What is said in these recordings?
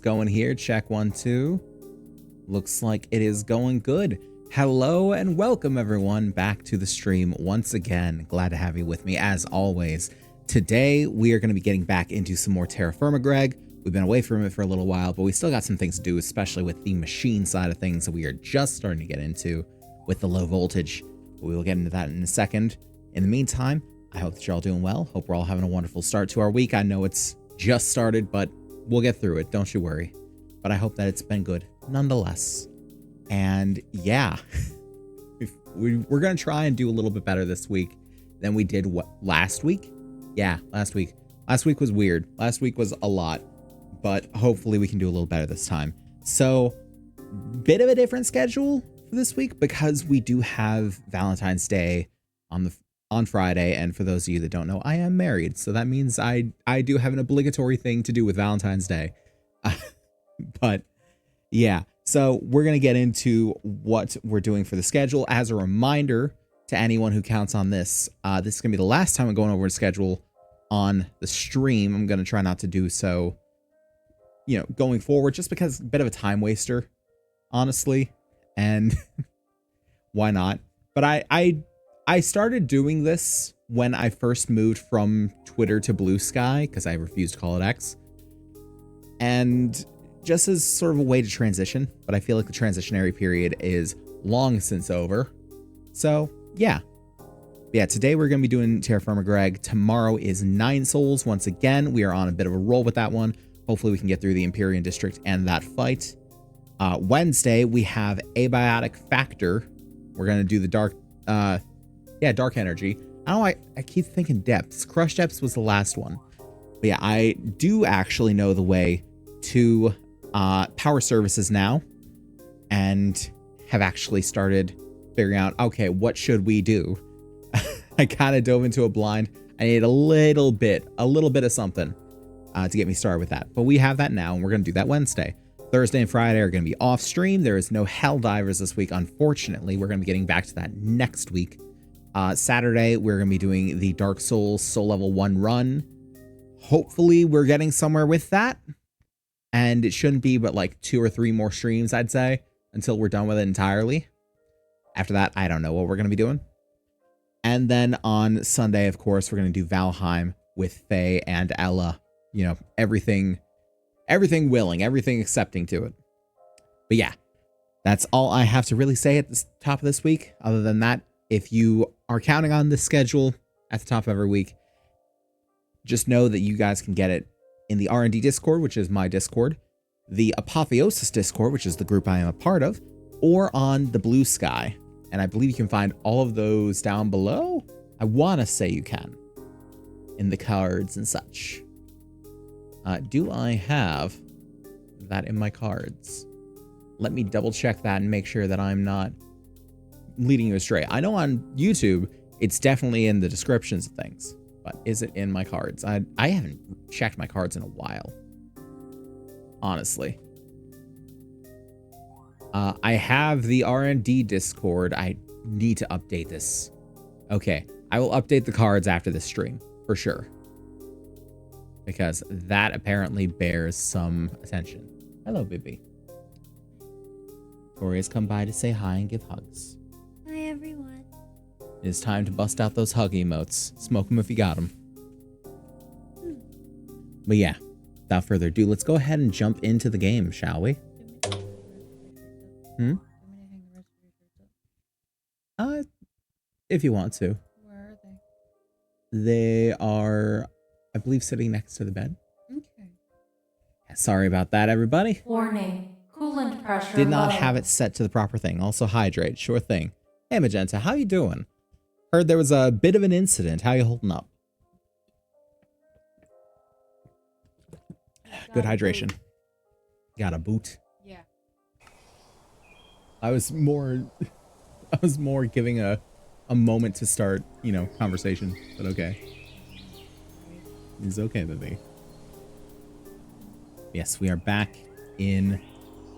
going here? Check 1, 2. Looks like it is going good. Hello and welcome everyone back to the stream once again. Glad to have you with me as always. Today we are going to be getting back into some more TerraFirmaGreg. We've been away from it for a little while, but we still got some things to do, especially with the machine side of things that we are just starting to get into with the low voltage. We will get into that in a second. In the meantime, I hope that you're all doing well. Hope we're all having a wonderful start to our week. I know it's just started, but we'll get through it. Don't you worry. But I hope that it's been good nonetheless. And yeah, we're going to try and do a little bit better this week than we did last week. Yeah, last week. Last week was weird. Last week was a lot, but hopefully we can do a little better this time. So, bit of a different schedule for this week because we do have Valentine's Day on Friday, and for those of you that don't know, I am married, so that means I do have an obligatory thing to do with Valentine's Day. But yeah, so we're gonna get into what we're doing for the schedule. As a reminder to anyone who counts on this, this is gonna be the last time I'm going over the schedule on the stream. I'm gonna try not to do so, you know, going forward, just because a bit of a time waster, honestly, and why not? But I started doing this when I first moved from Twitter to Blue Sky, because I refused to call it X. And just as sort of a way to transition, but I feel like the transitionary period is long since over. So, yeah. Yeah, today we're going to be doing TerraFirmaGreg. Tomorrow is 9 Souls. Once again, we are on a bit of a roll with that one. Hopefully we can get through the Empyrean District and that fight. Wednesday, we have Abiotic Factor. We're going to do the Dark Energy. I don't know, I keep thinking Depths. Crush Depths was the last one. But yeah, I do actually know the way to power services now, and have actually started figuring out, okay, what should we do? I kind of dove into a blind. I need a little bit of something to get me started with that. But we have that now, and we're going to do that Wednesday. Thursday and Friday are going to be off stream. There is no Helldivers this week, unfortunately. We're going to be getting back to that next week. Saturday, we're going to be doing the Dark Souls Soul Level 1 run. Hopefully, we're getting somewhere with that. And it shouldn't be but like 2 or 3 more streams, I'd say, until we're done with it entirely. After that, I don't know what we're going to be doing. And then on Sunday, of course, we're going to do Valheim with Faye and Ella. You know, everything willing, everything accepting to it. But yeah, that's all I have to really say at the top of this week. Other than that, if you are counting on this schedule at the top of every week, just know that you guys can get it in the R&D Discord, which is my Discord, the Apotheosis Discord, which is the group I am a part of, or on the Blue Sky. And I believe you can find all of those down below. I want to say you can, in the cards and such. Do I have that in my cards? Let me double check that and make sure that I'm not leading you astray. I know on YouTube, it's definitely in the descriptions of things. But is it in my cards? I haven't checked my cards in a while. Honestly. I have the R&D Discord. I need to update this. Okay. I will update the cards after this stream. For sure. Because that apparently bears some attention. Hello, baby. Tori has come by to say hi and give hugs. Hi, everyone. It is time to bust out those hug emotes. Smoke them if you got them. But yeah, without further ado, let's go ahead and jump into the game, shall we? If you want to. Where are they? They are, I believe, sitting next to the bed. Okay. Sorry about that, everybody. Warning. Coolant pressure Did not low. have it set to the proper thing. Also hydrate. Sure thing. Hey, Magenta, how you doing? Heard there was a bit of an incident. How you holding up? Good hydration. Boot. Got a boot. Yeah. I was more giving a moment to start, you know, conversation, but okay. It's okay, baby. Yes, we are back in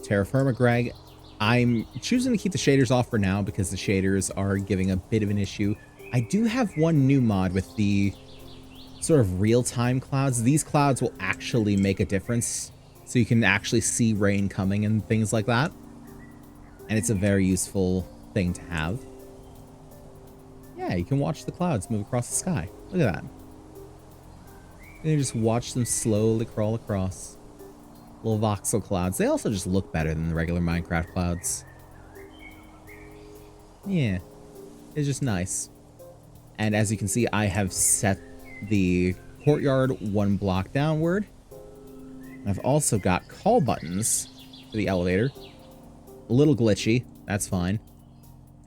TerraFirmaGreg. I'm choosing to keep the shaders off for now because the shaders are giving a bit of an issue. I do have one new mod with the sort of real-time clouds. These clouds will actually make a difference so you can actually see rain coming and things like that. And it's a very useful thing to have. Yeah, you can watch the clouds move across the sky. Look at that. And you just watch them slowly crawl across. Little voxel clouds. They also just look better than the regular Minecraft clouds. Yeah, it's just nice. And as you can see, I have set the courtyard 1 block downward. I've also got call buttons for the elevator. A little glitchy, that's fine.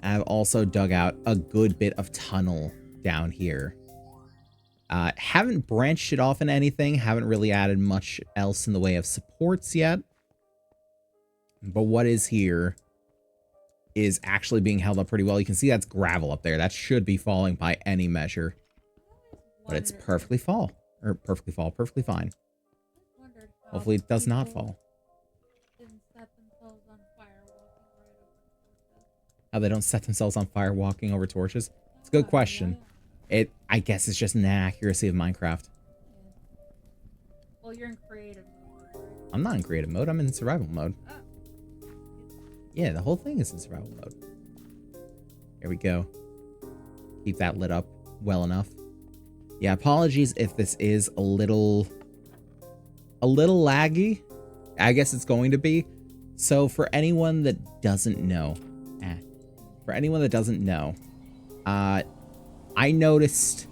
I've also dug out a good bit of tunnel down here. Haven't branched it off in anything, haven't really added much else in the way of supports yet. But what is here is actually being held up pretty well. You can see that's gravel up there. That should be falling by any measure. But it's perfectly fine. Hopefully it does not fall. How they don't set themselves on fire walking over torches? It's a good question. I guess it's just an inaccuracy of Minecraft. Well, you're in creative mode. I'm not in creative mode. I'm in survival mode. Yeah, the whole thing is in survival mode. Here we go. Keep that lit up well enough. Yeah, apologies if this is a little laggy. I guess it's going to be. So for anyone that doesn't know, I noticed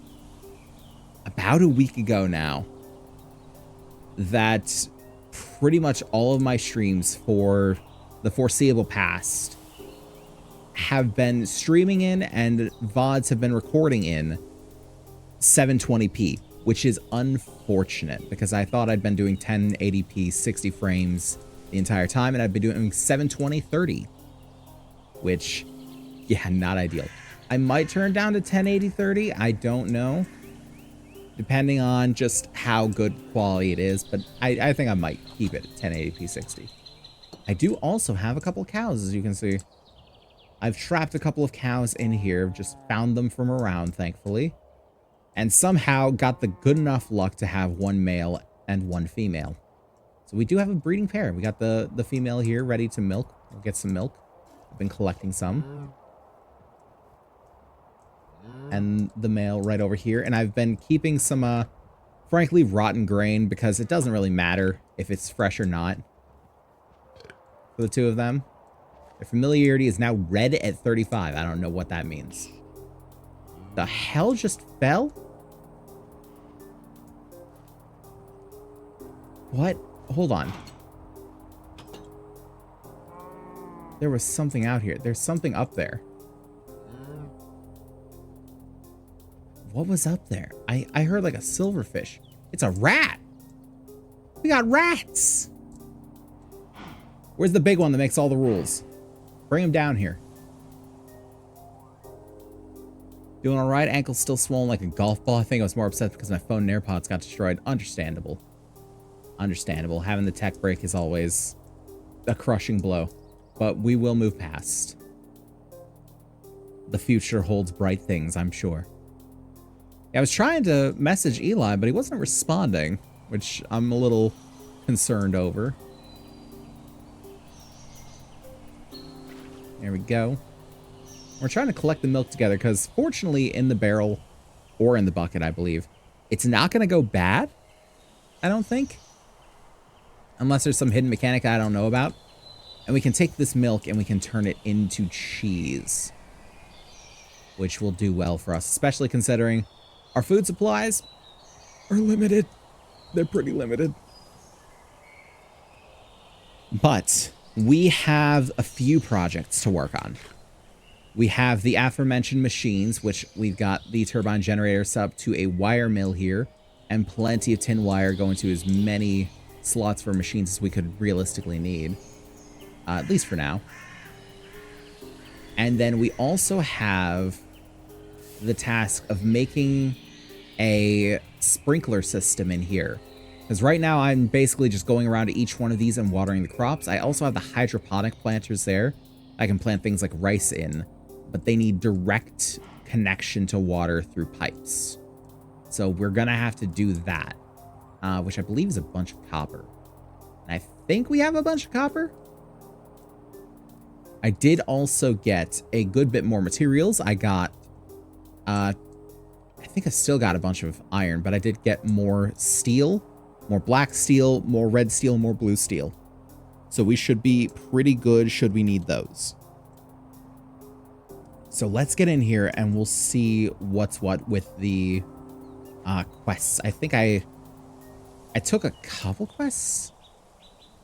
about a week ago now that pretty much all of my streams for the foreseeable past have been streaming in and VODs have been recording in 720p, which is unfortunate because I thought I'd been doing 1080p 60 frames the entire time and I'd been doing 720 30, which, yeah, not ideal. I might turn down to 1080 30. I don't know. Depending on just how good quality it is. But I think I might keep it at 1080p 60. I do also have a couple of cows, as you can see. I've trapped a couple of cows in here. Just found them from around, thankfully. And somehow got the good enough luck to have 1 male and 1 female. So we do have a breeding pair. We got the female here ready to milk. We'll get some milk. I've been collecting some. And the male right over here. And I've been keeping some, frankly, rotten grain because it doesn't really matter if it's fresh or not for the 2 of them. Their familiarity is now red at 35. I don't know what that means. The hell just fell? What? Hold on. There was something out here. There's something up there. What was up there? I heard like a silverfish. It's a rat. We got rats. Where's the big one that makes all the rules? Bring him down here. Doing all right. Ankle's still swollen like a golf ball. I think I was more upset because my phone and AirPods got destroyed. Understandable. Understandable. Having the tech break is always a crushing blow. But we will move past. The future holds bright things, I'm sure. I was trying to message Eli, but he wasn't responding, which I'm a little concerned over. There we go. We're trying to collect the milk together because fortunately in the barrel or in the bucket, I believe, it's not going to go bad. I don't think. Unless there's some hidden mechanic I don't know about. And we can take this milk and we can turn it into cheese, which will do well for us, especially considering our food supplies are limited. They're pretty limited. But we have a few projects to work on. We have the aforementioned machines, which we've got the turbine generator set up to a wire mill here, and plenty of tin wire going to as many slots for machines as we could realistically need, at least for now. And then we also have the task of making a sprinkler system in here. Because right now I'm basically just going around to each one of these and watering the crops. I also have the hydroponic planters there. I can plant things like rice in, but they need direct connection to water through pipes. So we're going to have to do that, which I believe is a bunch of copper. And I think we have a bunch of copper. I did also get a good bit more materials. I got, I think I still got a bunch of iron, but I did get more steel, more black steel, more red steel, more blue steel. So we should be pretty good should we need those. So let's get in here and we'll see what's what with the quests. I think I took a couple quests,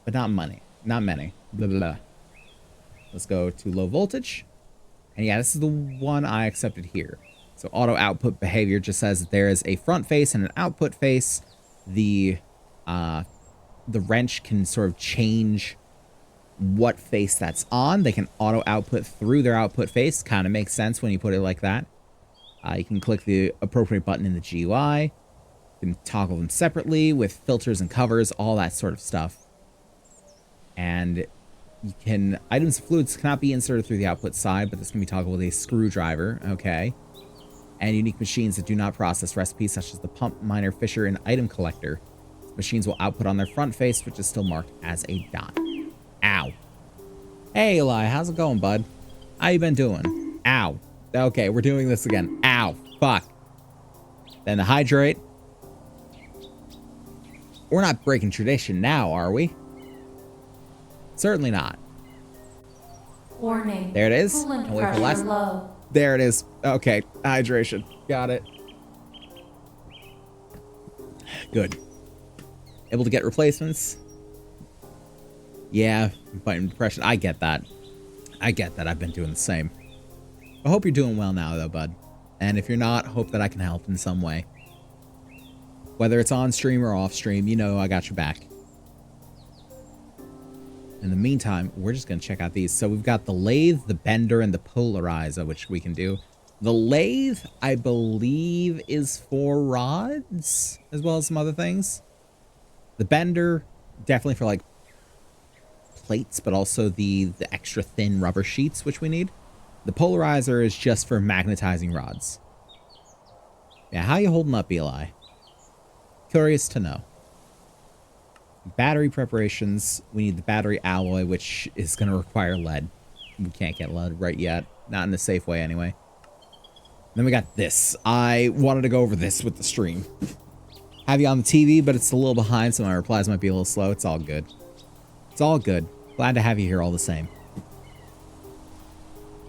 but not many. Not many. Blah, blah, blah. Let's go to low voltage. And yeah, this is the one I accepted here. So auto output behavior just says that there is a front face and an output face. The wrench can sort of change what face that's on. They can auto output through their output face. Kind of makes sense when you put it like that. You can click the appropriate button in the GUI. You can toggle them separately with filters and covers, all that sort of stuff. And you can, items and fluids cannot be inserted through the output side, but this can be toggled with a screwdriver. Okay. And unique machines that do not process recipes, such as the pump, miner, fisher, and item collector. Machines will output on their front face, which is still marked as a dot. Ow. Hey, Eli, how's it going, bud? How you been doing? Ow. Okay, we're doing this again. Ow. Fuck. Then the hydrate. We're not breaking tradition now, are we? Certainly not. Warning. There it is. Coolant I'll wait for last. low. There it is. Okay, hydration. Got it. Good. Able to get replacements. Yeah, fighting depression. I get that. I get that. I've been doing the same. I hope you're doing well now, though, bud. And if you're not, hope that I can help in some way. Whether it's on stream or off stream, you know I got your back. In the meantime, we're just going to check out these. So we've got the lathe, the bender, and the polarizer, which we can do. The lathe, I believe, is for rods, as well as some other things. The bender, definitely for, like, plates, but also the extra thin rubber sheets, which we need. The polarizer is just for magnetizing rods. Yeah, how you holding up, Eli? Curious to know. Battery preparations. We need the battery alloy, which is going to require lead. We can't get lead right yet. Not in a safe way, anyway. Then we got this. I wanted to go over this with the stream. Have you on the TV, but it's a little behind, so my replies might be a little slow. It's all good. It's all good. Glad to have you here all the same.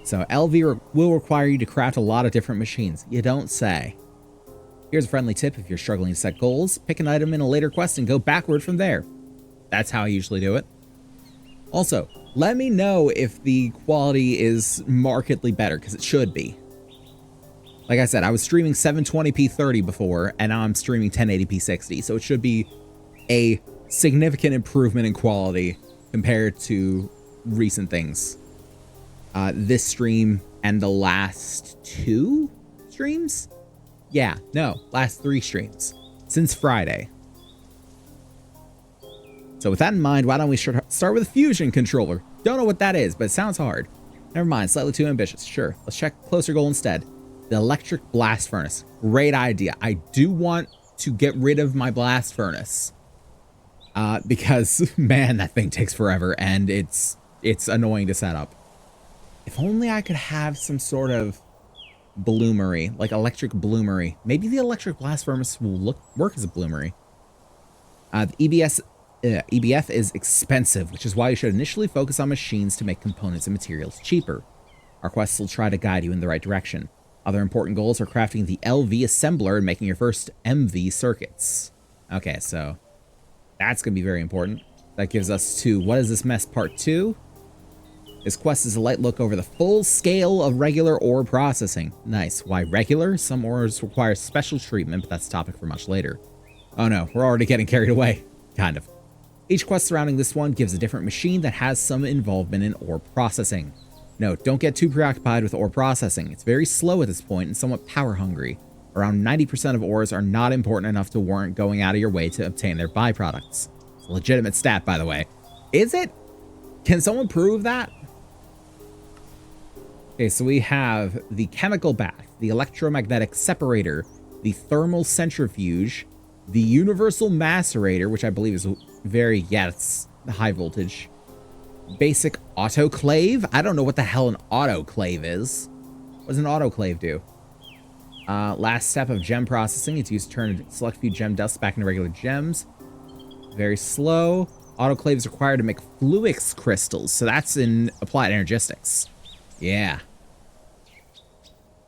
So LV will require you to craft a lot of different machines. You don't say. Here's a friendly tip if you're struggling to set goals. Pick an item in a later quest and go backward from there. That's how I usually do it. Also, let me know if the quality is markedly better, because it should be. Like I said, I was streaming 720p 30 before, and now I'm streaming 1080p 60, so it should be a significant improvement in quality compared to recent things. This stream and the last 2 streams? Yeah, no, last 3 streams since Friday. So with that in mind, why don't we start with a fusion controller? Don't know what that is, but it sounds hard. Never mind, slightly too ambitious. Sure, let's check closer goal instead. The electric blast furnace. Great idea. I do want to get rid of my blast furnace. Because, man, that thing takes forever, and it's annoying to set up. If only I could have some sort of bloomery, like electric bloomery. Maybe the electric blast furnace will work as a bloomery. The EBF is expensive, which is why you should initially focus on machines to make components and materials cheaper. Our quests will try to guide you in the right direction. Other important goals are crafting the LV assembler and making your first MV circuits. Okay, so that's going to be very important. That gives us to What Is This Mess Part 2. This quest is a light look over the full scale of regular ore processing. Nice. Why regular? Some ores require special treatment, but that's a topic for much later. Oh no, we're already getting carried away. Kind of. Each quest surrounding this one gives a different machine that has some involvement in ore processing. Note, don't get too preoccupied with ore processing. It's very slow at this point and somewhat power hungry. Around 90% of ores are not important enough to warrant going out of your way to obtain their byproducts. It's a legitimate stat, by the way. Is it? Can someone prove that? Okay, so we have the chemical bath, the electromagnetic separator, the thermal centrifuge, The universal macerator, which I believe is very, yeah, it's high voltage. Basic autoclave. I don't know what the hell an autoclave is. What does an autoclave do? Last step of gem processing. It's used to turn a select few gem dust back into regular gems. Very slow. Autoclave is required to make fluix crystals. So that's in applied energistics. Yeah.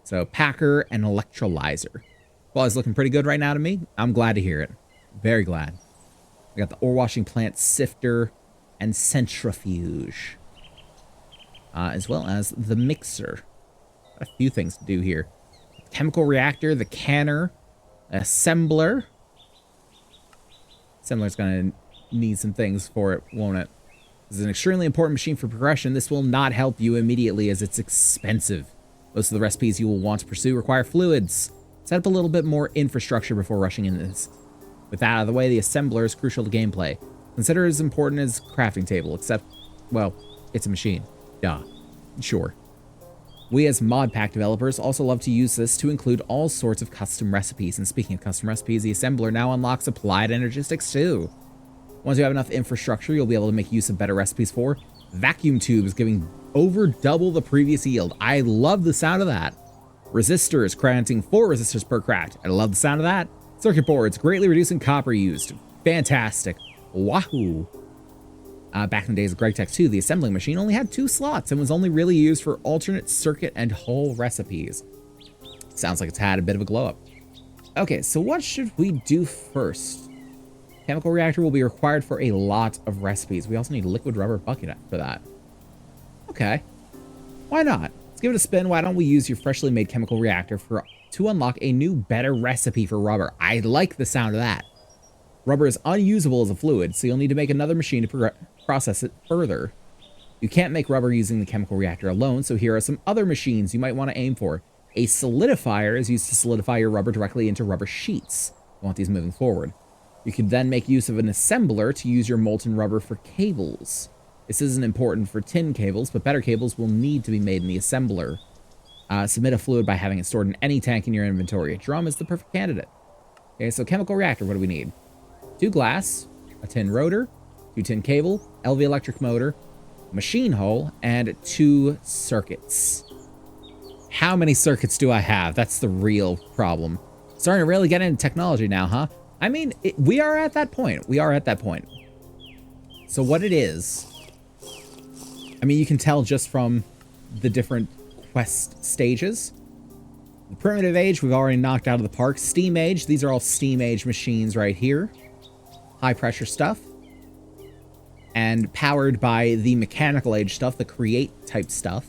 So packer and electrolyzer. Well, it's looking pretty good right now to me. I'm glad to hear it. Very glad. We got the ore washing plant, sifter, and centrifuge. As well as the mixer. Got a few things to do here. Chemical reactor, the canner, assembler. Assembler's going to need some things for it, won't it? This is an extremely important machine for progression. This will not help you immediately as it's expensive. Most of the recipes you will want to pursue require fluids. Set up a little bit more infrastructure before rushing into this. With that out of the way, the assembler is crucial to gameplay. Consider it as important as crafting table, except, well, it's a machine. Duh. Sure. We as mod pack developers also love to use this to include all sorts of custom recipes. And speaking of custom recipes, the assembler now unlocks applied energistics too. Once you have enough infrastructure, you'll be able to make use of better recipes for vacuum tubes, giving over double the previous yield. I love the sound of that. Resistors, granting 4 resistors per craft. I love the sound of that. Circuit boards, greatly reducing copper used. Fantastic. Wahoo. Back in the days of GregTech 2, the assembling machine only had 2 slots and was only really used for alternate circuit and hull recipes. Sounds like it's had a bit of a glow up. Okay, so what should we do first? Chemical reactor will be required for a lot of recipes. We also need a liquid rubber bucket for that. Okay, why not? Let's give it a spin. Why don't we use your freshly made chemical reactor to unlock a new, better recipe for rubber? I like the sound of that. Rubber is unusable as a fluid, so you'll need to make another machine to process it further. You can't make rubber using the chemical reactor alone, so here are some other machines you might want to aim for. A solidifier is used to solidify your rubber directly into rubber sheets. You want these moving forward. You could then make use of an assembler to use your molten rubber for cables. This isn't important for tin cables, but better cables will need to be made in the assembler. Submit a fluid by having it stored in any tank in your inventory. A drum is the perfect candidate. Okay, so chemical reactor, what do we need? 2 glass, a tin rotor, 2 tin cable, LV electric motor, machine hull, and 2 circuits. How many circuits do I have? That's the real problem. Starting to really get into technology now, huh? I mean, we are at that point. We are at that point. So what it is, I mean, you can tell just from the different quest stages. The primitive age, we've already knocked out of the park. Steam age, these are all steam age machines right here. High pressure stuff. And powered by the mechanical age stuff, the create type stuff.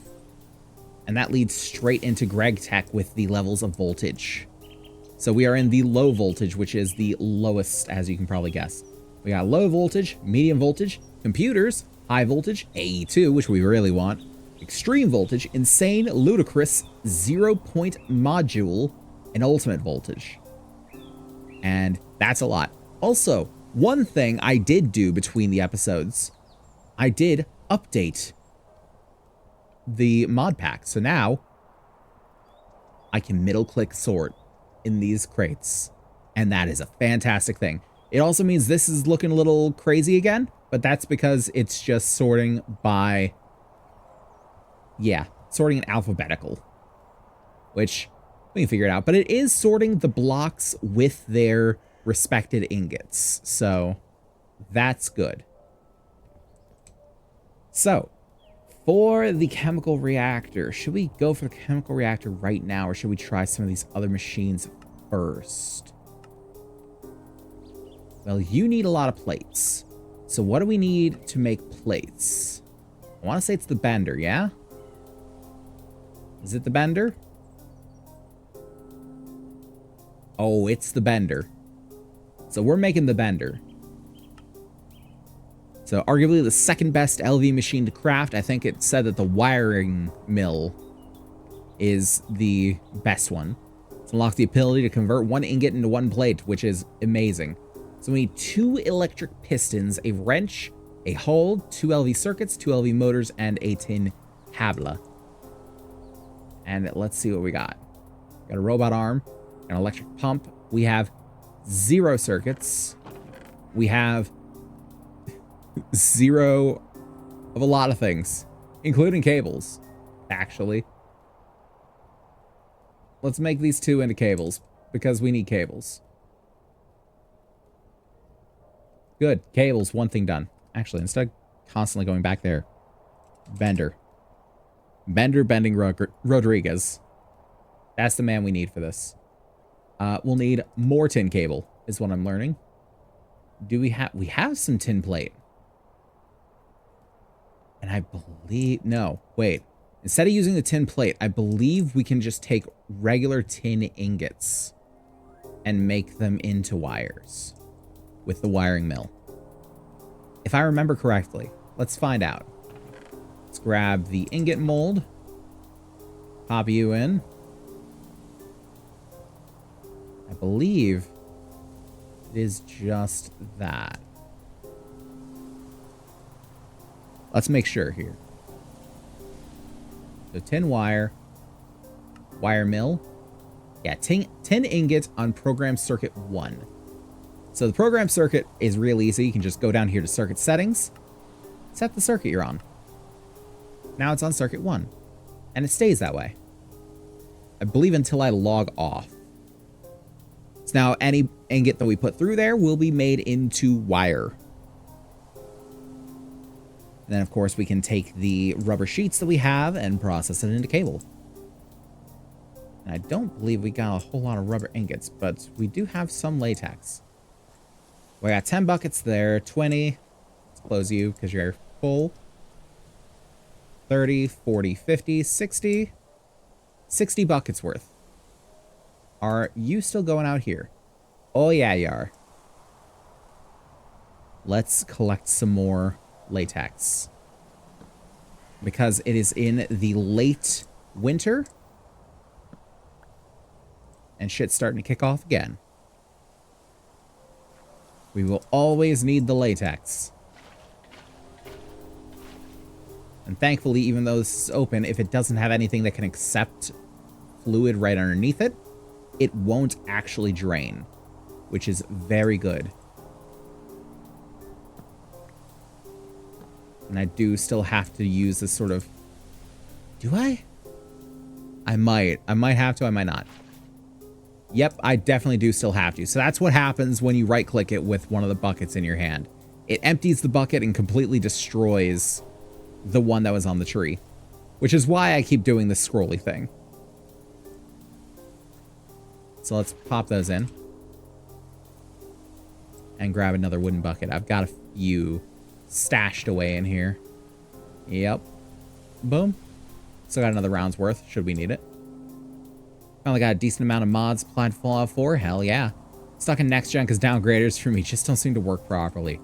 And that leads straight into GregTech with the levels of voltage. So we are in the low voltage, which is the lowest, as you can probably guess. We got low voltage, medium voltage, computers, high voltage, AE2, which we really want, extreme voltage, insane, ludicrous, 0-point module, and ultimate voltage. And that's a lot. Also, one thing I did do between the episodes, I did update the mod pack. So now I can middle click sort in these crates. And that is a fantastic thing. It also means this is looking a little crazy again, but that's because it's just sorting by, yeah, sorting in alphabetical, which we can figure it out. But it is sorting the blocks with their respected ingots. So that's good. So for the chemical reactor, should we go for the chemical reactor right now, or should we try some of these other machines first? Well, you need a lot of plates. So what do we need to make plates? I want to say it's the bender, yeah? Is it the bender? Oh, it's the bender. So we're making the bender. So arguably the second best LV machine to craft. I think it said that the wiring mill is the best one. It's unlocked the ability to convert 1 ingot into 1 plate, which is amazing. So we need 2 electric pistons, a wrench, a hull, 2 LV circuits, 2 LV motors, and a tin tabla. And let's see what we got. Got a robot arm, an electric pump. We have 0 circuits. We have 0 of a lot of things, including cables, actually. Let's make these 2 into cables, because we need cables. Good. Cables, 1 thing done. Actually, instead of constantly going back there, Bender Bending Rodriguez. That's the man we need for this. We'll need more tin cable, is what I'm learning. Do we have some tin plate? And I believe, no, wait. Instead of using the tin plate, I believe we can just take regular tin ingots and make them into wires with the wiring mill. If I remember correctly, let's find out. Let's grab the ingot mold, pop you in. I believe it is just that. Let's make sure here. So tin wire, wire mill. Yeah, tin ingot on program circuit 1. So the program circuit is real easy. You can just go down here to circuit settings, set the circuit you're on. Now it's on circuit 1, and it stays that way, I believe, until I log off. So now any ingot that we put through there will be made into wire. And then, of course, we can take the rubber sheets that we have and process it into cable. And I don't believe we got a whole lot of rubber ingots, but we do have some latex. We got 10 buckets there, 20. Let's close you because you're full. 30, 40, 50, 60. 60 buckets worth. Are you still going out here? Oh, yeah, you are. Let's collect some more latex. Because it is in the late winter. And shit's starting to kick off again. We will always need the latex. And thankfully, even though this is open, if it doesn't have anything that can accept fluid right underneath it, it won't actually drain, which is very good. And I do still have to use this sort of... Do I? I might. I might have to, I might not. Yep, I definitely do still have to. So that's what happens when you right-click it with one of the buckets in your hand. It empties the bucket and completely destroys the one that was on the tree, which is why I keep doing this scrolly thing. So let's pop those in and grab another wooden bucket. I've got a few stashed away in here. Yep. Boom. Still got another round's worth, should we need it. Finally got a decent amount of mods applied to Fallout 4. Hell yeah. Stuck in next gen because downgraders for me just don't seem to work properly.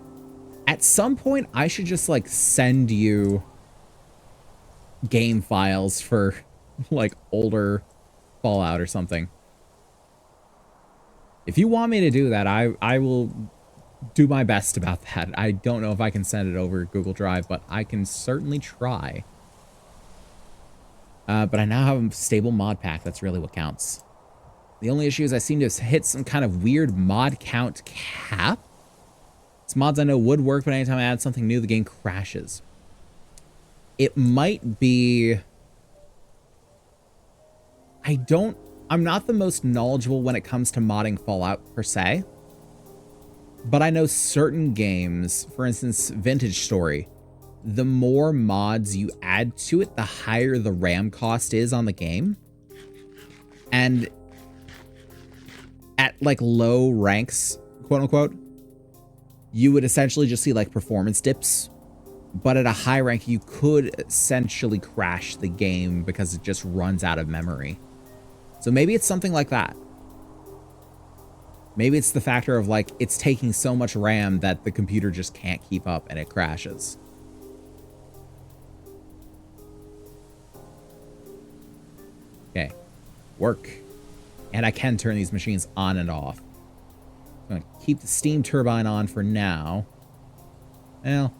At some point, I should just like send you game files for like older Fallout or something. If you want me to do that, I will do my best about that. I don't know if I can send it over Google Drive, but I can certainly try. But I now have a stable mod pack. That's really what counts. The only issue is I seem to have hit some kind of weird mod count cap. It's mods I know would work, but anytime I add something new, the game crashes. It might be... I'm not the most knowledgeable when it comes to modding Fallout per se. But I know certain games, for instance, Vintage Story, the more mods you add to it, the higher the RAM cost is on the game. And at like low ranks, quote unquote, you would essentially just see like performance dips. But at a high rank, you could essentially crash the game because it just runs out of memory. So maybe it's something like that. Maybe it's the factor of like, it's taking so much RAM that the computer just can't keep up and it crashes. Okay, work. And I can turn these machines on and off. I'm going to keep the steam turbine on for now. Well,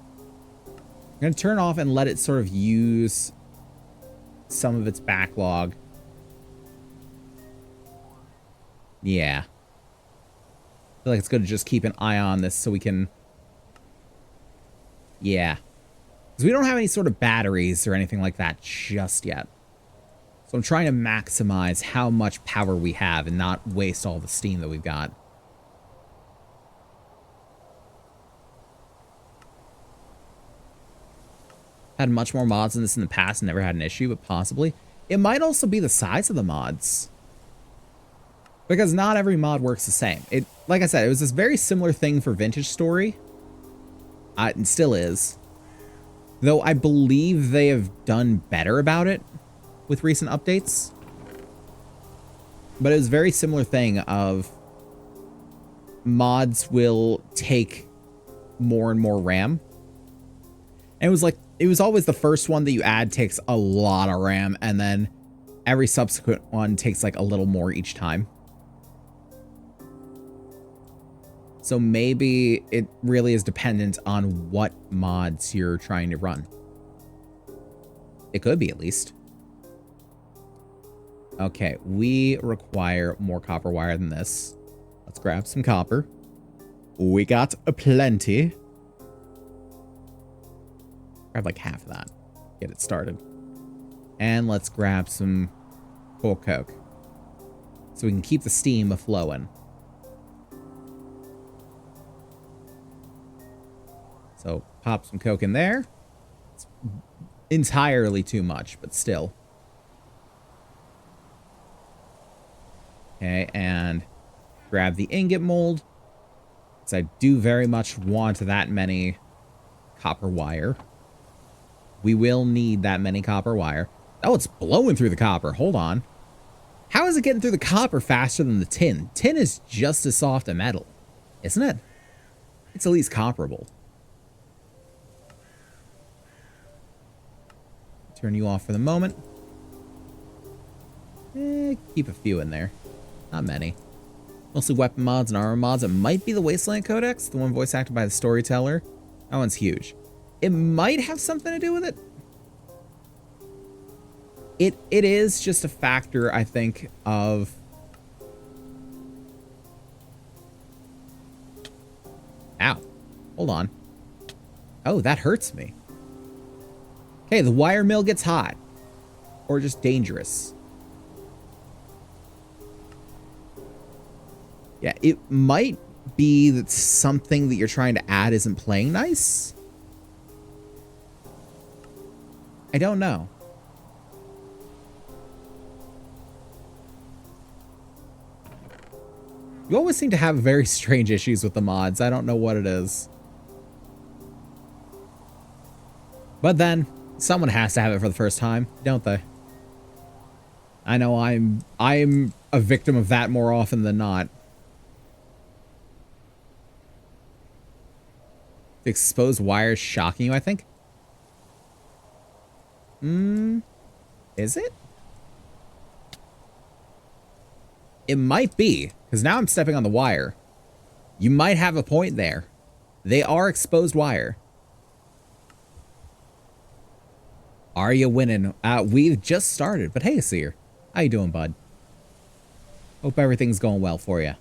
I'm going to turn off and let it sort of use some of its backlog. Yeah. feel like it's good to just keep an eye on this so we can... Yeah. Because we don't have any sort of batteries or anything like that just yet. So I'm trying to maximize how much power we have and not waste all the steam that we've got. Had much more mods than this in the past and never had an issue, but possibly. It might also be the size of the mods. Because not every mod works the same. Like I said, it was this very similar thing for Vintage Story. It still is. Though I believe they have done better about it with recent updates. But it was a very similar thing of mods will take more and more RAM. And it was like, it was always the first one that you add takes a lot of RAM, and then every subsequent one takes like a little more each time. So maybe it really is dependent on what mods you're trying to run. It could be, at least. Okay, we require more copper wire than this. Let's grab some copper. We got a plenty. Grab like half of that. Get it started. And let's grab some coke. So we can keep the steam flowing. So pop some coke in there. It's entirely too much, but still. Okay, and grab the ingot mold. Because I do very much want that many copper wire. We will need that many copper wire. Oh, it's blowing through the copper. Hold on. How is it getting through the copper faster than the tin? Tin is just as soft a metal, isn't it? It's at least comparable. Turn you off for the moment. Keep a few in there. Not many. Mostly weapon mods and armor mods. It might be the Wasteland Codex, the one voice acted by the storyteller. That one's huge. It might have something to do with it. It is just a factor, I think, of... Ow. Hold on. Oh, that hurts me. Okay, the wire mill gets hot. Or just dangerous. Yeah, it might be that something that you're trying to add isn't playing nice. I don't know. You always seem to have very strange issues with the mods. I don't know what it is. But then, someone has to have it for the first time, don't they? I know I'm a victim of that more often than not. The exposed wire is shocking you, I think. Is it? It might be, because now I'm stepping on the wire. You might have a point there. They are exposed wire. Are you winning? We've just started, but hey, Seer. How you doing, bud? Hope everything's going well for you.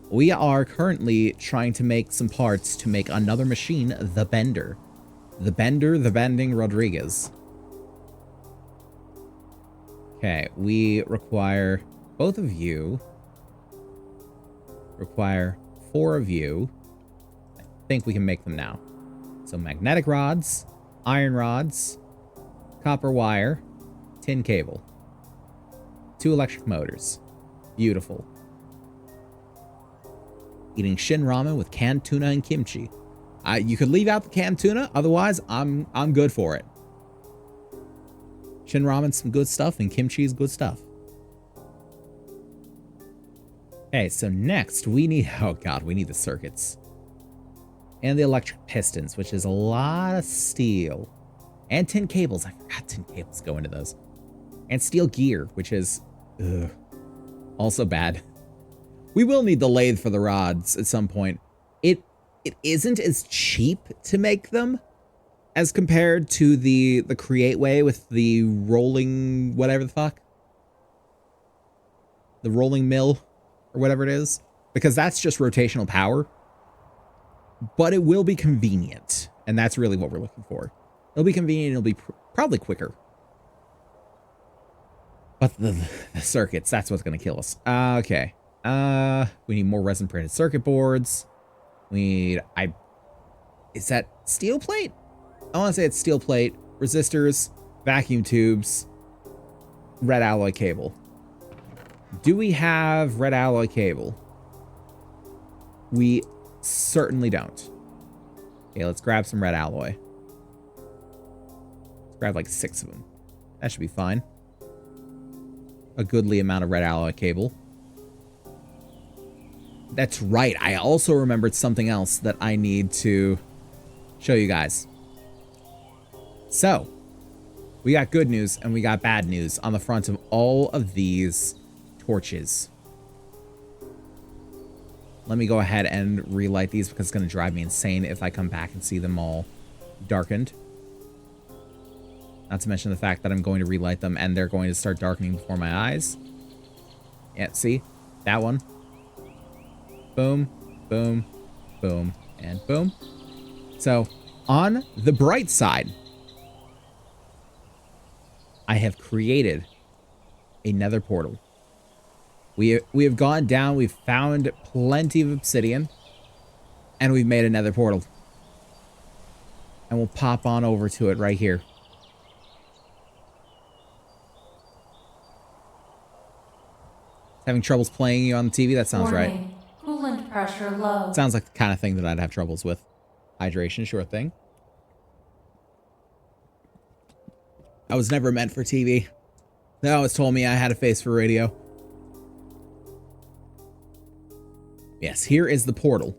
We are currently trying to make some parts to make another machine, the Bender. The Bender, the Bending Rodriguez. Okay, we require both of you. Require 4 of you. I think we can make them now. So magnetic rods, iron rods, copper wire, tin cable. 2 electric motors. Beautiful. Eating shin ramen with canned tuna and kimchi. You could leave out the canned tuna, otherwise I'm good for it. Shin ramen's some good stuff and kimchi is good stuff. Okay, so next we need, oh god, we need the circuits. And the electric pistons, which is a lot of steel. And tin cables, I forgot tin cables go into those. And steel gear, which is, also bad. We will need the lathe for the rods at some point. It isn't as cheap to make them as compared to the create way with the rolling whatever the fuck. The rolling mill or whatever it is. because that's just rotational power, but it will be convenient. And that's really what we're looking for. It'll be convenient. It'll be probably quicker. But the circuits, that's what's going to kill us. Okay. We need more resin printed circuit boards. We need, is that steel plate? I want to say it's steel plate, resistors, vacuum tubes, red alloy cable. Do we have red alloy cable? We certainly don't. Okay, let's grab some red alloy. Let's grab like 6 of them. That should be fine. A goodly amount of red alloy cable. That's right. I also remembered something else that I need to show you guys. So, we got good news and we got bad news on the front of all of these torches. Let me go ahead and relight these because it's going to drive me insane if I come back and see them all darkened. Not to mention the fact that I'm going to relight them and they're going to start darkening before my eyes. Yeah, see? That one. Boom, boom, boom, and boom. So, on the bright side, I have created a nether portal. We have gone down, we've found plenty of obsidian, and we've made a nether portal. And we'll pop on over to it right here. Having troubles playing you on the TV? That sounds right. Coolant pressure low. Sounds like the kind of thing that I'd have troubles with. Hydration, sure thing. I was never meant for TV. They always told me I had a face for radio. Yes, here is the portal.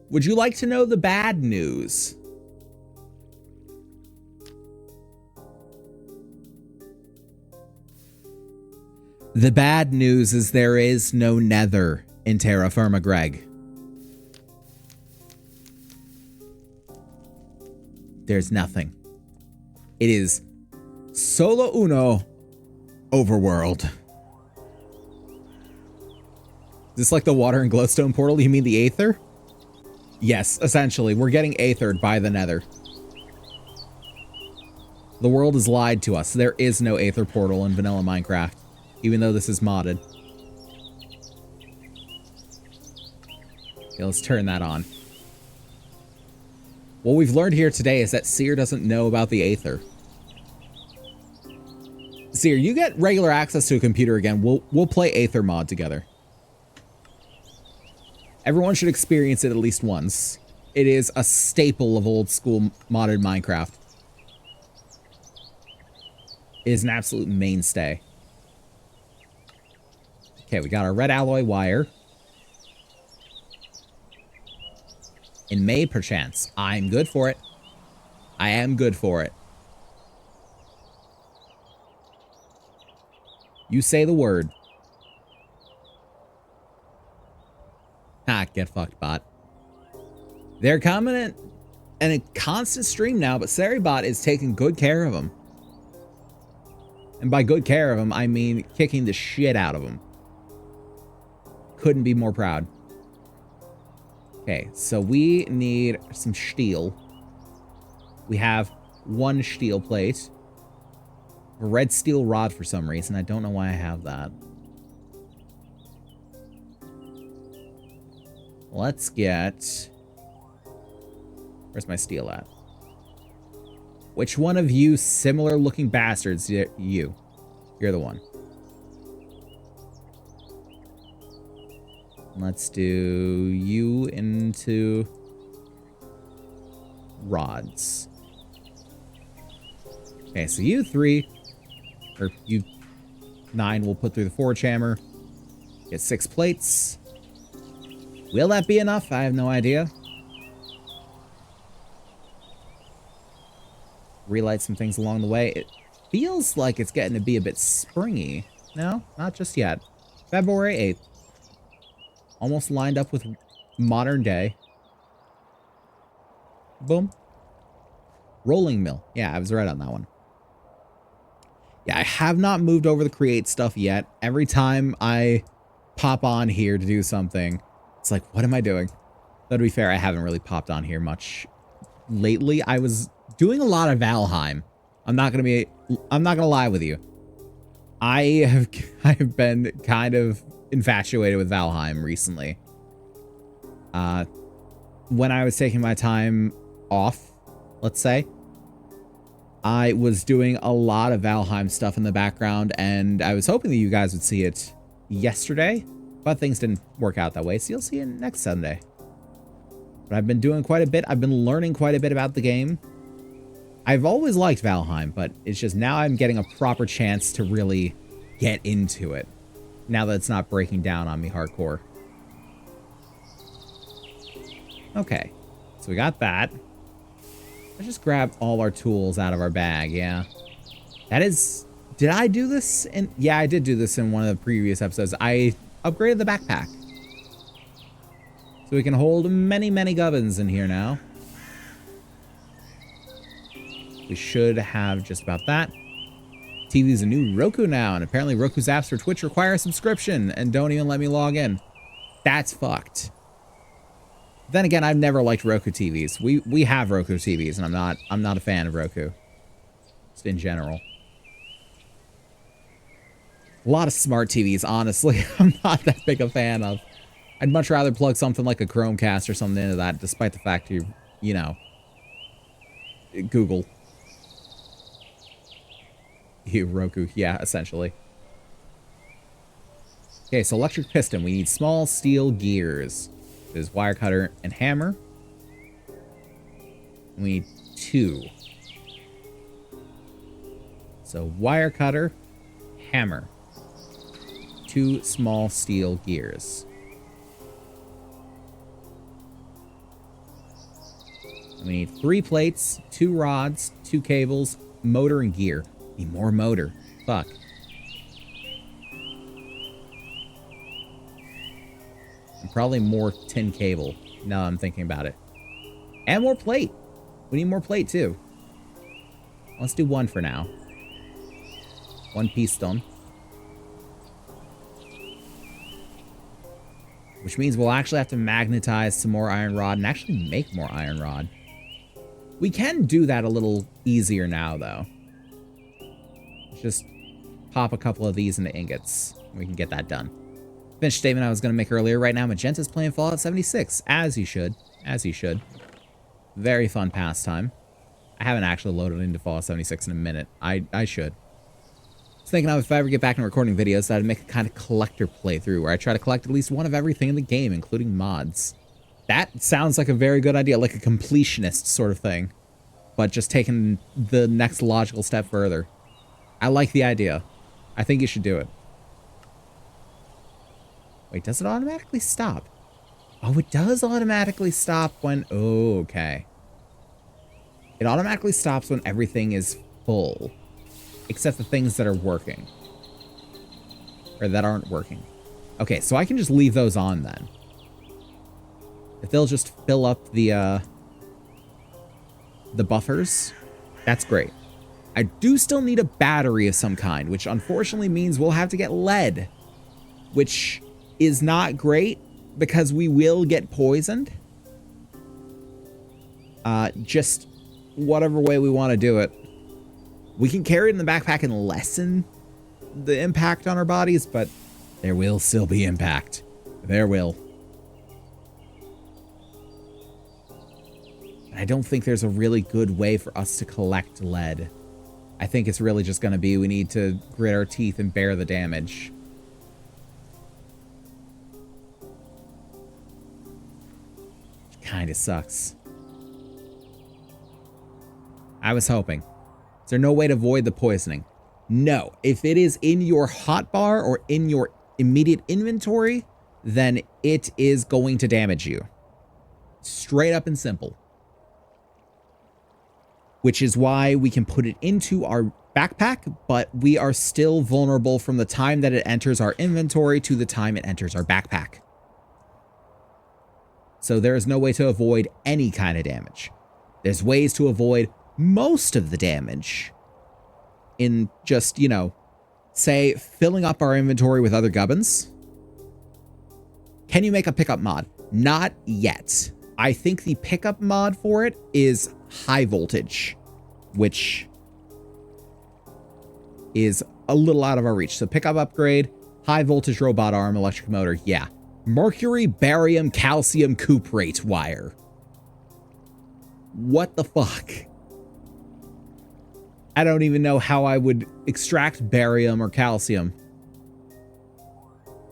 Would you like to know the bad news? The bad news is there is no nether in TerraFirmaGreg. There's nothing. It is solo uno overworld. Is this like the water and glowstone portal? You mean the aether? Yes, essentially. We're getting aethered by the nether. The world has lied to us. There is no aether portal in vanilla Minecraft, even though this is modded. Okay, let's turn that on. What we've learned here today is that Seer doesn't know about the aether. Seer, you get regular access to a computer again. We'll play aether mod together. Everyone should experience it at least once. It is a staple of old school modded Minecraft. It is an absolute mainstay. Okay, we got our red alloy wire. In May, perchance. I'm good for it. I am good for it. You say the word. Ah, get fucked, bot. They're coming in and a constant stream now, but Seribot is taking good care of them. And by good care of them, I mean kicking the shit out of them. Couldn't be more proud. Okay, so we need some steel. We have 1 steel plate. A red steel rod for some reason. I don't know why I have that. Let's get... Where's my steel at? Which one of you similar looking bastards? You. You're the one. Let's do you into rods. Okay, so you 3, or you 9 will put through the forge hammer. Get 6 plates. Will that be enough? I have no idea. Relight some things along the way. It feels like it's getting to be a bit springy. No, not just yet. February 8th. Almost lined up with modern day. Boom. Rolling mill. Yeah, I was right on that one. Yeah, I have not moved over the create stuff yet. Every time I pop on here to do something. It's like, what am I doing? Though to be fair, I haven't really popped on here much lately. I was doing a lot of Valheim. I'm not gonna lie with you. I have been kind of infatuated with Valheim recently. When I was taking my time off, let's say, I was doing a lot of Valheim stuff in the background, and I was hoping that you guys would see it yesterday, but things didn't work out that way, so you'll see it next Sunday. But I've been doing quite a bit. I've been learning quite a bit about the game. I've always liked Valheim, but it's just now I'm getting a proper chance to really get into it, now that it's not breaking down on me hardcore. Okay, so we got that. Let's just grab all our tools out of our bag, yeah. That is... Did I do this? Yeah, I did do this in one of the previous episodes. I upgraded the backpack. So we can hold many, many gubbins in here now. We should have just about that. TV's a new Roku now, and apparently Roku's apps for Twitch require a subscription and don't even let me log in. That's fucked. Then again, I've never liked Roku TVs. We have Roku TVs, and I'm not a fan of Roku. Just in general. A lot of smart TVs, honestly, I'm not that big a fan of. I'd much rather plug something like a Chromecast or something into that, despite the fact you know, Google. Roku, yeah, essentially. Okay, so electric piston. We need small steel gears. There's wire cutter and hammer. We need 2. So wire cutter, hammer. 2 small steel gears. We need 3 plates, 2 rods, 2 cables, motor and gear. Need more motor. Fuck. And probably more tin cable, now I'm thinking about it. And more plate. We need more plate too. Let's do 1 for now. 1 piston. Which means we'll actually have to magnetize some more iron rod and actually make more iron rod. We can do that a little easier now, though. Just pop a couple of these into ingots. And we can get that done. Finished statement I was going to make earlier. Right now, Magenta's playing Fallout 76. As you should. As you should. Very fun pastime. I haven't actually loaded into Fallout 76 in a minute. I should. I was thinking of if I ever get back into recording videos, I'd make a kind of collector playthrough where I try to collect at least one of everything in the game, including mods. That sounds like a very good idea, like a completionist sort of thing. But just taking the next logical step further. I like the idea. I think you should do it. Wait, does it automatically stop? Oh, it does automatically stop when... Oh, okay. It automatically stops when everything is full. Except the things that are working. Or that aren't working. Okay, so I can just leave those on then. If they'll just fill up the buffers, that's great. I do still need a battery of some kind, which unfortunately means we'll have to get lead. Which is not great, because we will get poisoned. Just whatever way we want to do it. We can carry it in the backpack and lessen the impact on our bodies, but there will still be impact. There will. And I don't think there's a really good way for us to collect lead. I think it's really just going to be we need to grit our teeth and bear the damage. Which kind of sucks. I was hoping. Is there no way to avoid the poisoning? No. If it is in your hotbar or in your immediate inventory, then it is going to damage you. Straight up and simple. Which is why we can put it into our backpack, but we are still vulnerable from the time that it enters our inventory to the time it enters our backpack. So there is no way to avoid any kind of damage. There's ways to avoid most of the damage in just, you know, say filling up our inventory with other gubbins Can you make a pickup mod? Not yet. I think the pickup mod for it is high voltage, which is a little out of our reach. So pickup upgrade, high voltage robot arm, electric motor. Yeah. Mercury, barium, calcium cuprate wire. What the fuck? I don't even know how I would extract barium or calcium.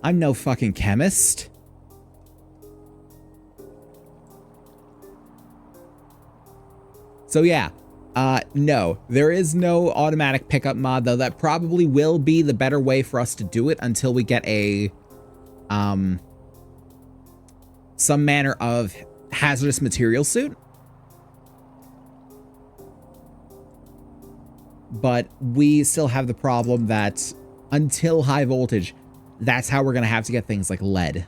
I'm no fucking chemist. So yeah, no, there is no automatic pickup mod, though that probably will be the better way for us to do it until we get a, some manner of hazardous material suit. But we still have the problem that until high voltage, that's how we're going to have to get things like lead.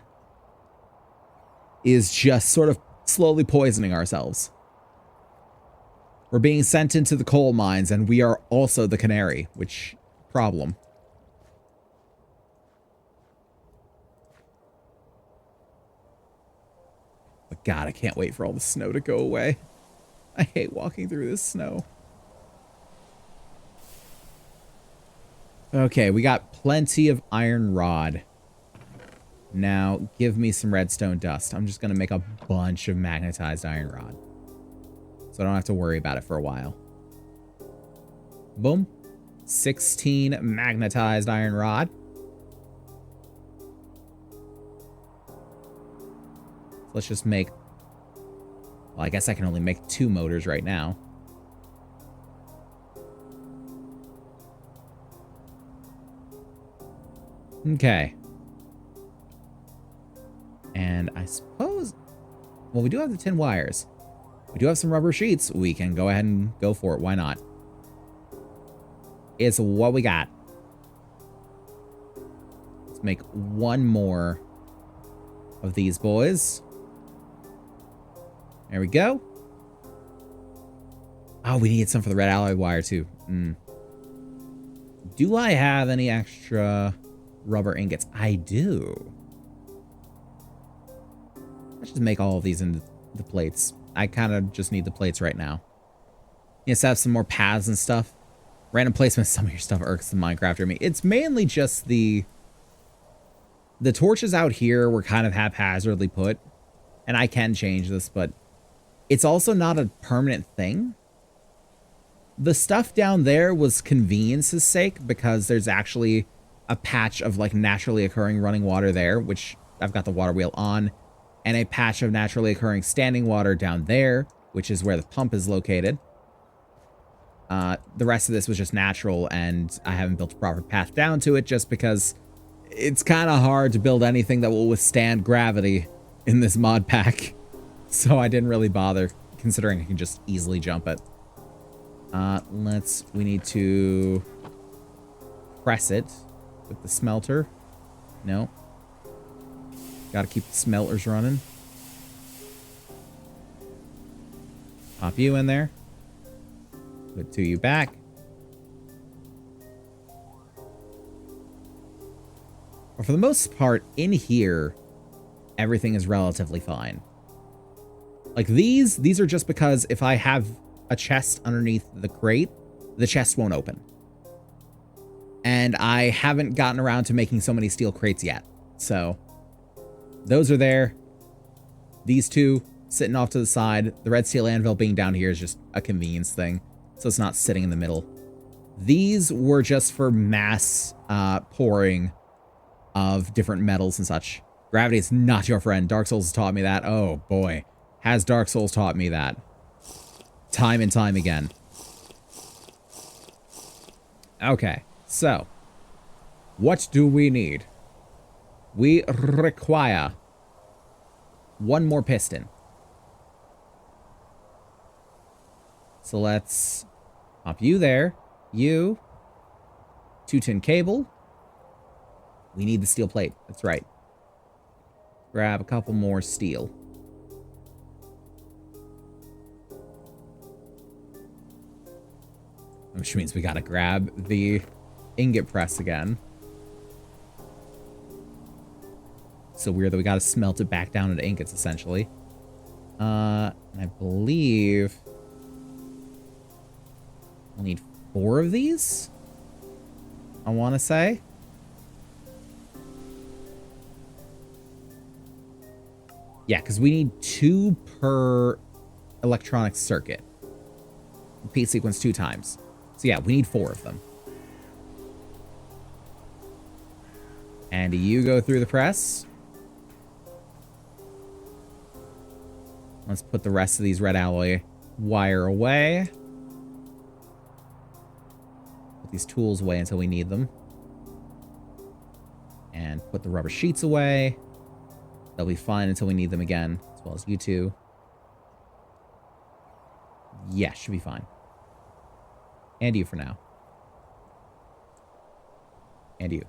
Is just sort of slowly poisoning ourselves. We're being sent into the coal mines, and we are also the canary, which problem. But God, I can't wait for all the snow to go away. I hate walking through this snow. Okay, we got plenty of iron rod. Now, give me some redstone dust. I'm just going to make a bunch of magnetized iron rod. So I don't have to worry about it for a while. Boom. 16 magnetized iron rod. Let's just make... Well, I guess I can only make 2 motors right now. Okay. And I suppose... Well, we do have the tin wires. We do have some rubber sheets. We can go ahead and go for it. Why not? It's what we got. Let's make 1 more of these boys. There we go. Oh, we need some for the red alloy wire too. Do I have any extra rubber ingots? I do. Let's just make all of these into the plates. I kind of just need the plates right now. Yes, have some more paths and stuff. Random placement, some of your stuff irks the Minecrafter me. It's mainly just the torches out here were kind of haphazardly put. And I can change this, but it's also not a permanent thing. The stuff down there was convenience's sake because there's actually a patch of like naturally occurring running water there, which I've got the water wheel on. And a patch of naturally occurring standing water down there, which is where the pump is located. The rest of this was just natural, and I haven't built a proper path down to it just because it's kind of hard to build anything that will withstand gravity in this mod pack. So I didn't really bother, considering I can just easily jump it. We need to press it with the smelter. No. Gotta keep the smelters running. Pop you in there. Put 2 you back. But for the most part, in here, everything is relatively fine. Like these are just because if I have a chest underneath the crate, the chest won't open. And I haven't gotten around to making so many steel crates yet. So those are there. These 2 sitting off to the side. The red steel anvil being down here is just a convenience thing. So it's not sitting in the middle. These were just for mass pouring of different metals and such. Gravity is not your friend. Dark Souls has taught me that. Oh boy. Has Dark Souls taught me that. Time and time again. Okay. So. What do we need? We require 1 more piston. So let's pop you there. You. 2 tin cable. We need the steel plate. That's right. Grab a couple more steel. Which means we gotta grab the ingot press again. so weird that we got to smelt it back down into ingots, essentially. And I believe we'll need 4 of these, I want to say. Yeah, because we need 2 per electronic circuit. Repeat sequence 2 times. So yeah, we need 4 of them. And you go through the press. Let's put the rest of these red alloy wire away. Put these tools away until we need them. And put the rubber sheets away. They'll be fine until we need them again, as well as you two. Yeah, should be fine. And you for now. And you.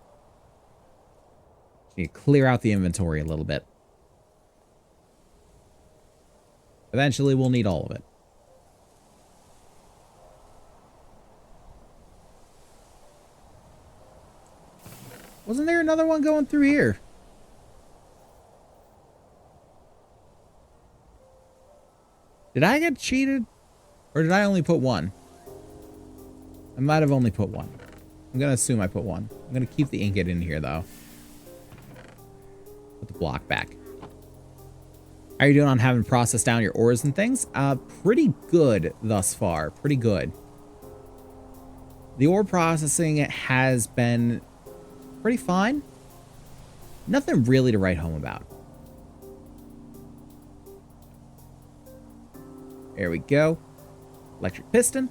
Just need to clear out the inventory a little bit. Eventually, we'll need all of it. Wasn't there another one going through here? Did I get cheated? Or did I only put 1? I might have only put 1. I'm going to assume I put 1. I'm going to keep the ingot in here, though. Put the block back. How are you doing on having processed down your ores and things? Pretty good thus far. Pretty good. The ore processing has been pretty fine. Nothing really to write home about. There we go. Electric piston.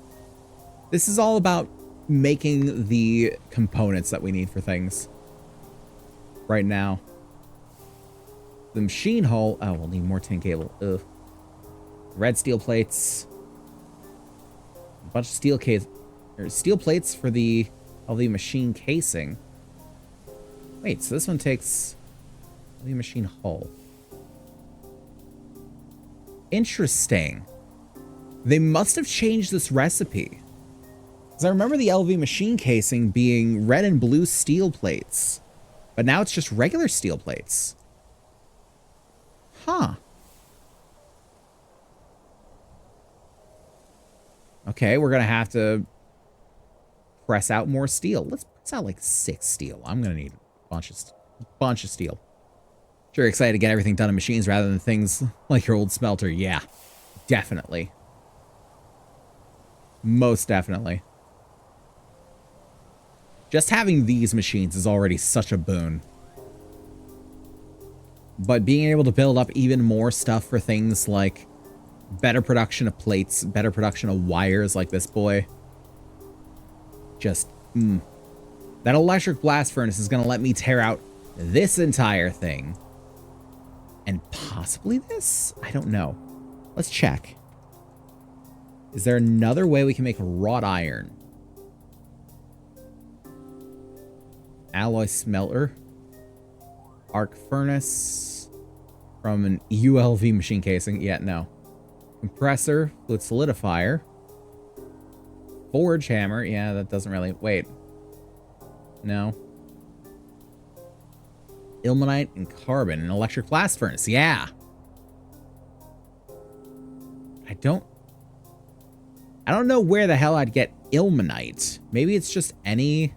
This is all about making the components that we need for things right now. The machine hull. Oh, we'll need more tin cable. Ugh. Red steel plates. A bunch of steel plates for the LV machine casing. Wait, so this one takes LV machine hull. Interesting. They must have changed this recipe. Because I remember the LV machine casing being red and blue steel plates. But now it's just regular steel plates. Huh. Okay, we're going to have to press out more steel. Let's press out like 6 steel. I'm going to need a bunch of steel. Sure, excited to get everything done in machines rather than things like your old smelter. Yeah, definitely. Most definitely. Just having these machines is already such a boon. But being able to build up even more stuff for things like better production of plates, better production of wires like this boy. Just, That electric blast furnace is going to let me tear out this entire thing. And possibly this? I don't know. Let's check. Is there another way we can make wrought iron? Alloy smelter. Arc furnace. From an ULV machine casing. Yeah, no. Compressor. Fluid solidifier. Forge hammer. Yeah, that doesn't really... Wait. No. Ilmenite and carbon. An electric blast furnace. Yeah. I don't know where the hell I'd get ilmenite. Maybe it's just any...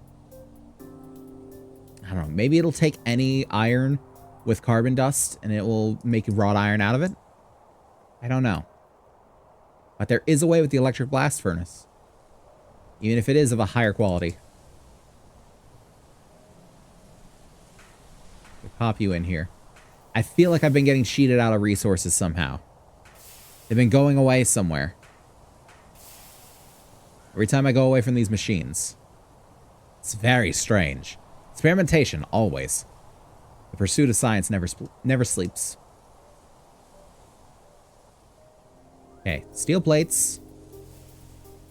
I don't know. Maybe it'll take any iron with carbon dust and it will make wrought iron out of it. I don't know. But there is a way with the electric blast furnace. Even if it is of a higher quality. We'll pop you in here. I feel like I've been getting cheated out of resources somehow. They've been going away somewhere. Every time I go away from these machines. It's very strange. Experimentation, always. The pursuit of science never sleeps. Okay, steel plates.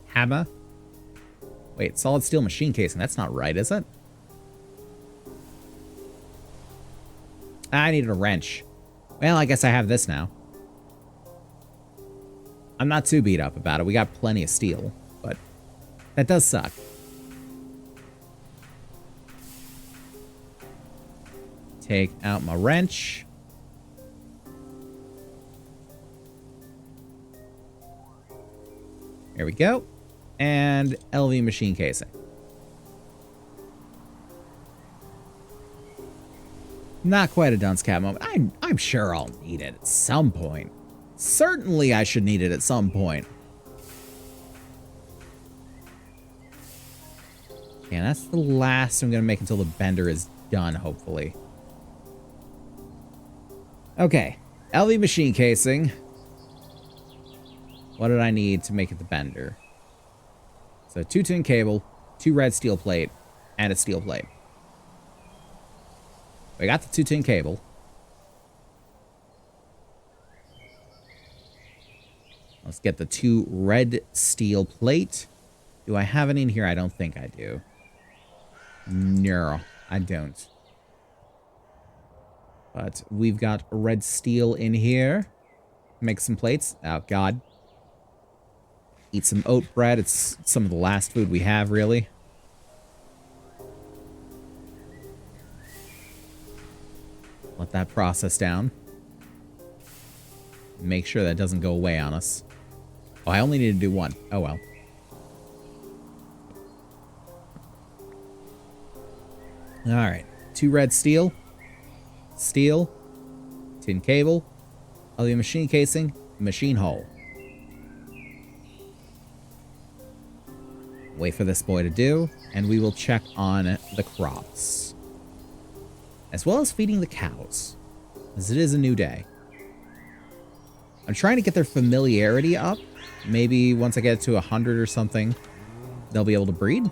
Hammer. Wait, solid steel machine casing. That's not right, is it? I needed a wrench. Well, I guess I have this now. I'm not too beat up about it. We got plenty of steel, but that does suck. take out my wrench. There we go. And LV machine casing. Not quite a dunce cap moment. I'm sure I'll need it at some point. Certainly I should need it at some point. And that's the last I'm going to make until the bender is done, hopefully. Okay. LV machine casing. What did I need to make it the bender? So 2 tin cable, 2 red steel plate, and a steel plate. We got the 2 tin cable. Let's get the 2 red steel plate. Do I have any in here? I don't think I do. No, I don't. But we've got red steel in here. Make some plates. Oh, God. Eat some oat bread. It's some of the last food we have, really. Let that process down. Make sure that doesn't go away on us. Oh, I only need to do 1. Oh, well. Alright. 2 red steel. Steel. Tin cable. LV machine casing. Machine hole. Wait for this boy to do, and we will check on the crops. As well as feeding the cows, as it is a new day. I'm trying to get their familiarity up. Maybe once I get to 100 or something, they'll be able to breed.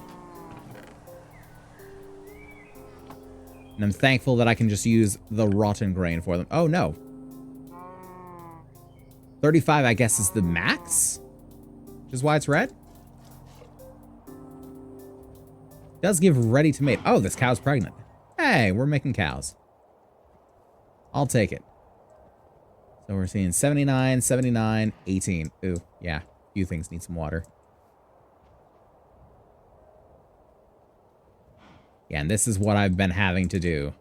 And I'm thankful that I can just use the rotten grain for them. Oh, no. 35, I guess, is the max? Which is why it's red? Does give ready to mate. Oh, this cow's pregnant. Hey, we're making cows. I'll take it. So we're seeing 79, 79, 18. Ooh, yeah. A few things need some water. Yeah, and this is what I've been having to do.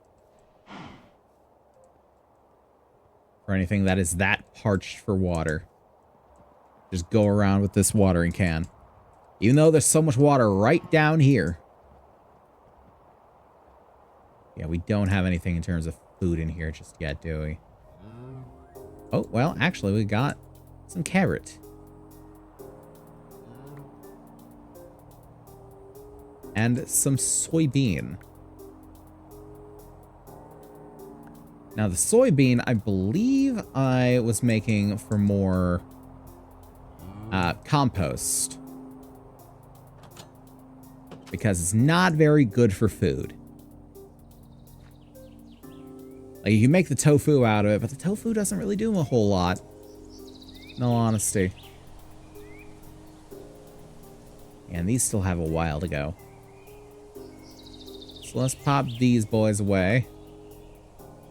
For anything that is that parched for water. Just go around with this watering can. Even though there's so much water right down here. Yeah, we don't have anything in terms of food in here just yet, do we? Oh, well, actually, we got some carrot. And some soybean. Now, the soybean, I believe I was making for more compost. Because it's not very good for food. Like, you can make the tofu out of it, but the tofu doesn't really do a whole lot. In all honesty. And these still have a while to go. So let's pop these boys away.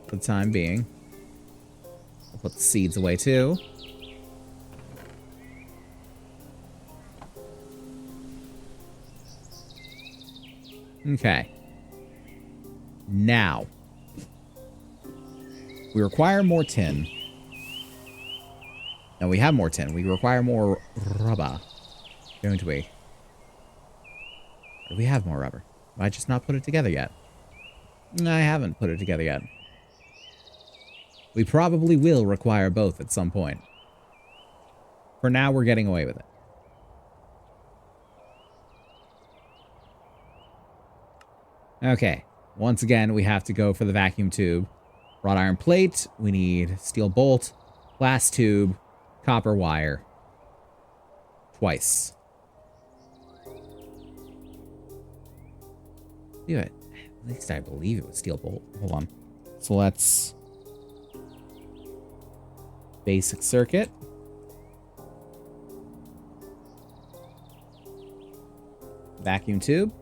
For the time being. I'll put the seeds away too. Okay. Now. We require more tin. No, we have more tin. We require more rubber. Don't we? Or we have more rubber. Have I just not put it together yet? I haven't put it together yet. We probably will require both at some point. For now, we're getting away with it. Okay. Once again, we have to go for the vacuum tube. Wrought iron plate, we need steel bolt, glass tube, copper wire. Twice. Do it. At least I believe it was steel bolt. Hold on. So let's... Basic circuit. Vacuum tube.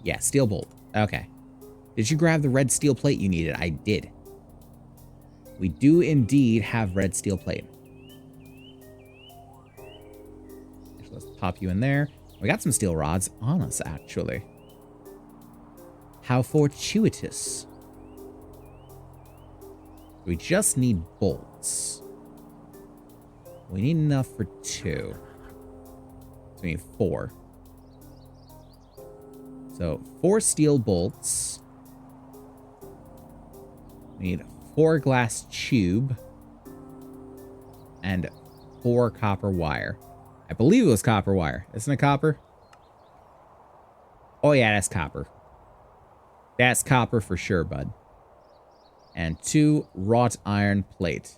Yeah, steel bolt. Okay. Did you grab the red steel plate you needed? I did. We do indeed have red steel plate. Let's pop you in there. We got some steel rods on us, actually. How fortuitous. We just need bolts. We need enough for 2. So we need 4. So 4 steel bolts. We need 4 glass tube. And 4 copper wire. I believe it was copper wire. Isn't it copper? Oh yeah, that's copper. That's copper for sure, bud. And 2 wrought iron plate.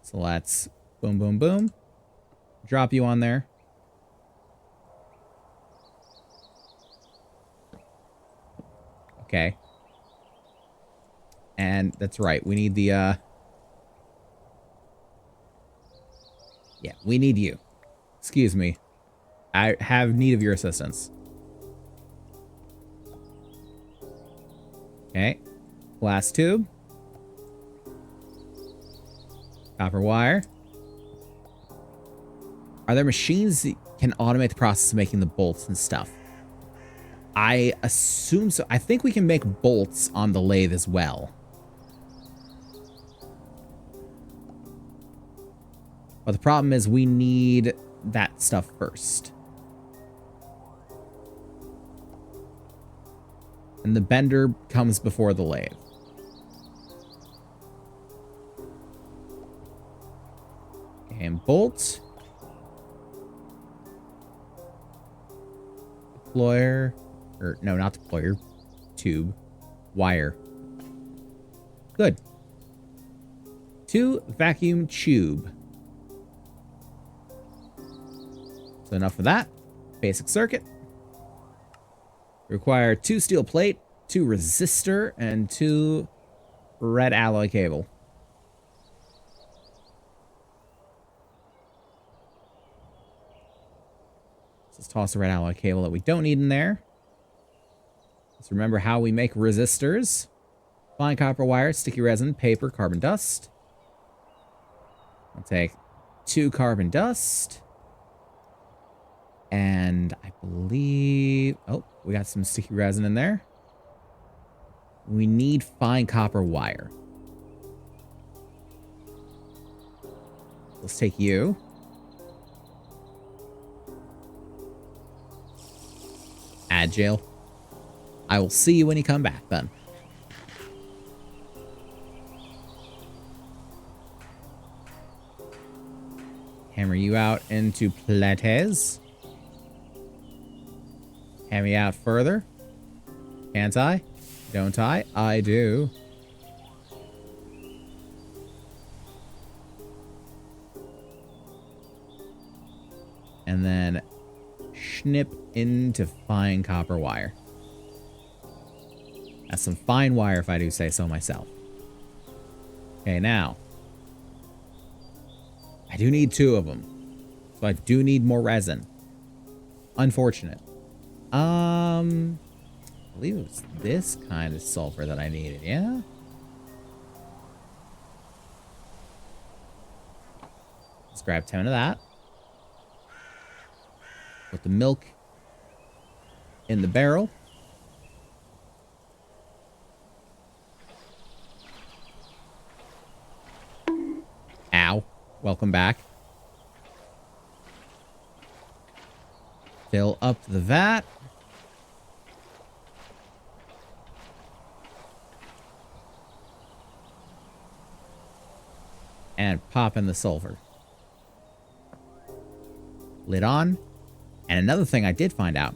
So let's boom, boom, boom. Drop you on there. Okay. And that's right. We need the, yeah, we need you. Excuse me. I have need of your assistance. Okay. Glass tube. Copper wire. Are there machines that can automate the process of making the bolts and stuff? I assume so. I think we can make bolts on the lathe as well. But the problem is we need that stuff first. And the bender comes before the lathe. And bolt. Deployer. Or, no, not deployer. Tube. Wire. Good. 2 vacuum tube. So enough of that. Basic circuit. Require 2 steel plate, 2 resistor, and 2 red alloy cable. Let's toss the red alloy cable that we don't need in there. Let's remember how we make resistors. Fine copper wire, sticky resin, paper, carbon dust. I'll take 2 carbon dust. And I believe... Oh, we got some sticky resin in there. We need fine copper wire. Let's take you. Agile. I will see you when you come back, then. Hammer you out into plates. Hammer me out further. Can't I? Don't I? I do. And then snip into fine copper wire. That's some fine wire if I do say so myself. Okay, now. I do need 2 of them. So I do need more resin. Unfortunate. I believe it was this kind of sulfur that I needed, yeah? Let's grab 10 of that. Put the milk in the barrel. Ow. Welcome back. Fill up the vat. And pop in the sulfur. Lid on. And another thing I did find out.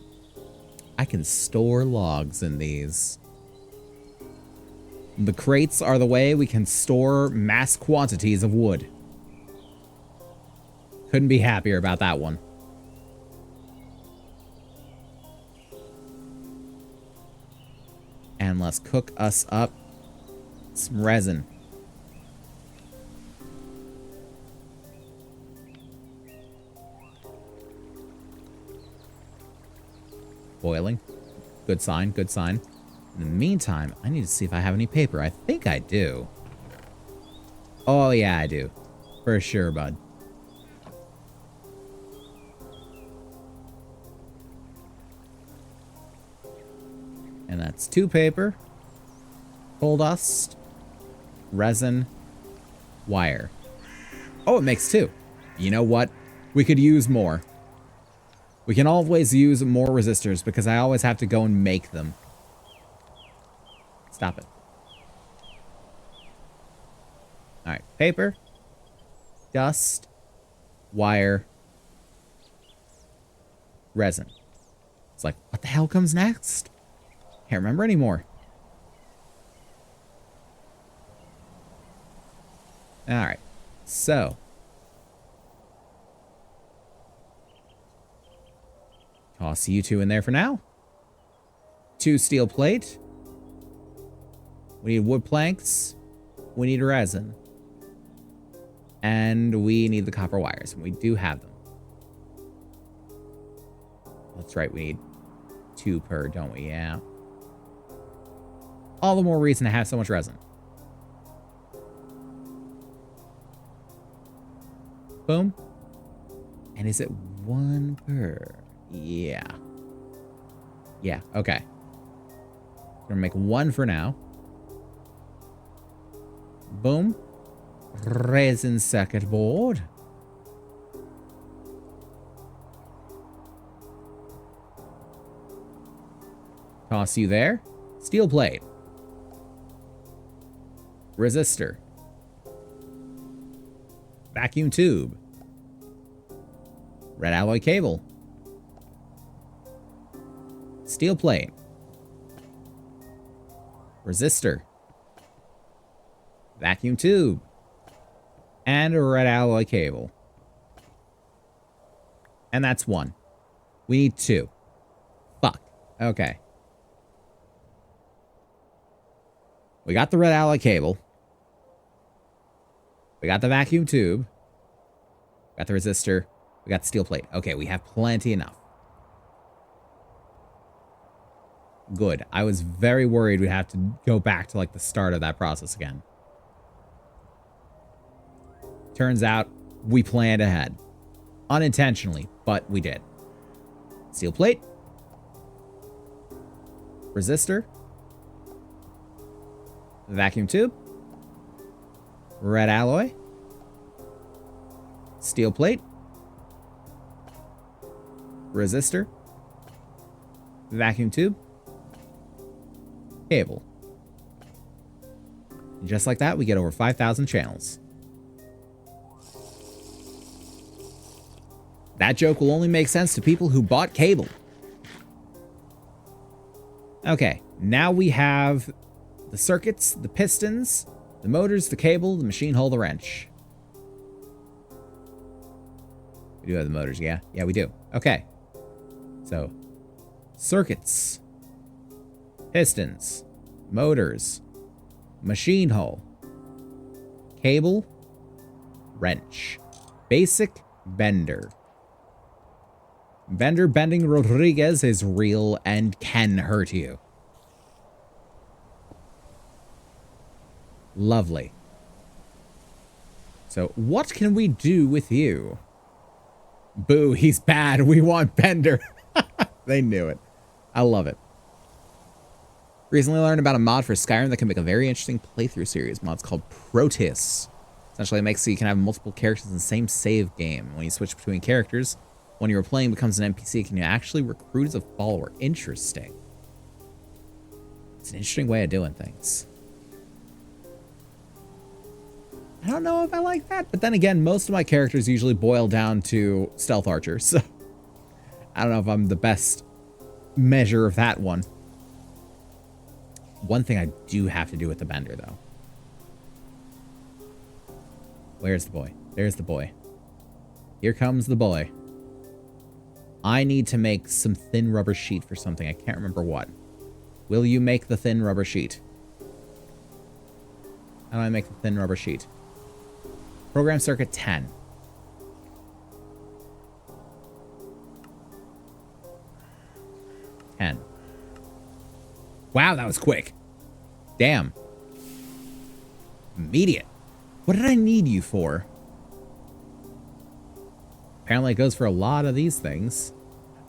I can store logs in these. The crates are the way we can store mass quantities of wood. Couldn't be happier about that one. And let's cook us up some resin. Boiling. Good sign, good sign. In the meantime, I need to see if I have any paper. I think I do. Oh, yeah, I do. For sure, bud. And that's 2 paper, coal dust, resin, wire. Oh, it makes 2. You know what? We could use more. We can always use more resistors because I always have to go and make them. Stop it. Alright, paper, dust, wire, resin. It's like, what the hell comes next? Can't remember anymore. Alright, so. Toss you 2 in there for now. 2 steel plate. We need wood planks. We need resin. And we need the copper wires. And we do have them. That's right, we need 2 per, don't we? Yeah. All the more reason to have so much resin. Boom. And is it 1 per? Yeah. Yeah, okay. Gonna make 1 for now. Boom. Resin circuit board. Toss you there. Steel plate. Resistor. Vacuum tube. Red alloy cable. Steel plate. Resistor. Vacuum tube. And a red alloy cable. And that's 1. We need 2. Fuck. Okay. We got the red alloy cable. We got the vacuum tube. Got the resistor. We got the steel plate. Okay, we have plenty enough. Good. I was very worried we'd have to go back to like the start of that process again. Turns out we planned ahead. Unintentionally, but we did. Steel plate. Resistor. Vacuum tube. Red alloy. Steel plate. Resistor. Vacuum tube. Cable. And just like that, we get over 5,000 channels. That joke will only make sense to people who bought cable. Okay, now we have the circuits, the pistons, the motors, the cable, the machine hull, the wrench. We do have the motors, yeah? Yeah, we do. Okay. So, circuits, pistons, motors, machine hull, cable, wrench, basic bender. Bender bending Rodriguez is real and can hurt you. Lovely. So, what can we do with you? Boo, he's bad. We want Bender. They knew it. I love it. Recently learned about a mod for Skyrim that can make a very interesting playthrough series. Mod's called Proteus. Essentially, it makes so you can have multiple characters in the same save game. When you switch between characters, when you're playing becomes an NPC, can you actually recruit as a follower? Interesting. It's an interesting way of doing things. I don't know if I like that, but then again, most of my characters usually boil down to stealth archers, so I don't know if I'm the best measure of that one. One thing I do have to do with the bender, though. Where's the boy? There's the boy. Here comes the boy. I need to make some thin rubber sheet for something. I can't remember what. Will you make the thin rubber sheet? How do I make the thin rubber sheet? Program circuit 10. Wow, that was quick. Damn. Immediate. What did I need you for? Apparently it goes for a lot of these things.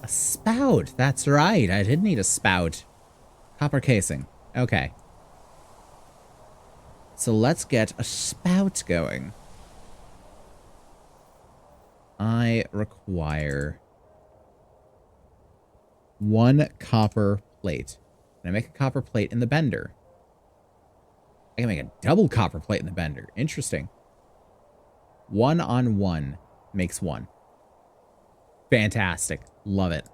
A spout. That's right. I did need a spout. Copper casing. Okay. So let's get a spout going. I require 1 copper plate. Can I make a copper plate in the bender? I can make a double copper plate in the bender. Interesting. 1 on 1 makes 1. Fantastic. Love it.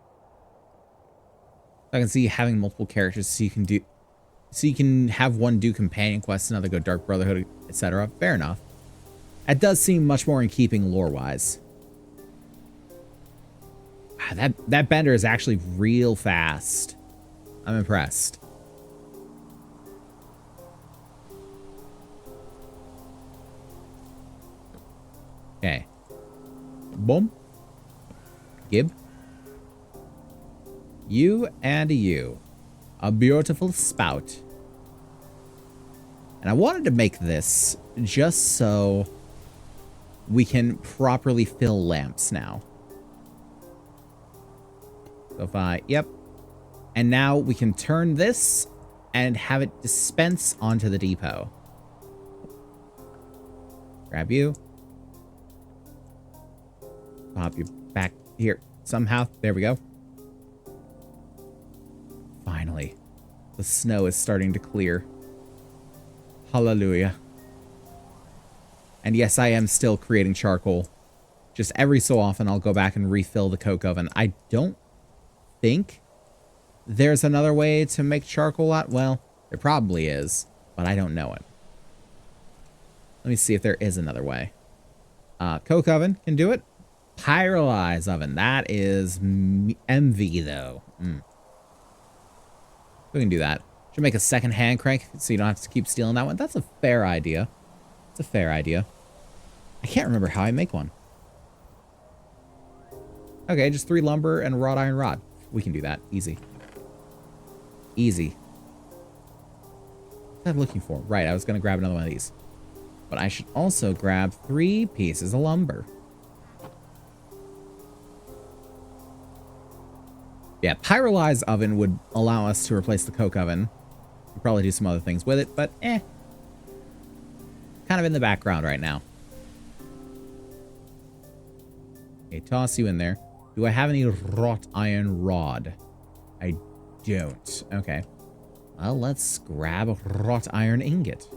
I can see having multiple characters so you can have one do companion quests, another go Dark Brotherhood, etc. Fair enough. That does seem much more in keeping lore-wise. Wow, that bender is actually real fast. I'm impressed. Okay. Boom. Gib. You and you. A beautiful spout. And I wanted to make this just so we can properly fill lamps now. So if I, yep. And now we can turn this and have it dispense onto the depot. Grab you. Pop you back here somehow. There we go. Finally, the snow is starting to clear. Hallelujah. And yes, I am still creating charcoal. Just every so often, I'll go back and refill the coke oven. I don't think there's another way to make charcoal out. Well, there probably is, but I don't know it. Let me see if there is another way. Coke oven can do it. Pyrolyze oven. That is MV, though. We can do that. Should make a second hand crank so you don't have to keep stealing that one. That's a fair idea. It's a fair idea. I can't remember how I make one. Okay, just 3 lumber and a wrought iron rod. We can do that. Easy. Easy. What am I looking for? Right, I was going to grab another one of these. But I should also grab 3 pieces of lumber. Yeah, pyrolyze oven would allow us to replace the coke oven. We'd probably do some other things with it, but kind of in the background right now. Okay, toss you in there. Do I have any wrought iron rod? I don't. Okay. Well, let's grab a wrought iron ingot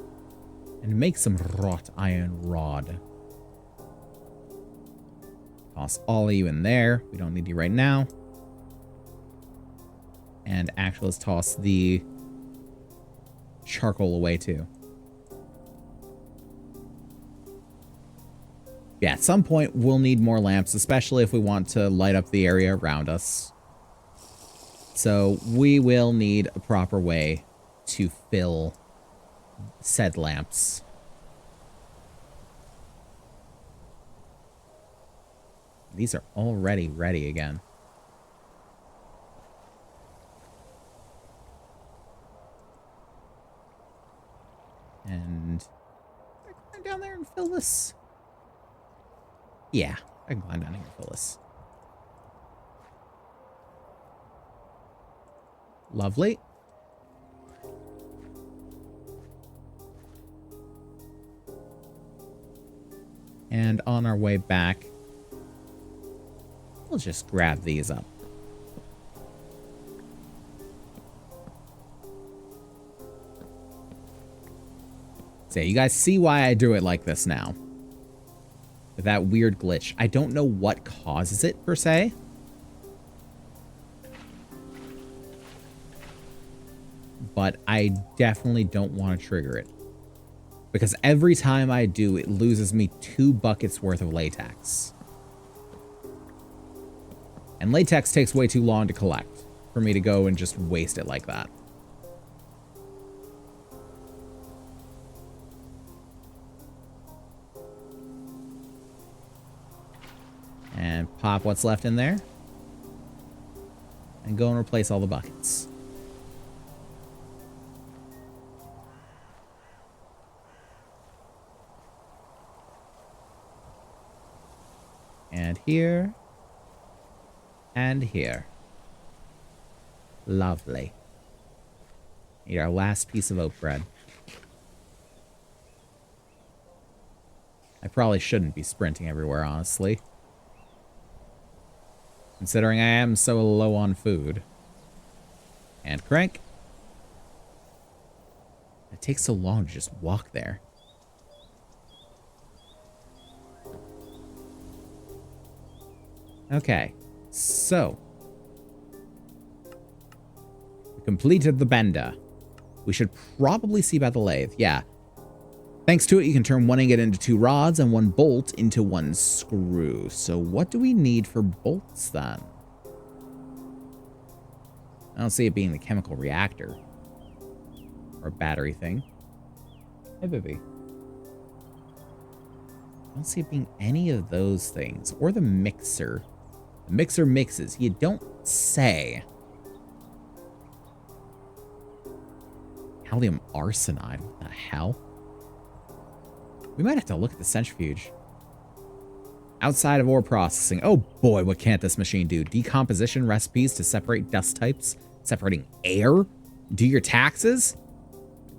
and make some wrought iron rod. Toss all of you in there. We don't need you right now. And actually, let's toss the charcoal away too. Yeah, at some point we'll need more lamps, especially if we want to light up the area around us. So we will need a proper way to fill said lamps. These are already ready again. And I can climb down there and fill this. Yeah, I can climb down here and fill this. Lovely. And on our way back, we'll just grab these up. So you guys see why I do it like this now. With that weird glitch. I don't know what causes it, per se. But I definitely don't want to trigger it. Because every time I do, it loses me 2 buckets worth of latex. And latex takes way too long to collect for me to go and just waste it like that. And pop what's left in there. And go and replace all the buckets. And here. And here. Lovely. Need our last piece of oat bread. I probably shouldn't be sprinting everywhere, honestly. Considering I am so low on food. And crank. It takes so long to just walk there. Okay, so. We completed the bender. We should probably see about the lathe, yeah. Thanks to it, you can turn one ingot into 2 rods and 1 bolt into 1 screw. So what do we need for bolts then? I don't see it being the chemical reactor. Or a battery thing. Maybe. I don't see it being any of those things. Or the mixer. The mixer mixes. You don't say. Gallium arsenide. What the hell? We might have to look at the centrifuge. Outside of ore processing. Oh boy, what can't this machine do? Decomposition recipes to separate dust types. Separating air. Do your taxes.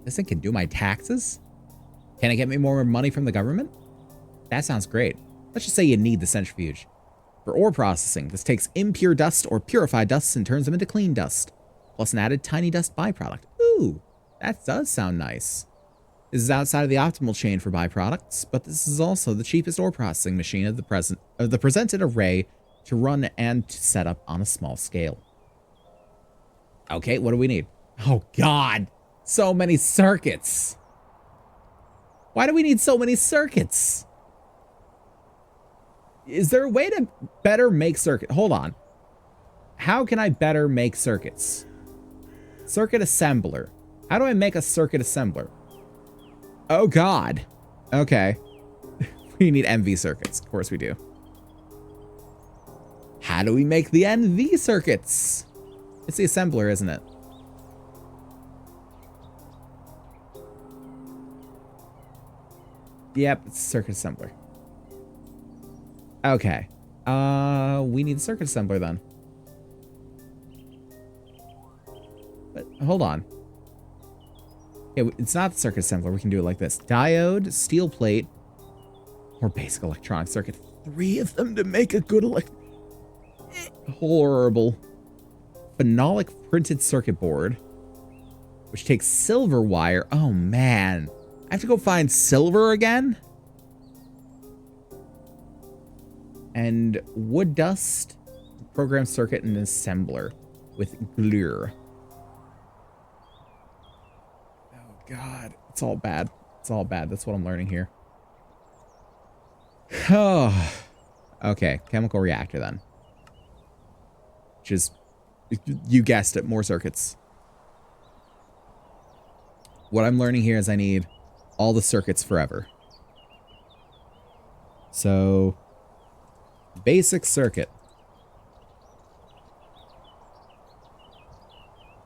This thing can do my taxes? Can it get me more money from the government? That sounds great. Let's just say you need the centrifuge. For ore processing, this takes impure dust or purified dust and turns them into clean dust. Plus an added tiny dust byproduct. Ooh, that does sound nice. This is outside of the optimal chain for byproducts, but this is also the cheapest ore processing machine of the presented array to run and to set up on a small scale. Okay, what do we need? Oh God, so many circuits. Why do we need so many circuits? Is there a way to better make circuit? Hold on. How can I better make circuits? Circuit assembler. How do I make a circuit assembler? Oh God. Okay. We need NV circuits. Of course we do. How do we make the NV circuits? It's the assembler, isn't it? Yep, it's circuit assembler. Okay. We need the circuit assembler then. But hold on. Okay, it's not the circuit assembler. We can do it like this. Diode, steel plate, or basic electronic circuit. 3 of them to make a good horrible. Phenolic printed circuit board, which takes silver wire. Oh man. I have to go find silver again? And wood dust, program circuit, and assembler with glue. Oh God, it's all bad. It's all bad. That's what I'm learning here. Oh, okay. Chemical reactor then. Which is, you guessed it, more circuits. What I'm learning here is I need all the circuits forever. So, basic circuit.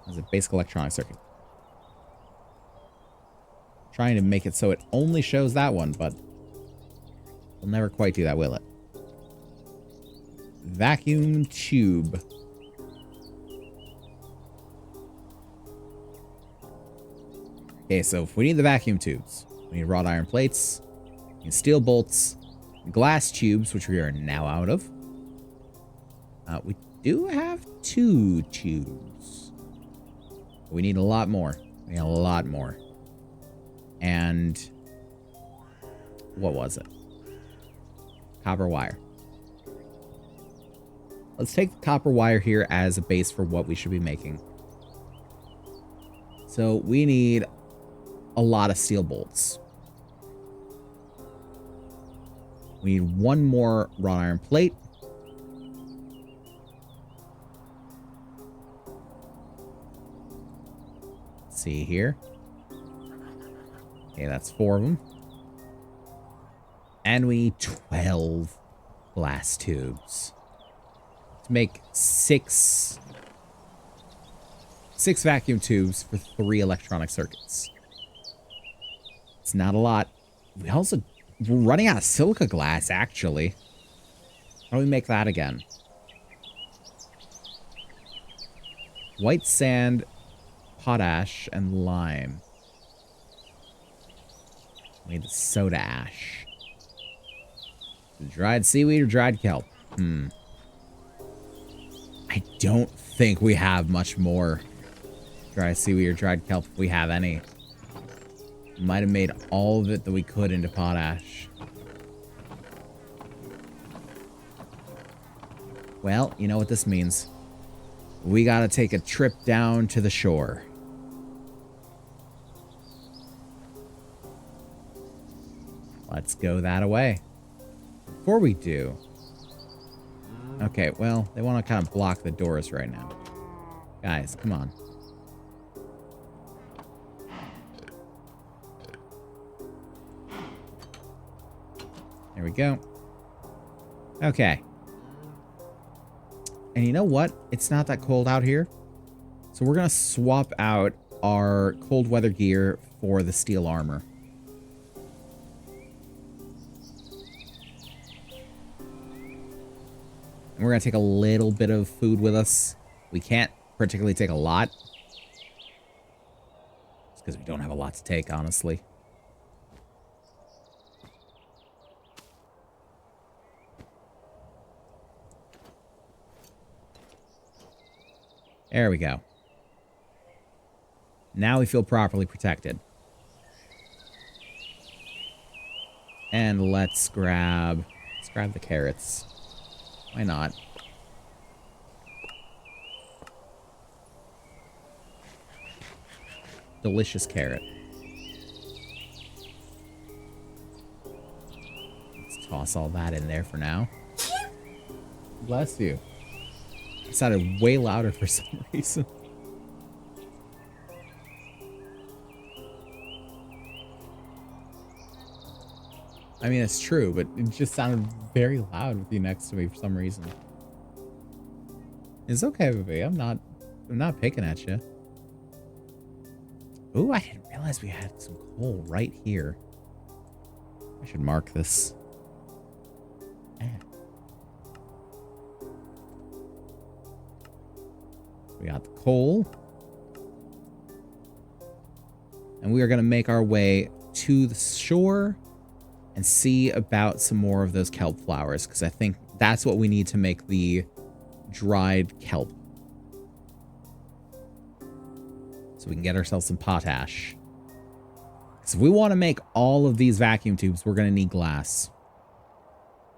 That's a basic electronic circuit. Trying to make it so it only shows that one, but we'll never quite do that, will it? Vacuum tube. Okay, so if we need the vacuum tubes, we need wrought iron plates, we need steel bolts, glass tubes, which we are now out of. We do have 2 tubes. We need a lot more. We need a lot more. And what was it? Copper wire. Let's take the copper wire here as a base for what we should be making. So we need a lot of steel bolts. We need 1 more wrought iron plate. Let's see here. Okay, that's 4 of them. And we need 12 glass tubes to make 6 vacuum tubes for 3 electronic circuits. It's not a lot. We're running out of silica glass, actually. How do we make that again? White sand, potash and lime. We need the soda ash. Dried seaweed or dried kelp? I don't think we have much more dried seaweed or dried kelp if we have any. Might have made all of it that we could into potash. Well, you know what this means. We gotta take a trip down to the shore. Let's go that away. Before we do... Okay, well, they want to kind of block the doors right now. Guys, come on. There we go. Okay. And you know what? It's not that cold out here. So we're going to swap out our cold weather gear for the steel armor. And we're going to take a little bit of food with us. We can't particularly take a lot. It's because we don't have a lot to take, honestly. There we go. Now we feel properly protected. And let's grab the carrots. Why not? Delicious carrot. Let's toss all that in there for now. Bless you. It sounded way louder for some reason. I mean, it's true, but it just sounded very loud with you next to me for some reason. It's okay, baby. I'm not picking at you. Ooh, I didn't realize we had some coal right here. I should mark this. We got the coal. And we are going to make our way to the shore and see about some more of those kelp flowers, because I think that's what we need to make the dried kelp. So we can get ourselves some potash. Because if we want to make all of these vacuum tubes, we're going to need glass.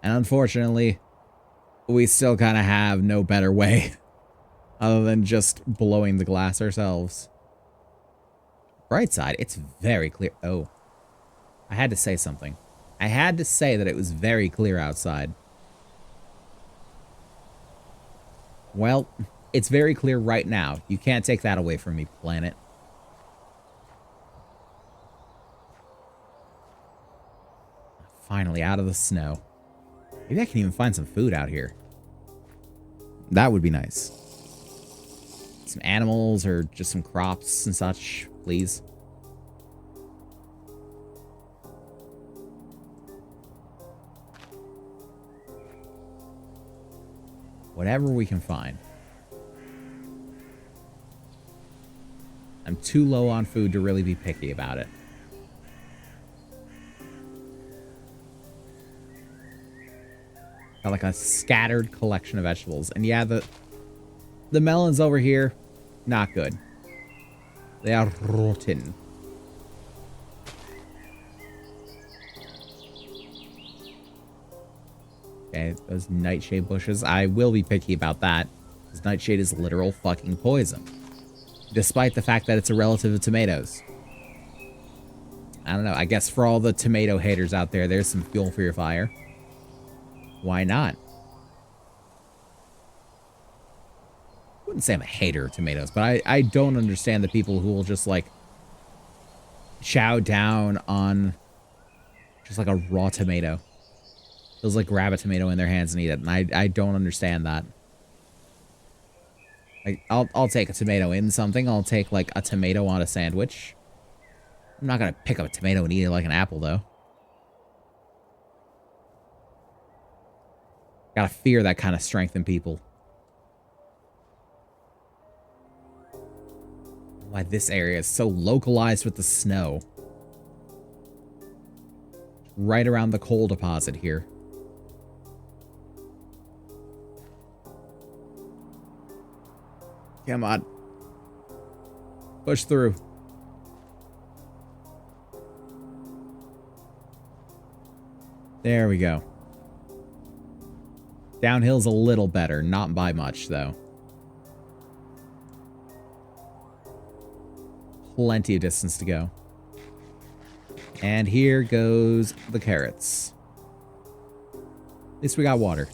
And unfortunately, we still kind of have no better way other than just blowing the glass ourselves. Bright side, it's very clear. Oh, I had to say something. I had to say that it was very clear outside. Well, it's very clear right now. You can't take that away from me, planet. Finally out of the snow. Maybe I can even find some food out here. That would be nice. Some animals or just some crops and such, please. Whatever we can find. I'm too low on food to really be picky about it. Got like a scattered collection of vegetables. And yeah, the melons over here, not good. They are rotten. Okay, those nightshade bushes. I will be picky about that, because nightshade is literal fucking poison. Despite the fact that it's a relative of tomatoes. I don't know. I guess for all the tomato haters out there, there's some fuel for your fire. Why not? I wouldn't say I'm a hater of tomatoes, but I don't understand the people who will just, like, chow down on just, like, a raw tomato. They'll just, like, grab a tomato in their hands and eat it, and I don't understand that. Like, I'll take a tomato in something. I'll take, like, a tomato on a sandwich. I'm not gonna pick up a tomato and eat it like an apple, though. Gotta fear that kind of strength in people. why this area is so localized with the snow. Right around the coal deposit here. Come on. Push through. There we go. Downhill's a little better, not by much though. Plenty of distance to go. And here goes the carrots. At least we got water.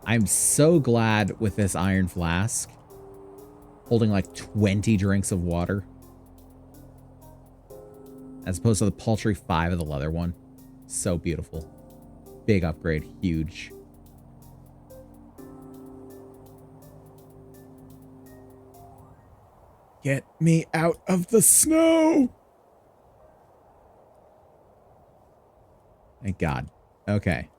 I'm so glad with this iron flask, holding like 20 drinks of water, as opposed to the paltry 5 of the leather one. So beautiful. Big upgrade. Huge. Get me out of the snow! Thank God. Okay.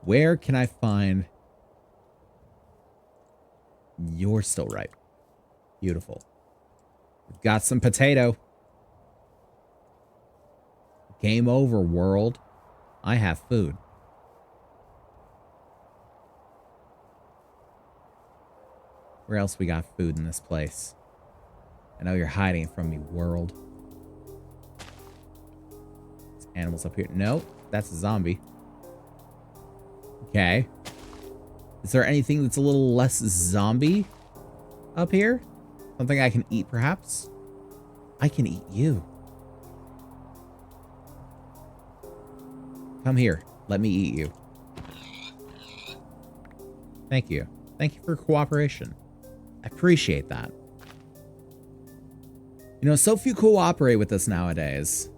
Where can I find... You're still ripe. Beautiful. We've got some potato. Game over, world. I have food. Where else we got food in this place? I know you're hiding it from me, world. There's animals up here. No, that's a zombie. Okay. Is there anything that's a little less zombie up here? Something I can eat, perhaps? I can eat you. Come here. Let me eat you. Thank you. Thank you for cooperation. I appreciate that. You know, so few cooperate with us nowadays.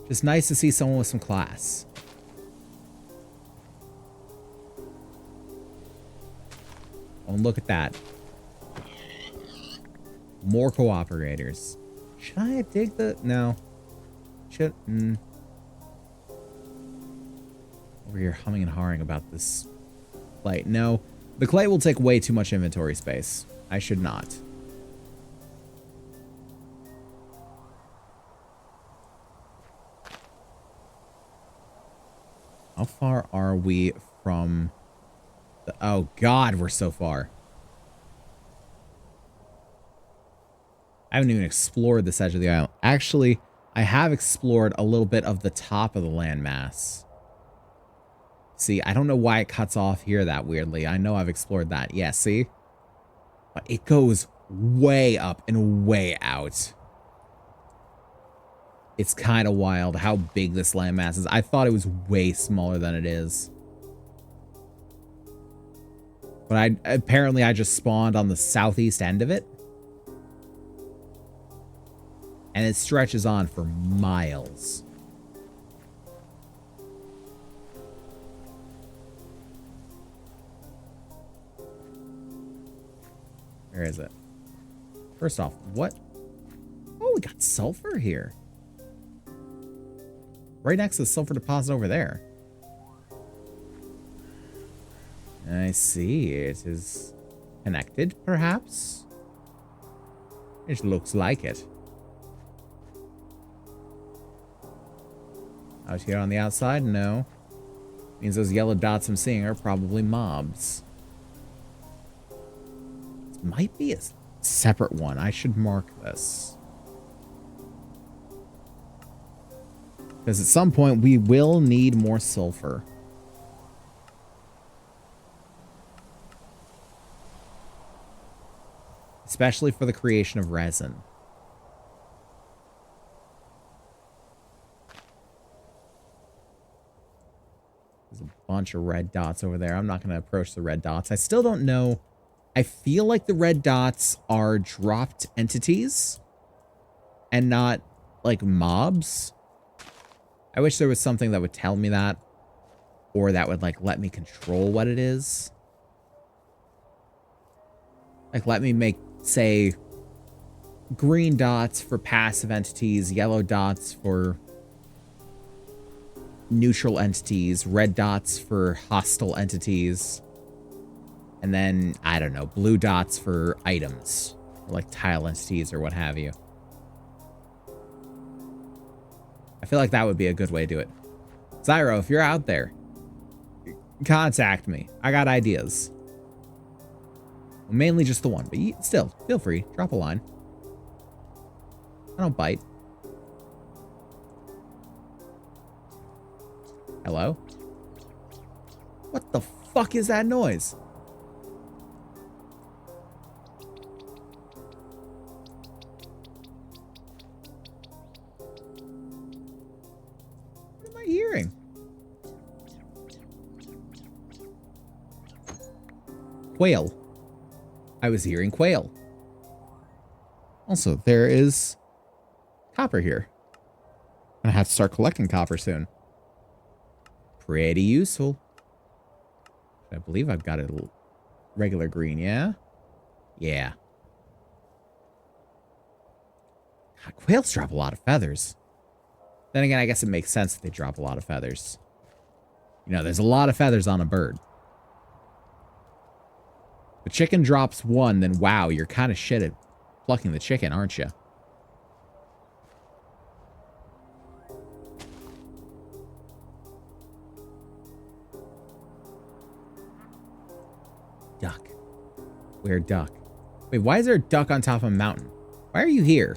Just nice to see someone with some class. Oh, and look at that. More cooperators. Should I dig the... No. Should... Over here humming and hawing about this clay. No. The clay will take way too much inventory space. I should not. How far are we from... the... Oh, God, we're so far. I haven't even explored this edge of the island. Actually, I have explored a little bit of the top of the landmass. See, I don't know why it cuts off here that weirdly. I know I've explored that. Yeah, see? But it goes way up and way out. It's kind of wild how big this landmass is. I thought it was way smaller than it is. But apparently I just spawned on the southeast end of it. And it stretches on for miles. Where is it? First off, what? Oh, we got sulfur here. Right next to the sulfur deposit over there. I see. It is connected, perhaps? It looks like it. Out here on the outside? No. Means those yellow dots I'm seeing are probably mobs. This might be a separate one. I should mark this. Because at some point we will need more sulfur. Especially for the creation of resin. There's a bunch of red dots over there. I'm not going to approach the red dots. I still don't know. I feel like the red dots are dropped entities and not like mobs. I wish there was something that would tell me that, or that would like let me control what it is. Like let me make, say, green dots for passive entities, yellow dots for neutral entities, red dots for hostile entities. And then, I don't know, blue dots for items. Or like tile entities or what have you. I feel like that would be a good way to do it. Zyro, if you're out there, contact me. I got ideas. Well, mainly just the one, but still, feel free. Drop a line. I don't bite. Hello? What the fuck is that noise? What am I hearing? Quail. I was hearing quail. Also, there is copper here. I'm gonna have to start collecting copper soon. Pretty useful. I believe I've got a regular green, yeah? Yeah. God, quails drop a lot of feathers. Then again, I guess it makes sense that they drop a lot of feathers. You know, there's a lot of feathers on a bird. The chicken drops one, then wow, you're kind of shit at plucking the chicken, aren't you? Duck. Where duck? Wait, why is there a duck on top of a mountain? Why are you here?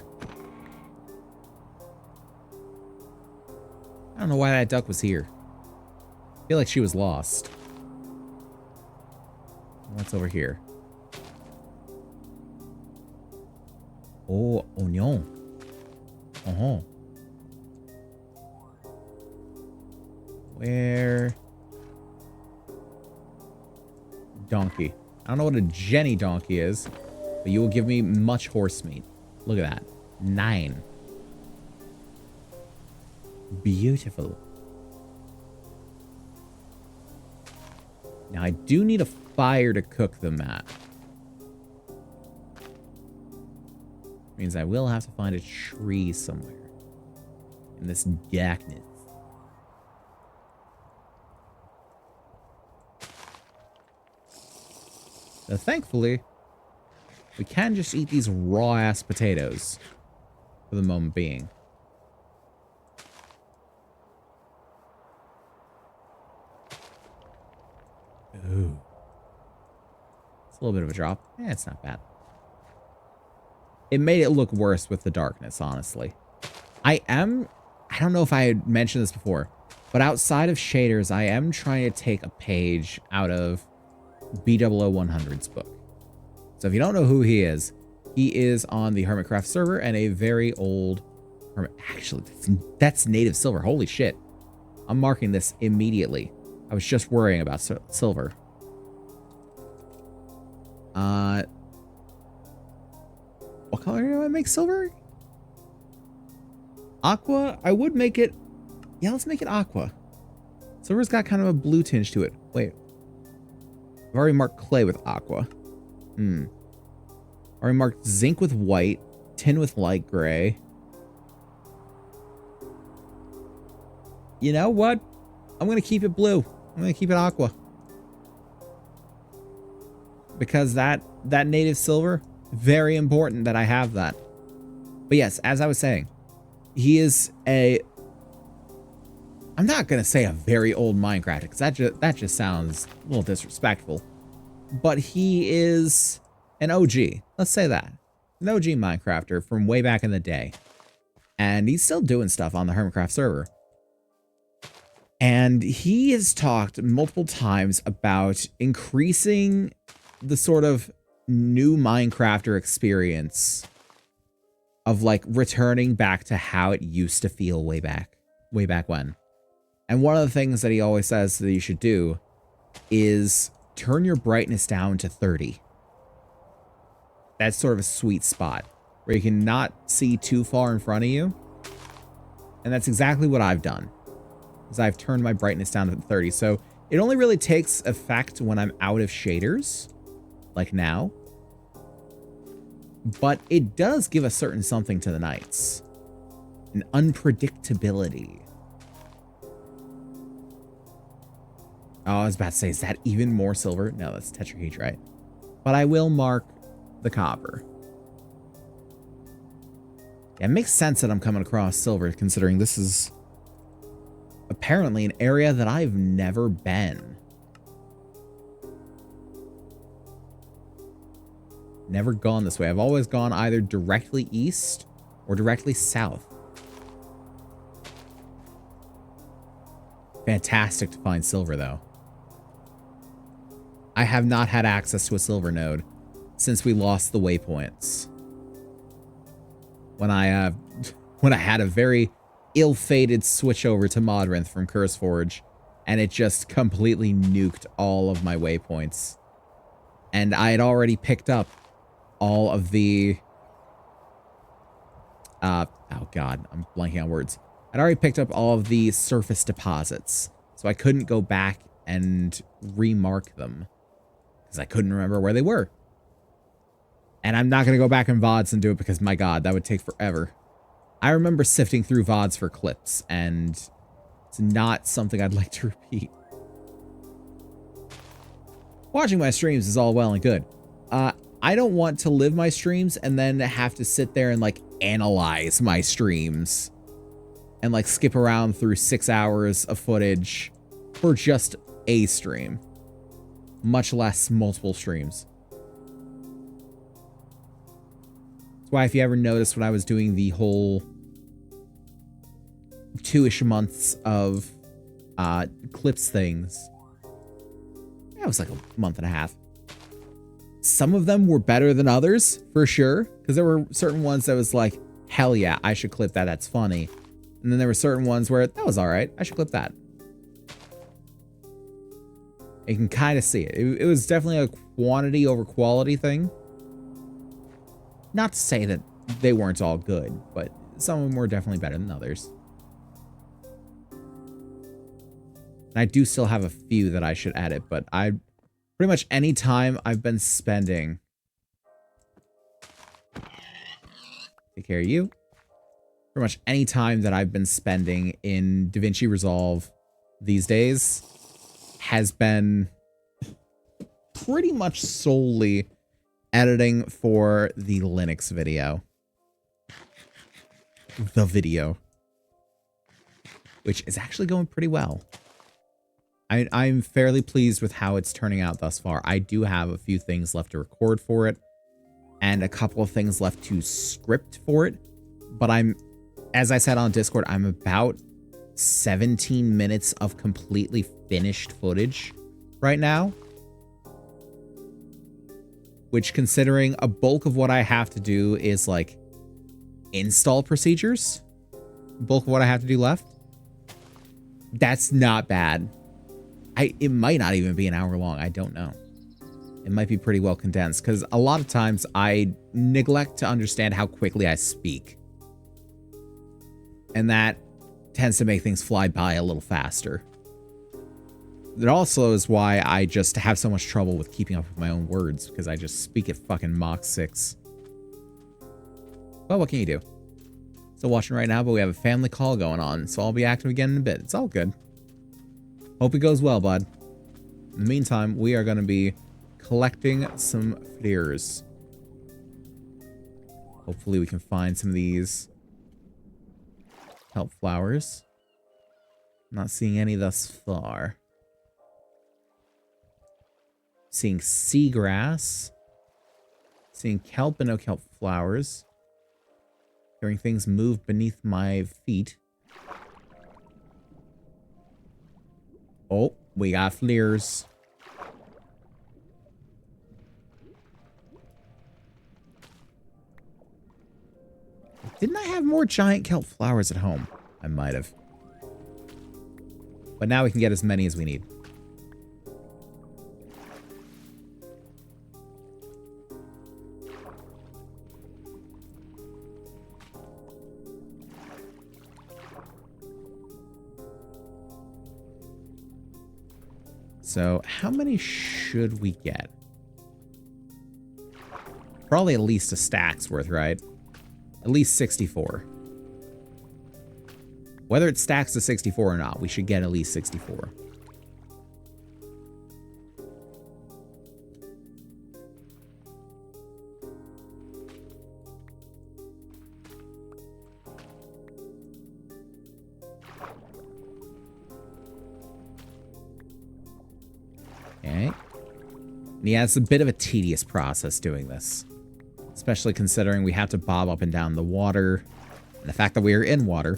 I don't know why that duck was here. I feel like she was lost. What's over here? Oh, oignon. Uh-huh. Where? Donkey. I don't know what a Jenny donkey is, but you will give me much horse meat. Look at that. 9. Beautiful. Now, I do need a fire to cook them at. Means I will have to find a tree somewhere in this darkness. So thankfully, we can just eat these raw-ass potatoes for the moment being. Ooh. It's a little bit of a drop. Eh, it's not bad. It made it look worse with the darkness, honestly. I don't know if I had mentioned this before, but outside of shaders, I am trying to take a page out of B00100's book. So if you don't know who he is on the Hermitcraft server and a very old hermit. Actually, that's native silver. Holy shit. I'm marking this immediately. I was just worrying about silver. What color do I make silver? Aqua? I would make it... Yeah, let's make it aqua. Silver's got kind of a blue tinge to it. Wait. I've already marked clay with aqua. Already marked zinc with white. Tin with light gray. You know what? I'm going to keep it blue. I'm going to keep it aqua. Because that native silver, very important that I have that. But yes, as I was saying, he is a... I'm not going to say a very old Minecrafter, because that just sounds a little disrespectful. But he is an OG. Let's say that. An OG Minecrafter from way back in the day. And he's still doing stuff on the Hermitcraft server. And he has talked multiple times about increasing the sort of new Minecrafter experience of like returning back to how it used to feel way back when. And one of the things that he always says that you should do is turn your brightness down to 30. That's sort of a sweet spot where you can not see too far in front of you. And that's exactly what I've done. Is I've turned my brightness down to 30. So it only really takes effect when I'm out of shaders, like now. But it does give a certain something to the nights. An unpredictability. Oh, I was about to say, is that even more silver? No, that's tetrahedrite. But I will mark the copper. Yeah, it makes sense that I'm coming across silver, considering this is apparently an area that I've never been. Never gone this way. I've always gone either directly east or directly south. Fantastic to find silver, though. I have not had access to a silver node since we lost the waypoints. When I had a very ill-fated switch over to Modrinth from Curseforge, and it just completely nuked all of my waypoints. And I had already picked up all of the... oh god, I'm blanking on words. I'd already picked up all of the surface deposits, so I couldn't go back and remark them, because I couldn't remember where they were. And I'm not going to go back in VODs and do it because, my god, that would take forever. I remember sifting through VODs for clips, and it's not something I'd like to repeat. Watching my streams is all well and good. I don't want to live my streams and then have to sit there and, like, analyze my streams. And, like, skip around through 6 hours of footage for just a stream. Much less multiple streams. That's why if you ever noticed when I was doing the whole 2-ish months of clips things. That was like a month and a half. Some of them were better than others, for sure. Because there were certain ones that was like, hell yeah, I should clip that, that's funny. And then there were certain ones where, that was alright, I should clip that. You can kind of see it. It was definitely a quantity over quality thing. Not to say that they weren't all good, but some of them were definitely better than others. And I do still have a few that I should edit, but pretty much any time I've been spending... Take care of you. Pretty much any time that I've been spending in DaVinci Resolve these days has been pretty much solely editing for the Linux video. The video. Which is actually going pretty well. I'm fairly pleased with how it's turning out thus far. I do have a few things left to record for it, and a couple of things left to script for it, but as I said on Discord, I'm about 17 minutes of completely finished footage right now. Which, considering a bulk of what I have to do is, like, install procedures, bulk of what I have to do left, that's not bad. It might not even be an hour long. I don't know. It might be pretty well condensed, because a lot of times I neglect to understand how quickly I speak. And that tends to make things fly by a little faster. It also is why I just have so much trouble with keeping up with my own words, because I just speak at fucking Mach 6. Well, what can you do? Still watching right now, but we have a family call going on, so I'll be active again in a bit. It's all good. Hope it goes well, bud. In the meantime, we are going to be collecting some flares. Hopefully we can find some of these kelp flowers. I'm not seeing any thus far. Seeing seagrass. Seeing kelp and no kelp flowers. Hearing things move beneath my feet. Oh, we got flares. Didn't I have more giant kelp flowers at home? I might have. But now we can get as many as we need. So, how many should we get? Probably at least a stack's worth, right? At least 64. Whether it stacks to 64 or not, we should get at least 64. And yeah, it's a bit of a tedious process doing this. Especially considering we have to bob up and down the water. And the fact that we are in water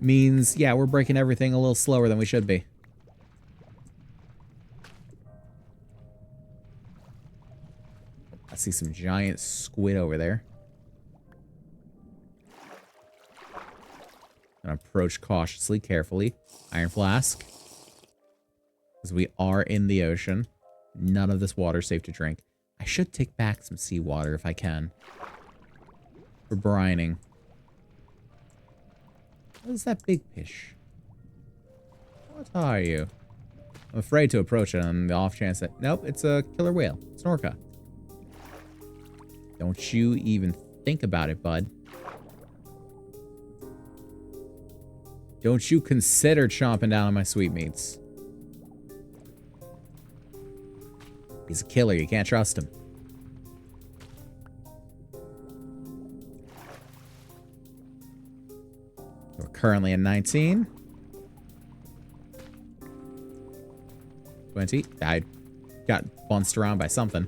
means, yeah, we're breaking everything a little slower than we should be. I see some giant squid over there. Gonna approach cautiously, carefully. Iron flask. Because we are in the ocean. None of this water is safe to drink. I should take back some seawater if I can. For brining. What is that big fish? What are you? I'm afraid to approach it on the off chance that... Nope, it's a killer whale. It's an orca. Don't you even think about it, bud. Don't you consider chomping down on my sweetmeats. He's a killer. You can't trust him. We're currently at 19. 20. I got bounced around by something.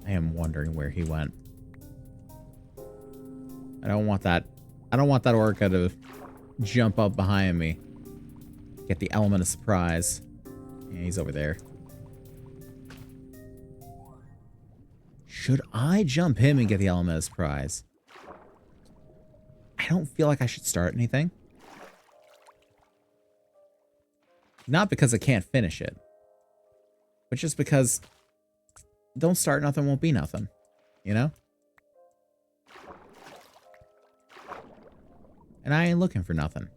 I am wondering where he went. I don't want that. I don't want that orca to jump up behind me. Get the element of surprise. Yeah, he's over there. Should I jump him and get the element of surprise? I don't feel like I should start anything. Not because I can't finish it. But just because... Don't start nothing, won't be nothing. You know? And I ain't looking for nothing.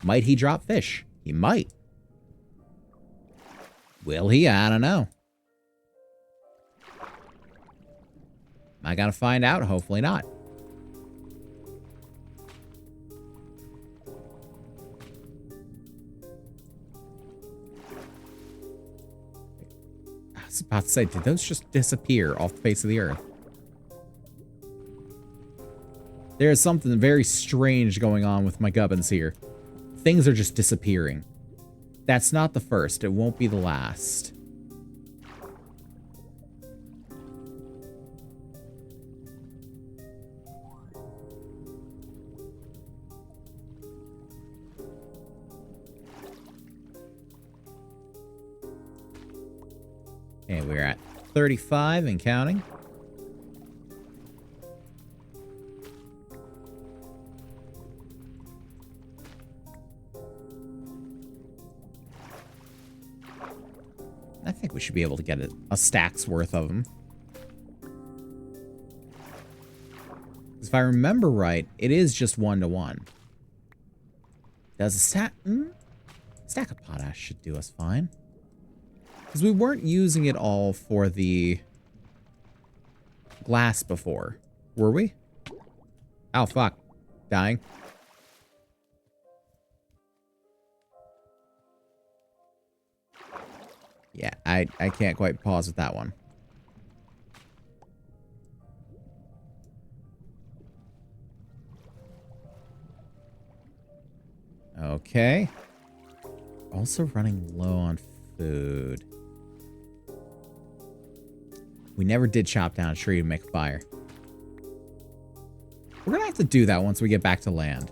Might he drop fish? He might. Will he? I don't know. I gotta find out. Hopefully not. I was about to say, did those just disappear off the face of the earth? There is something very strange going on with my gubbins here. Things are just disappearing. That's not the first. It won't be the last. Okay, we're at 35 and counting. I think we should be able to get a stack's worth of them. If I remember right, it is just 1-to-1. Does a stack of potash should do us fine. Because we weren't using it all for the glass before, were we? Oh, fuck. Dying. Yeah, I can't quite pause with that one. Okay. Also running low on food. We never did chop down a tree to make a fire. We're gonna have to do that once we get back to land.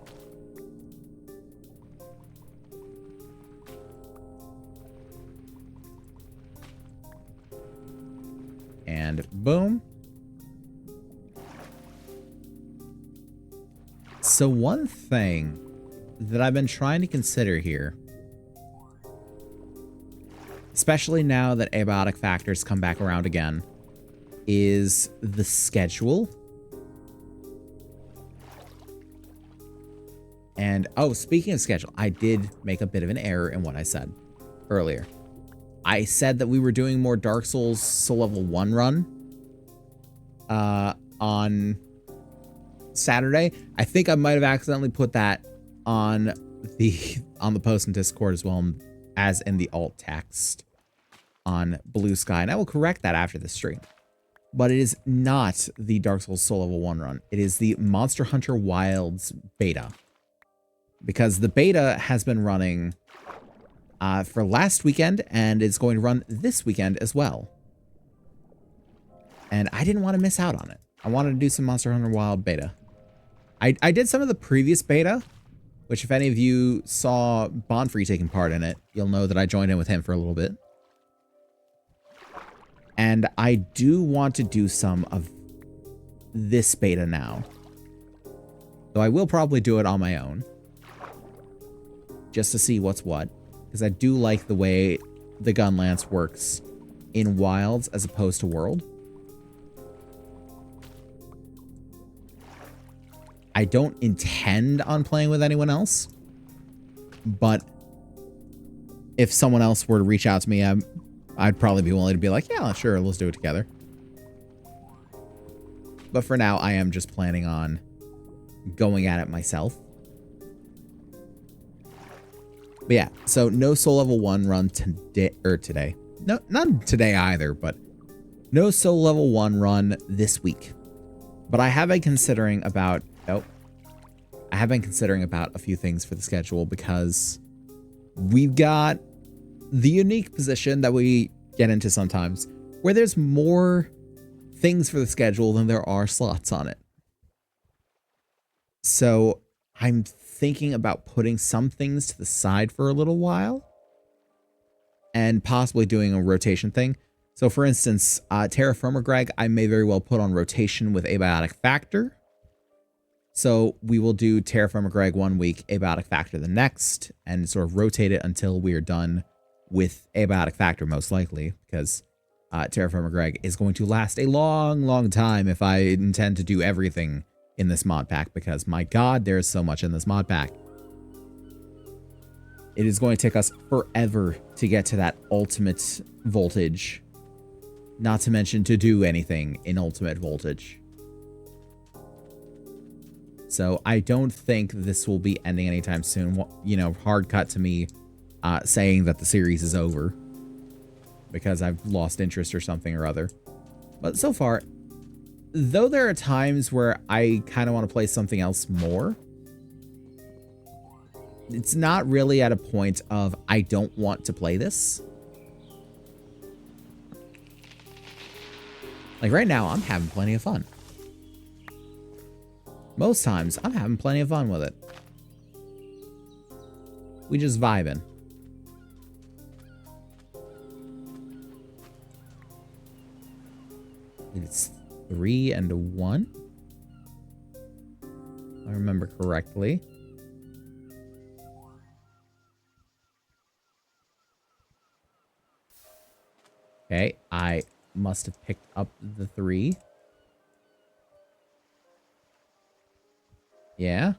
And boom. So one thing that I've been trying to consider here, especially now that abiotic factors come back around again, is the schedule. And, oh, speaking of schedule, I did make a bit of an error in what I said earlier. I said that we were doing more Dark Souls Soul Level 1 run on Saturday. I think I might have accidentally put that on the post in Discord as well as in the alt text. on Blue Sky, and I will correct that after the stream. But it is not the Dark Souls Soul Level 1 run. It is the Monster Hunter Wilds beta. Because the beta has been running for last weekend, and it's going to run this weekend as well. And I didn't want to miss out on it. I wanted to do some Monster Hunter Wild beta. I did some of the previous beta, which if any of you saw Bonfree taking part in it, you'll know that I joined in with him for a little bit. And I do want to do some of this beta now. Though I will probably do it on my own. Just to see what's what. Because I do like the way the gun lance works in Wilds as opposed to World. I don't intend on playing with anyone else. But if someone else were to reach out to me, I'd probably be willing to be like, yeah, sure, let's do it together. But for now, I am just planning on going at it myself. But yeah, so no Soul Level 1 run today. No, not today either, but no Soul Level 1 run this week. But I have been considering about a few things for the schedule because we've got the unique position that we get into sometimes where there's more things for the schedule than there are slots on it. So I'm thinking about putting some things to the side for a little while and possibly doing a rotation thing. So for instance, TerraFirmaGreg, I may very well put on rotation with Abiotic Factor. So we will do TerraFirmaGreg 1 week, Abiotic Factor the next, and sort of rotate it until we are done with Abiotic Factor, most likely, because TerraFirmaGreg is going to last a long, long time if I intend to do everything in this mod pack, because my god, there is so much in this mod pack. It is going to take us forever to get to that ultimate voltage, not to mention to do anything in ultimate voltage. So I don't think this will be ending anytime soon. You know, hard cut to me saying that the series is over because I've lost interest or something or other. But so far, though there are times where I kind of want to play something else more, it's not really at a point of I don't want to play this. Like right now, I'm having plenty of fun. Most times, I'm having plenty of fun with it. We just vibing. It's 3 and a 1. If I remember correctly. Okay, I must have picked up the 3. Yeah.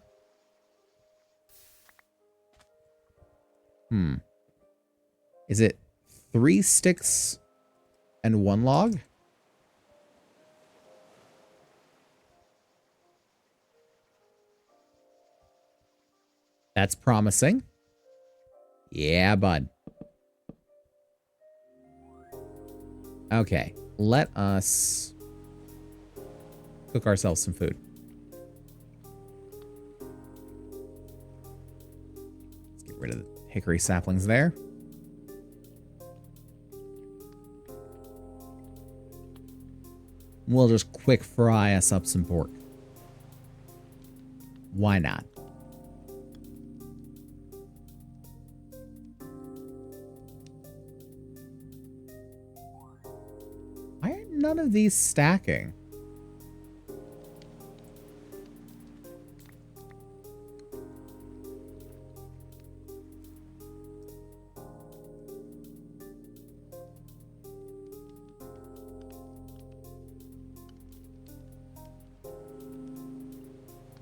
Is it 3 sticks and 1 log? That's promising. Yeah, bud. Okay, let us cook ourselves some food. Let's get rid of the hickory saplings there. We'll just quick fry us up some pork. Why not? Why are none of these stacking?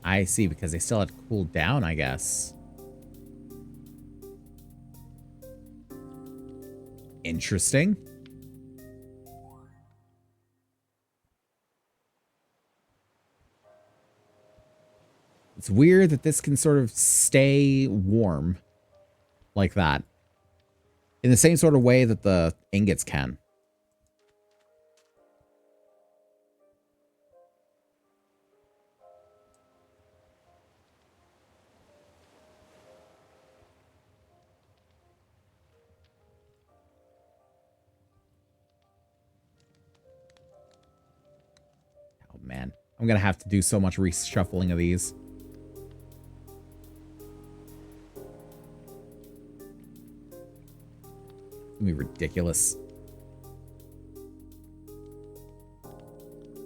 I see, because they still had to cool down, I guess. Interesting. It's weird that this can sort of stay warm like that. In the same sort of way that the ingots can. Oh, man. I'm going to have to do so much reshuffling of these. It's going to be ridiculous.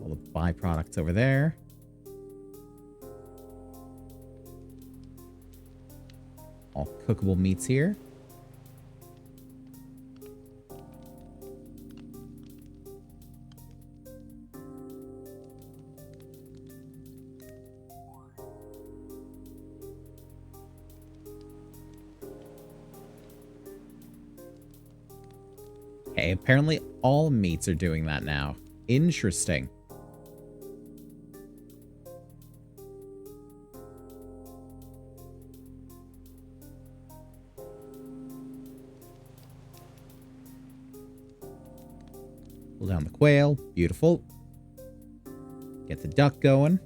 All the byproducts over there. All cookable meats here. Okay, apparently all meats are doing that now. Interesting. Pull down the quail. Beautiful. Get the duck going.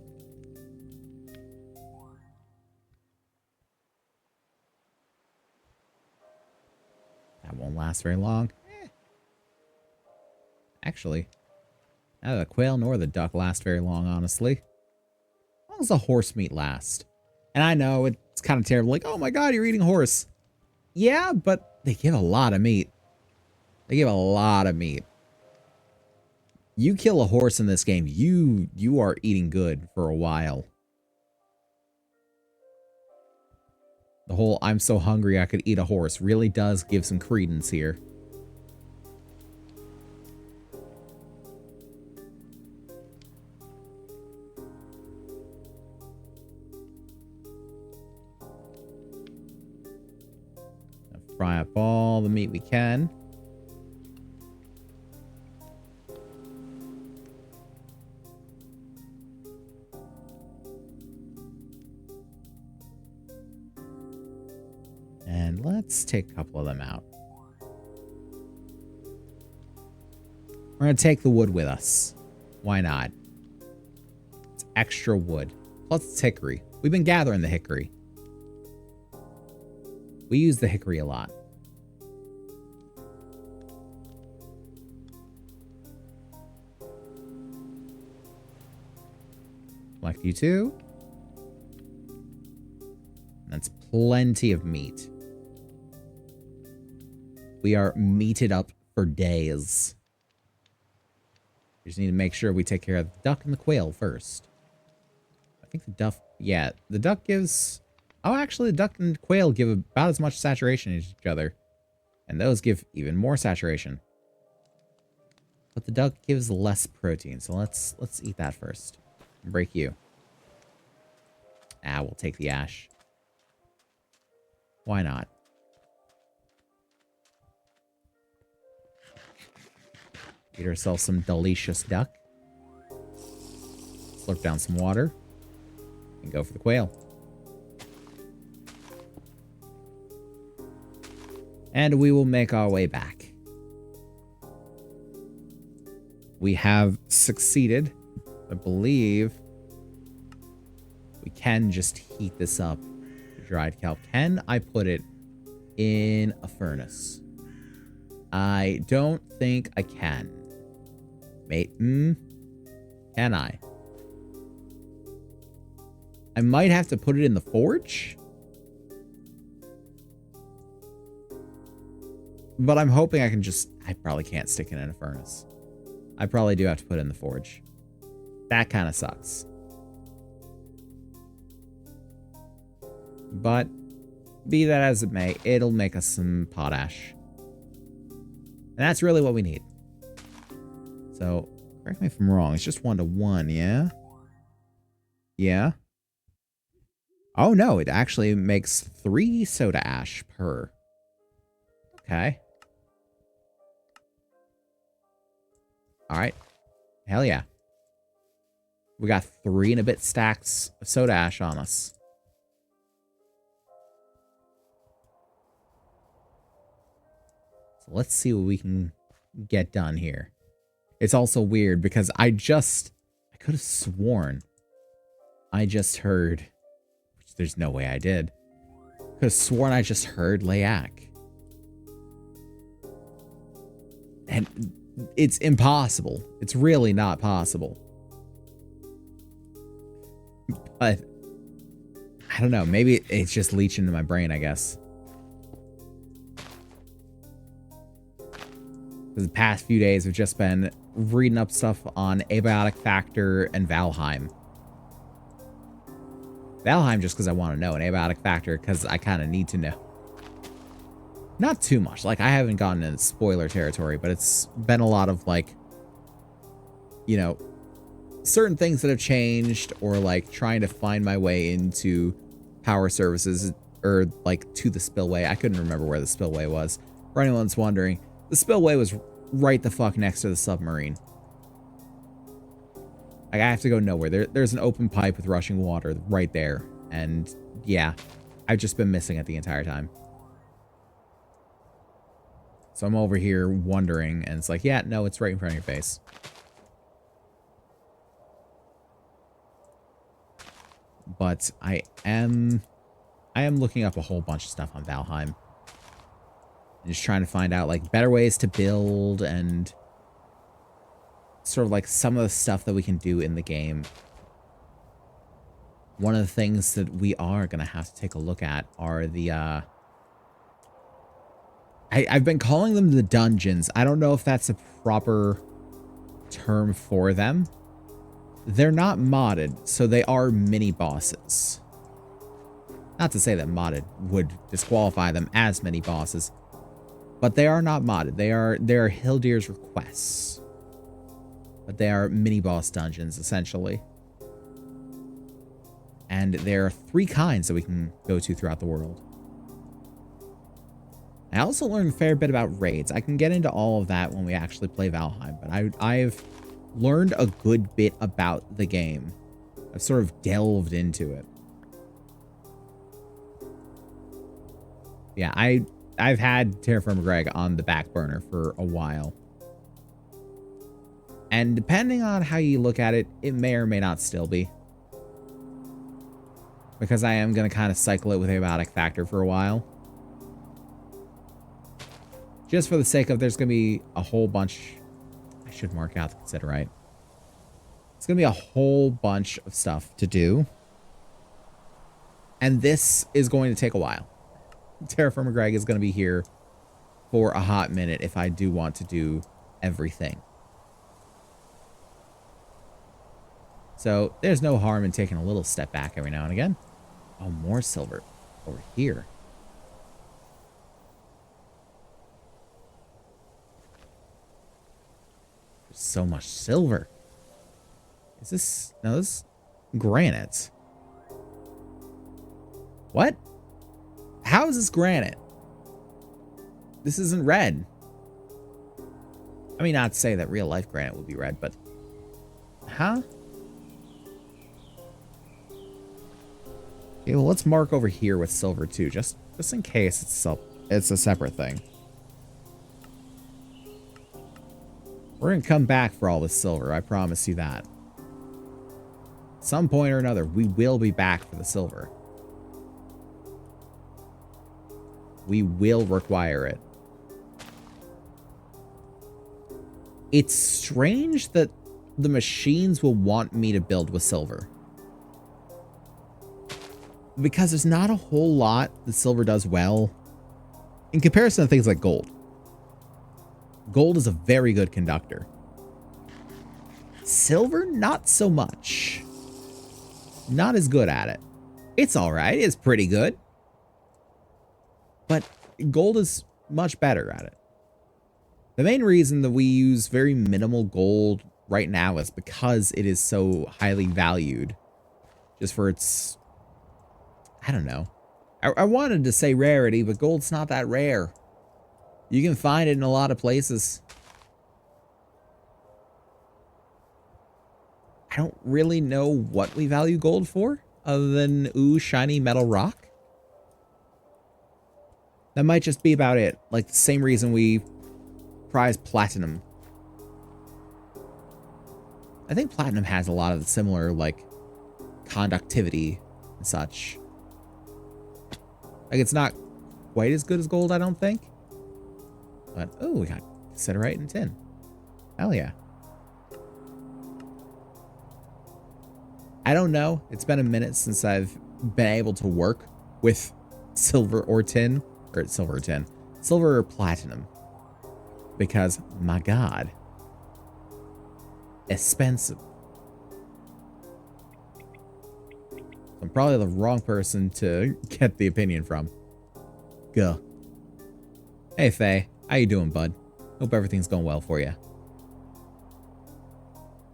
That won't last very long. Actually, neither the quail nor the duck last very long, honestly. As long as the horse meat lasts. And I know it's kind of terrible. Like, oh my god, you're eating horse. Yeah, but they give a lot of meat. They give a lot of meat. You kill a horse in this game, you are eating good for a while. The whole I'm so hungry I could eat a horse really does give some credence here. Fry up all the meat we can. And let's take a couple of them out. We're going to take the wood with us. Why not? It's extra wood. Plus it's hickory. We've been gathering the hickory. We use the hickory a lot. Select you two. That's plenty of meat. We are meated up for days. We just need to make sure we take care of the duck and the quail first. I think the duck, yeah, the duck gives... Oh, actually, the duck and quail give about as much saturation as each other. And those give even more saturation. But the duck gives less protein, so let's eat that first. Break you. Ah, we'll take the ash. Why not? Get ourselves some delicious duck. Slurp down some water. And go for the quail. And we will make our way back. We have succeeded. I believe we can just heat this up. Dried kelp. Can I put it in a furnace? I don't think I can. Mate, can I? I might have to put it in the forge. But I'm hoping I can just... I probably can't stick it in a furnace. I probably do have to put it in the forge. That kind of sucks. But be that as it may, it'll make us some potash. And that's really what we need. So, correct me if I'm wrong. It's just 1-to-1, yeah? Yeah? Oh, no. It actually makes 3 soda ash per. Okay. Alright. Hell yeah. We got 3 and a bit stacks of soda ash on us. So let's see what we can get done here. It's also weird because I could have sworn I just heard, which there's no way I did. Could have sworn I just heard Layak. And it's impossible. It's really not possible. But I don't know. Maybe it's just leeching into my brain, I guess. The past few days have just been reading up stuff on abiotic factor and Valheim. Valheim just because I want to know, and abiotic factor because I kind of need to know. Not too much. Like, I haven't gotten into spoiler territory, but it's been a lot of, like, you know, certain things that have changed, or, like, trying to find my way into power services, or, like, to the spillway. I couldn't remember where the spillway was. For anyone that's wondering, the spillway was right the fuck next to the submarine. Like, I have to go nowhere. There's an open pipe with rushing water right there. And, yeah, I've just been missing it the entire time. So I'm over here wondering, and it's like, yeah, no, it's right in front of your face. But I am looking up a whole bunch of stuff on Valheim. And just trying to find out, like, better ways to build and sort of, like, some of the stuff that we can do in the game. One of the things that we are going to have to take a look at are the, I've been calling them the dungeons. I don't know if that's a proper term for them. They're not modded, so they are mini bosses. Not to say that modded would disqualify them as mini bosses, but they are not modded. They are Hildir's requests. But they are mini boss dungeons, essentially. And there are 3 kinds that we can go to throughout the world. I also learned a fair bit about raids. I can get into all of that when we actually play Valheim, but I've learned a good bit about the game. I've sort of delved into it. Yeah, I've had TerraFirmaGreg on the back burner for a while. And depending on how you look at it, it may or may not still be. Because I am going to kind of cycle it with abiotic factor for a while. Just for the sake of, there's going to be a whole bunch. I should mark out the considerate. It's going to be a whole bunch of stuff to do. And this is going to take a while. TerraFirmaGreg is going to be here for a hot minute if I do want to do everything. So there's no harm in taking a little step back every now and again. Oh, more silver over here. There's so much silver. Is this... No, this is granite. What? How is this granite? This isn't red. I mean, not to say that real life granite would be red, but... Huh? Okay, well, let's mark over here with silver too, just in case it's a separate thing. We're gonna come back for all this silver, I promise you that. Some point or another, we will be back for the silver. We will require it. It's strange that the machines will want me to build with silver. Because there's not a whole lot that silver does well in comparison to things like gold. Gold is a very good conductor. Silver, not so much. Not as good at it. It's all right. It's pretty good. But gold is much better at it. The main reason that we use very minimal gold right now is because it is so highly valued. Just for its... I don't know. I wanted to say rarity, but gold's not that rare. You can find it in a lot of places. I don't really know what we value gold for, other than, ooh, shiny metal rock. That might just be about it. Like the same reason we prize platinum. I think platinum has a lot of similar, like, conductivity and such. Like, it's not quite as good as gold, I don't think. But, oh, we got Considerite and tin. Hell yeah. I don't know. It's been a minute since I've been able to work with silver or tin. Or silver or tin. Silver or platinum. Because, my God. Expensive. I'm probably the wrong person to get the opinion from. Go. Hey, Faye. How you doing, bud? Hope everything's going well for you.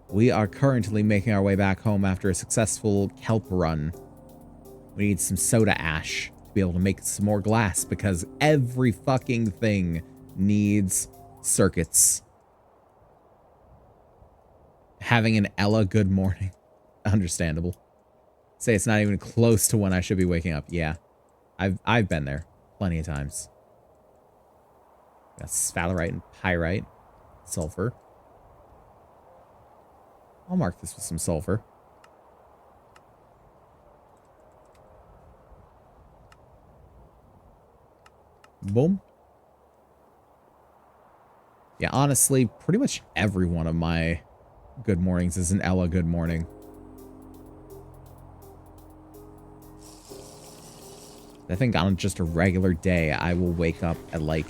We are currently making our way back home after a successful kelp run. We need some soda ash to be able to make some more glass because every fucking thing needs circuits. Having an Ella good morning. Understandable. Say it's not even close to when I should be waking up. Yeah. I've been there plenty of times. Got sphalerite and pyrite. Sulfur. I'll mark this with some sulfur. Boom. Yeah, honestly, pretty much every one of my good mornings is an Ella good morning. I think on just a regular day, I will wake up at like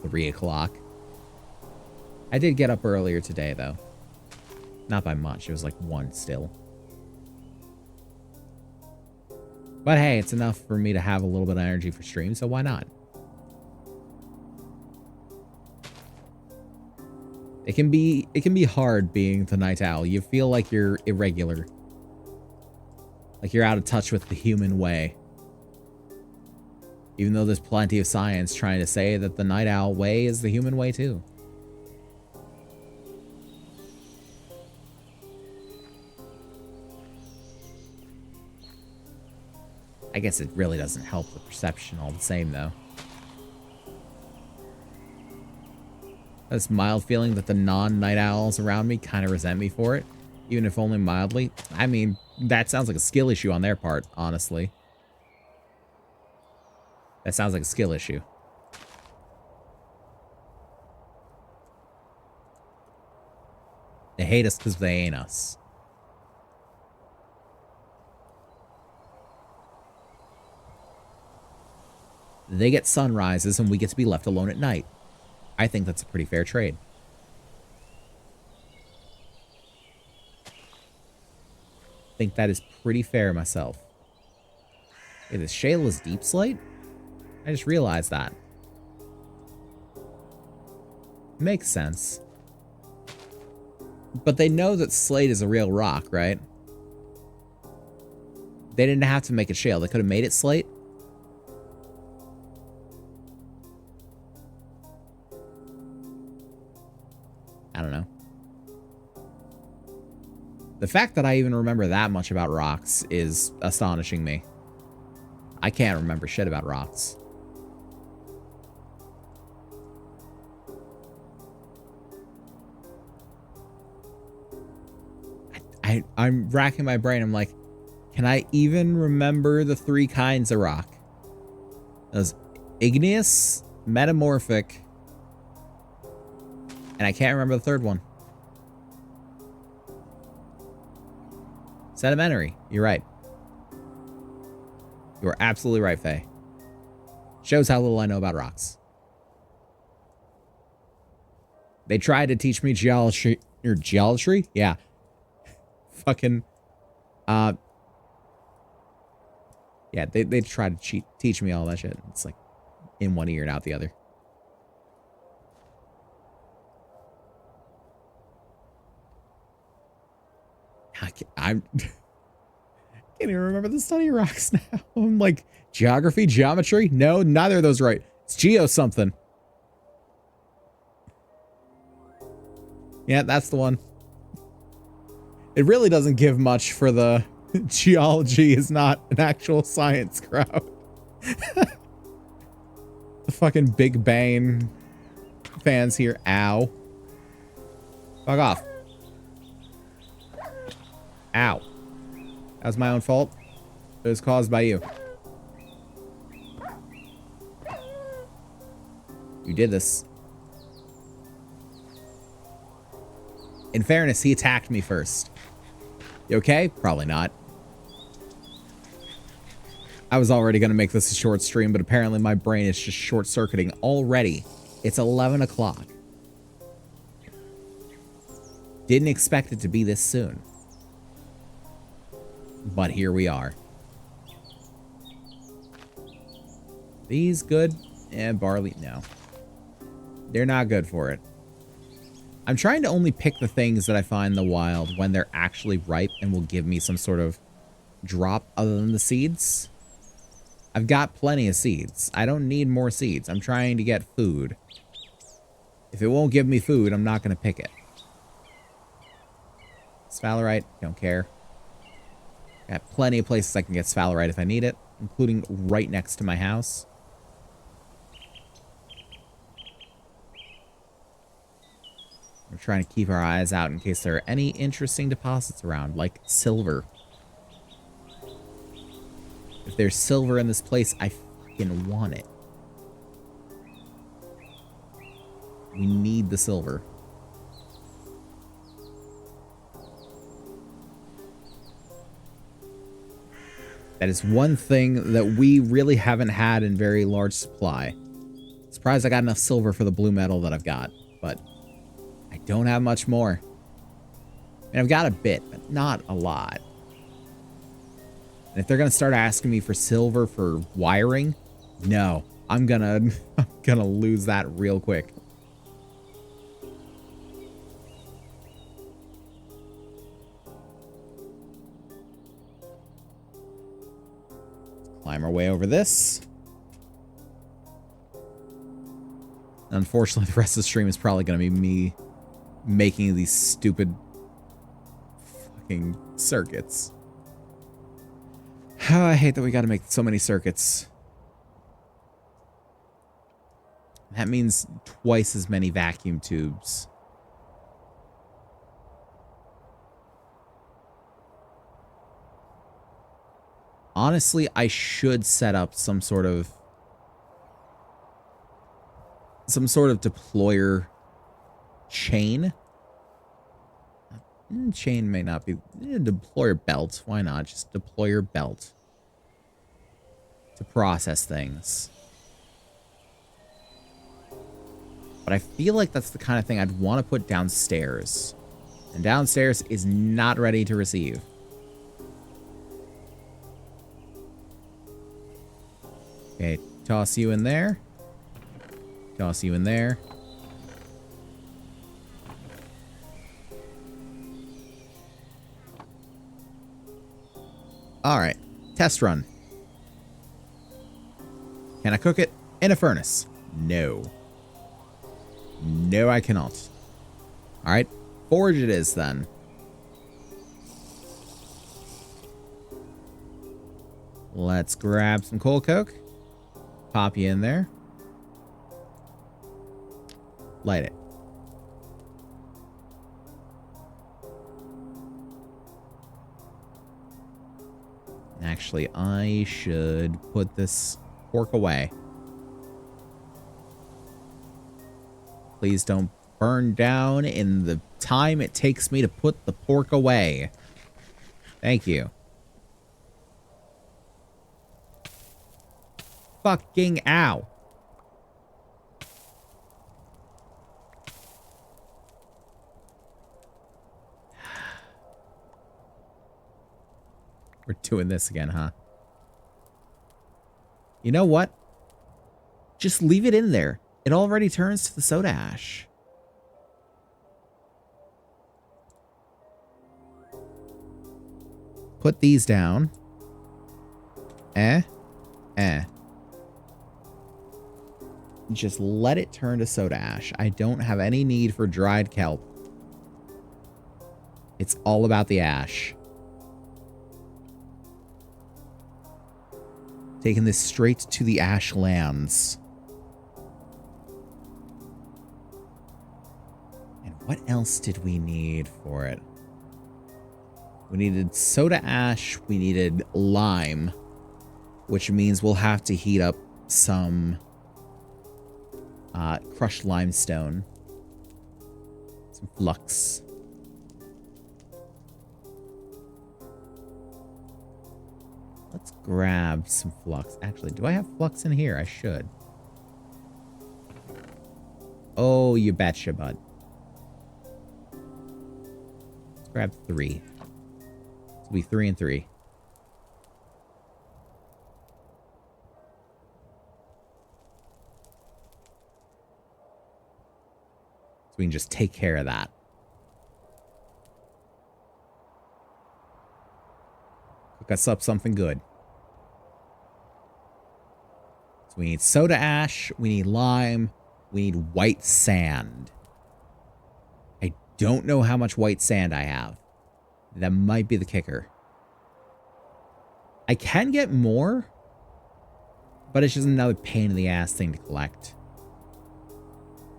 3 o'clock. I did get up earlier today, though. Not by much. It was like 1 still. But hey, it's enough for me to have a little bit of energy for stream, so why not? It can be hard being the night owl. You feel like you're irregular. Like you're out of touch with the human way. Even though there's plenty of science trying to say that the night owl way is the human way too. I guess it really doesn't help the perception all the same, though. This mild feeling that the non-night owls around me kind of resent me for it, even if only mildly. I mean, that sounds like a skill issue on their part, honestly. That sounds like a skill issue. They hate us because they ain't us. They get sunrises and we get to be left alone at night. I think that's a pretty fair trade. I think that is pretty fair myself. Hey, this shale is deep slate? I just realized that. Makes sense. But they know that slate is a real rock, right? They didn't have to make it shale. They could have made it slate. I don't know. The fact that I even remember that much about rocks is astonishing me. I can't remember shit about rocks. I'm racking my brain. I'm like, can I even remember the 3 kinds of rock? Those igneous, metamorphic, and I can't remember the 3rd one. Sedimentary. You're right. You are absolutely right, Faye. Shows how little I know about rocks. They tried to teach me geology. Or geometry? Yeah. Fucking. Yeah, they tried to teach me all that shit. It's like in one ear and out the other. I can't even remember the study rocks now. I'm like, geography, geometry? No, neither of those right. It's geo something. Yeah, that's the one. It really doesn't give much for the geology is not an actual science crowd. The fucking Big Bang fans here. Ow. Fuck off. Ow. That was my own fault. It was caused by you. You did this. In fairness, he attacked me first. You okay? Probably not. I was already going to make this a short stream, but apparently my brain is just short-circuiting already. It's 11 o'clock. Didn't expect it to be this soon. But here we are. These good? And barley, no. They're not good for it. I'm trying to only pick the things that I find in the wild when they're actually ripe and will give me some sort of drop other than the seeds. I've got plenty of seeds. I don't need more seeds. I'm trying to get food. If it won't give me food, I'm not going to pick it. Sphalerite, don't care. Got plenty of places I can get sphalerite if I need it, including right next to my house. We're trying to keep our eyes out in case there are any interesting deposits around, like silver. If there's silver in this place, I fucking want it. We need the silver. That is one thing that we really haven't had in very large supply. Surprised I got enough silver for the blue metal that I've got, but I don't have much more. And I've got a bit, but not a lot. And if they're going to start asking me for silver for wiring, no, I'm gonna lose that real quick. Climb our way over this. Unfortunately, the rest of the stream is probably going to be me making these stupid fucking circuits. Oh, I hate that we got to make so many circuits. That means twice as many vacuum tubes. Honestly, I should set up some sort of deployer chain. Chain may not be deployer belt. Why not? Just deployer belt to process things. But I feel like that's the kind of thing I'd want to put downstairs. And downstairs is not ready to receive. Okay, toss you in there. Toss you in there. All right, test run. Can I cook it in a furnace? No. No, I cannot. All right, forge it is then. Let's grab some coal coke. Pop you in there. Light it. Actually, I should put this pork away. Please don't burn down in the time it takes me to put the pork away. Thank you. Fucking ow. We're doing this again, huh? You know what? Just leave it in there. It already turns to the soda ash. Put these down. Just let it turn to soda ash. I don't have any need for dried kelp. It's all about the ash. Taking this straight to the ash lands. What else did we need for it? We needed soda ash. We needed lime, which means we'll have to heat up some crushed limestone, some flux. Let's grab some flux. Actually, do I have flux in here? I should. Oh, you betcha, bud. Let's grab 3. This will be 3 and 3. So we can just take care of that. Cook us up something good. So we need soda ash, we need lime, we need white sand. I don't know how much white sand I have. That might be the kicker. I can get more, but it's just another pain in the ass thing to collect.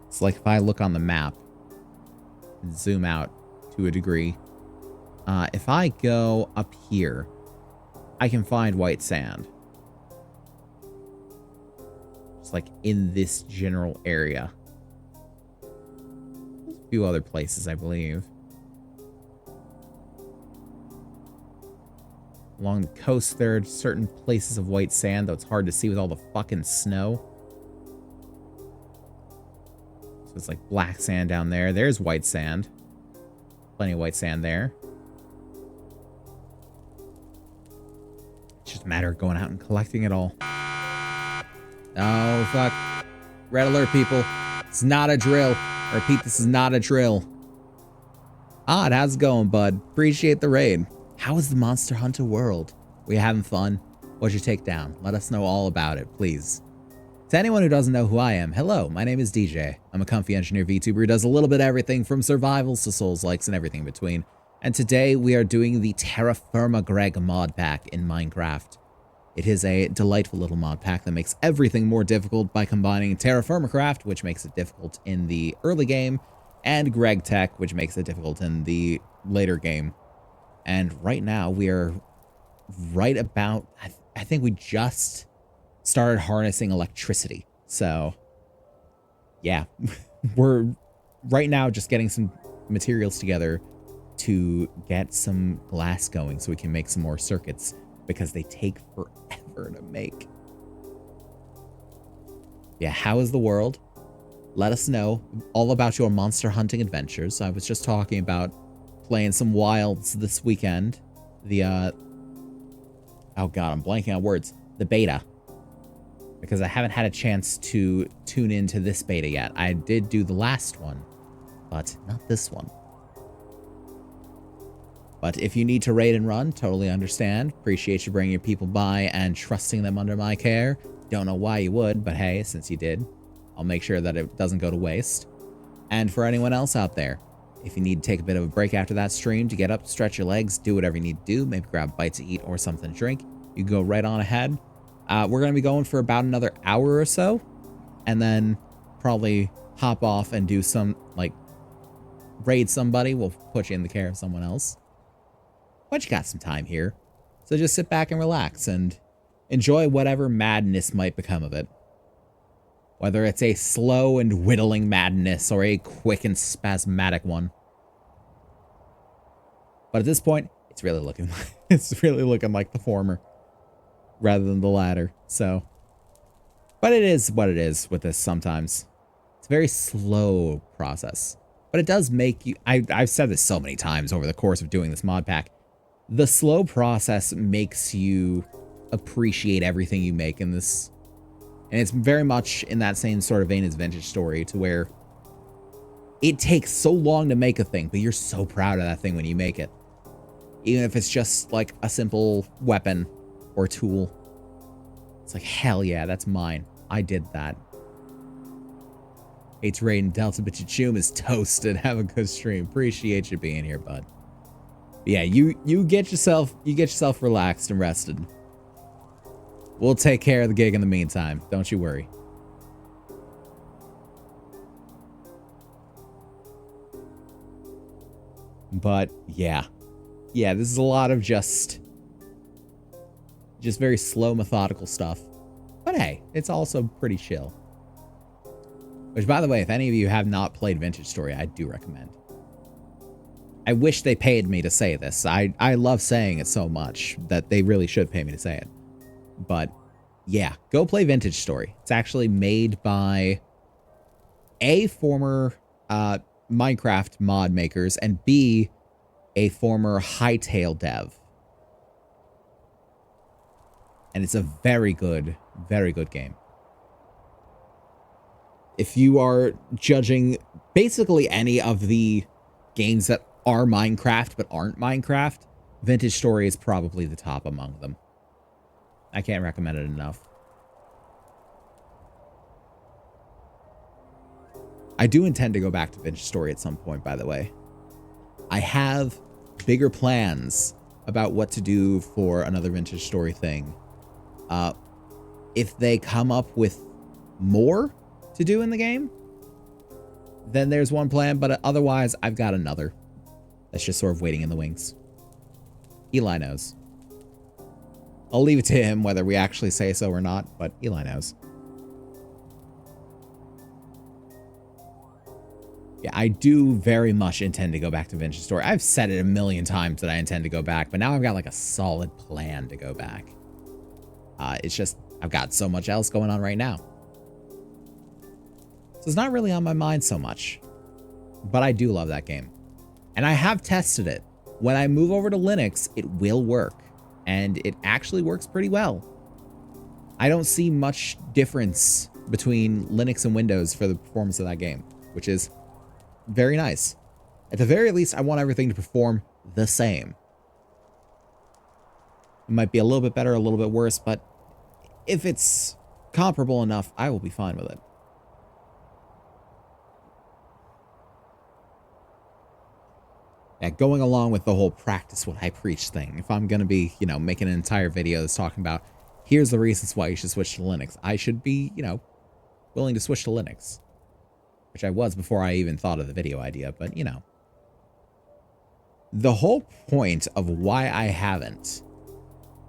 It's like if I look on the map and zoom out to a degree, if I go up here, I can find white sand. It's like in this general area. There's a few other places, I believe. Along the coast, there are certain places of white sand, though it's hard to see with all the fucking snow. So it's like black sand down there. There's white sand. Plenty of white sand there. It's just a matter of going out and collecting it all. Oh, fuck. Red alert, people. It's not a drill. I repeat, this is not a drill. Odd, how's it going, bud? Appreciate the raid. How is the Monster Hunter world? Were you having fun? What'd you take down? Let us know all about it, please. To anyone who doesn't know who I am, hello, my name is DJ. I'm a comfy engineer VTuber who does a little bit of everything from survivals to Souls-likes and everything in between. And today we are doing the TerraFirmaGreg mod pack in Minecraft. It is a delightful little mod pack that makes everything more difficult by combining TerraFirmaCraft, which makes it difficult in the early game, and Greg Tech, which makes it difficult in the later game. And right now we are right about, I think we just started harnessing electricity. So yeah, we're right now just getting some materials together to get some glass going so we can make some more circuits because they take forever to make. Yeah, how is the world? Let us know all about your monster hunting adventures. I was just talking about playing some wilds this weekend. The, oh god, I'm blanking on words. The beta. Because I haven't had a chance to tune into this beta yet. I did do the last one, but not this one. But if you need to raid and run, totally understand. Appreciate you bringing your people by and trusting them under my care. Don't know why you would, but hey, since you did, I'll make sure that it doesn't go to waste. And for anyone else out there, if you need to take a bit of a break after that stream to get up, stretch your legs, do whatever you need to do, maybe grab a bite to eat or something to drink, you can go right on ahead. We're going to be going for about another hour or so, and then probably hop off and do some, like, raid somebody. We'll put you in the care of someone else. But you got some time here, so just sit back and relax and enjoy whatever madness might become of it. Whether it's a slow and whittling madness or a quick and spasmodic one. But at this point, it's really looking like the former rather than the latter. So, but it is what it is with this sometimes. It's a very slow process, but it does make you, I've said this so many times over the course of doing this mod pack. The slow process makes you appreciate everything you make in this. And it's very much in that same sort of vein as Vintage Story, to where it takes so long to make a thing, but you're so proud of that thing when you make it. Even if it's just like a simple weapon or tool. It's like, hell yeah, that's mine. I did that. Hates Raid and Delta, but Chum is toasted. Have a good stream. Appreciate you being here, bud. Yeah, you get yourself relaxed and rested. We'll take care of the gig in the meantime. Don't you worry. But yeah. Yeah, this is a lot of just very slow, methodical stuff. But hey, it's also pretty chill. Which, by the way, if any of you have not played Vintage Story, I do recommend. I wish they paid me to say this. I love saying it so much that they really should pay me to say it. But yeah, go play Vintage Story. It's actually made by A, former Minecraft mod makers, and B, a former Hytale dev. And it's a very good game. If you are judging basically any of the games that are Minecraft but aren't Minecraft, Vintage Story is probably the top among them. I can't recommend it enough. I do intend to go back to Vintage Story at some point, by the way. I have bigger plans about what to do for another Vintage Story thing. If they come up with more to do in the game, then there's one plan, but otherwise I've got another that's just sort of waiting in the wings. Eli knows. I'll leave it to him whether we actually say so or not, but Eli knows. Yeah, I do very much intend to go back to Vintage Story. I've said it a million times that I intend to go back, but now I've got like a solid plan to go back. It's just, I've got so much else going on right now. So it's not really on my mind so much, but I do love that game. And I have tested it. When I move over to Linux, it will work, and it actually works pretty well. I don't see much difference between Linux and Windows for the performance of that game, which is very nice. At the very least, I want everything to perform the same. It might be a little bit better, a little bit worse, but if it's comparable enough, I will be fine with it. Yeah, going along with the whole practice what I preach thing, if I'm going to be, making an entire video that's talking about, here's the reasons why you should switch to Linux, I should be, willing to switch to Linux. Which I was before I even thought of the video idea, but, The whole point of why I haven't,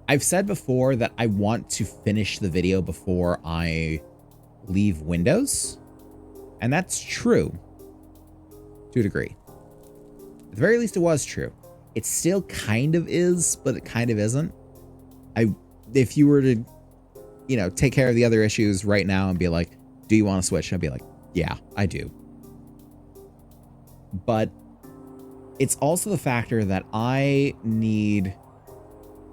I've said before that I want to finish the video before I leave Windows, and that's true to a degree. At the very least, it was true. It still kind of is, but it kind of isn't. If you were to, take care of the other issues right now and be like, do you want to switch? I'd be like, yeah, I do. But it's also the factor that I need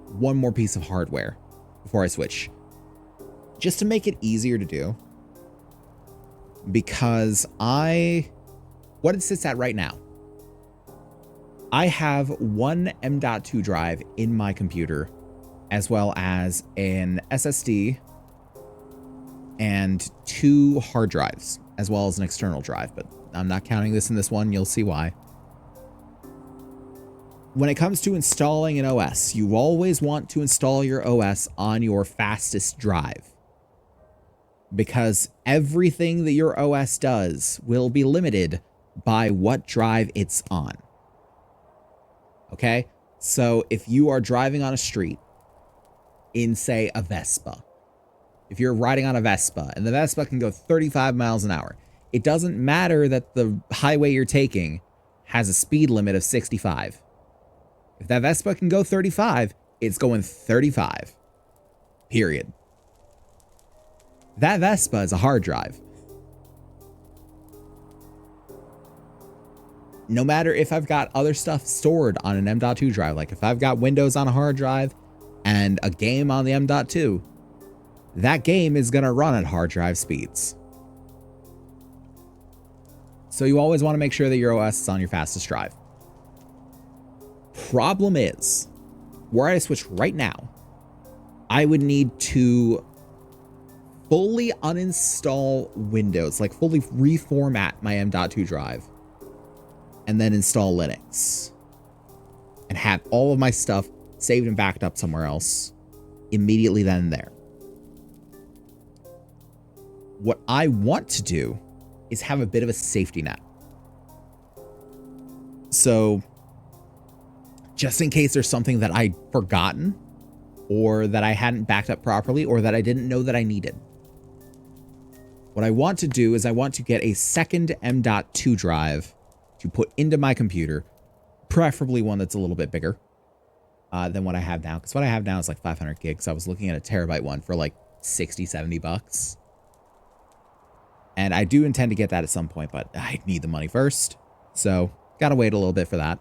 one more piece of hardware before I switch, just to make it easier to do. Because what it sits at right now, I have one M.2 drive in my computer, as well as an SSD and 2 hard drives, as well as an external drive, but I'm not counting this in this one. You'll see why. When it comes to installing an OS, you always want to install your OS on your fastest drive, because everything that your OS does will be limited by what drive it's on. Okay? So if you are driving on a street in, say, a Vespa, if you're riding on a Vespa and the Vespa can go 35 miles an hour, it doesn't matter that the highway you're taking has a speed limit of 65. If that Vespa can go 35, it's going 35. Period. That Vespa is a hard drive. No matter if I've got other stuff stored on an M.2 drive, like if I've got Windows on a hard drive and a game on the M.2, that game is going to run at hard drive speeds. So you always want to make sure that your OS is on your fastest drive. Problem is, were I to switch right now, I would need to fully uninstall Windows, like fully reformat my M.2 drive, and then install Linux, and have all of my stuff saved and backed up somewhere else immediately then and there. What I want to do is have a bit of a safety net. So just in case there's something that I'd forgotten or that I hadn't backed up properly or that I didn't know that I needed. What I want to do is I want to get a second M.2 drive to put into my computer, preferably one that's a little bit bigger than what I have now. Because what I have now is like 500 gigs. I was looking at a terabyte one for like 60, 70 bucks. And I do intend to get that at some point, but I need the money first. So, gotta wait a little bit for that.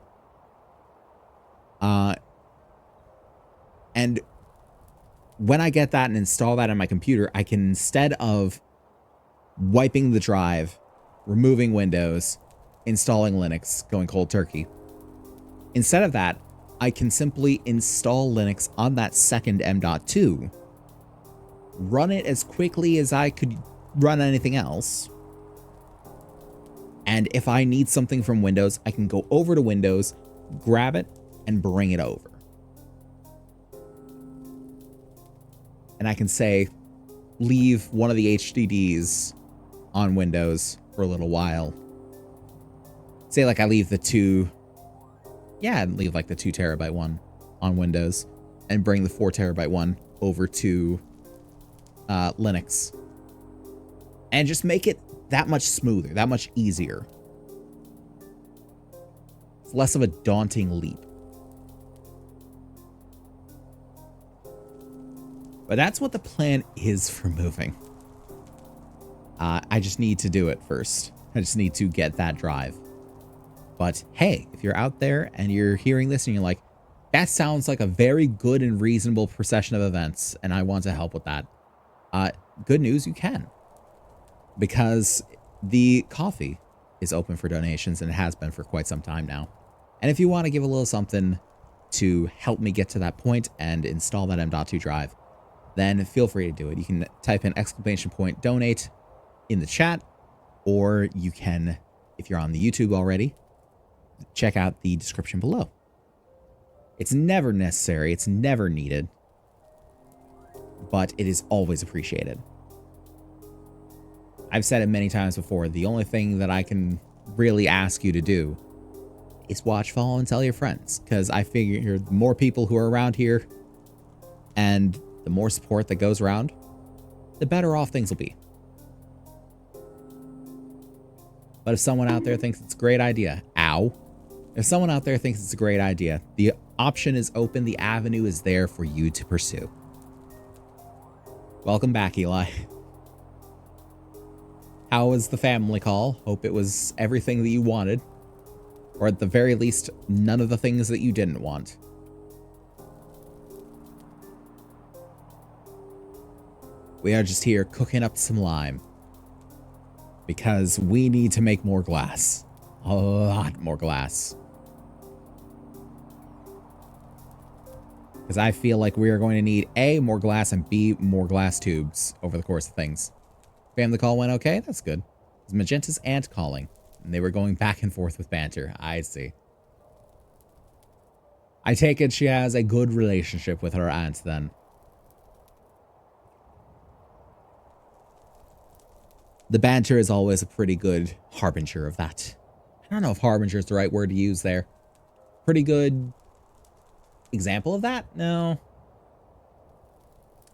And when I get that and install that on my computer, I can, instead of wiping the drive, removing Windows, installing Linux, going cold turkey, instead of that, I can simply install Linux on that second M.2, run it as quickly as I could run anything else, and if I need something from Windows, I can go over to Windows, grab it, and bring it over. And I can say, leave one of the HDDs on Windows for a little while. Say like I leave the leave like the 2 terabyte one on Windows and bring the 4 terabyte one over to Linux. And just make it that much smoother, that much easier. It's less of a daunting leap. But that's what the plan is for moving. I just need to do it first. I just need to get that drive. But hey, if you're out there and you're hearing this and you're like, that sounds like a very good and reasonable procession of events, and I want to help with that. Good news, you can. Because the coffee is open for donations, and it has been for quite some time now. And if you want to give a little something to help me get to that point and install that M.2 drive, then feel free to do it. You can type in !donate in the chat, or you can, if you're on the YouTube already, check out the description below. It's never necessary, it's never needed, but it is always appreciated. I've said it many times before, the only thing that I can really ask you to do is watch, follow, and tell your friends, because I figure the more people who are around here and the more support that goes around, the better off things will be. But if someone out there thinks it's a great idea, if someone out there thinks it's a great idea, the option is open, the avenue is there for you to pursue. Welcome back, Eli. How was the family call? Hope it was everything that you wanted. Or at the very least, none of the things that you didn't want. We are just here cooking up some lime. Because we need to make more glass. A lot more glass. Because I feel like we are going to need A, more glass, and B, more glass tubes over the course of things. Family call went okay? That's good. It was Magenta's aunt calling, and they were going back and forth with banter. I see. I take it she has a good relationship with her aunt then. The banter is always a pretty good harbinger of that. I don't know if harbinger is the right word to use there. Pretty good example of that? No.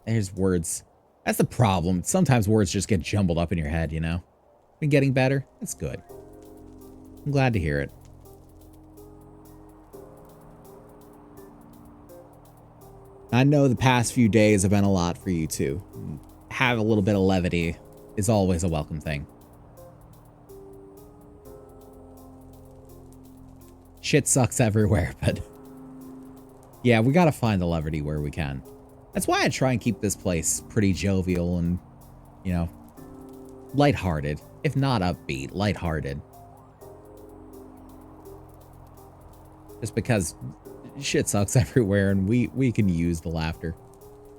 There's words. That's the problem. Sometimes words just get jumbled up in your head, you know? Been getting better? That's good. I'm glad to hear it. I know the past few days have been a lot for you too. Have a little bit of levity is always a welcome thing. Shit sucks everywhere, but yeah, we gotta find the levity where we can. That's why I try and keep this place pretty jovial and, you know, lighthearted. If not upbeat, lighthearted. Just because shit sucks everywhere and we can use the laughter.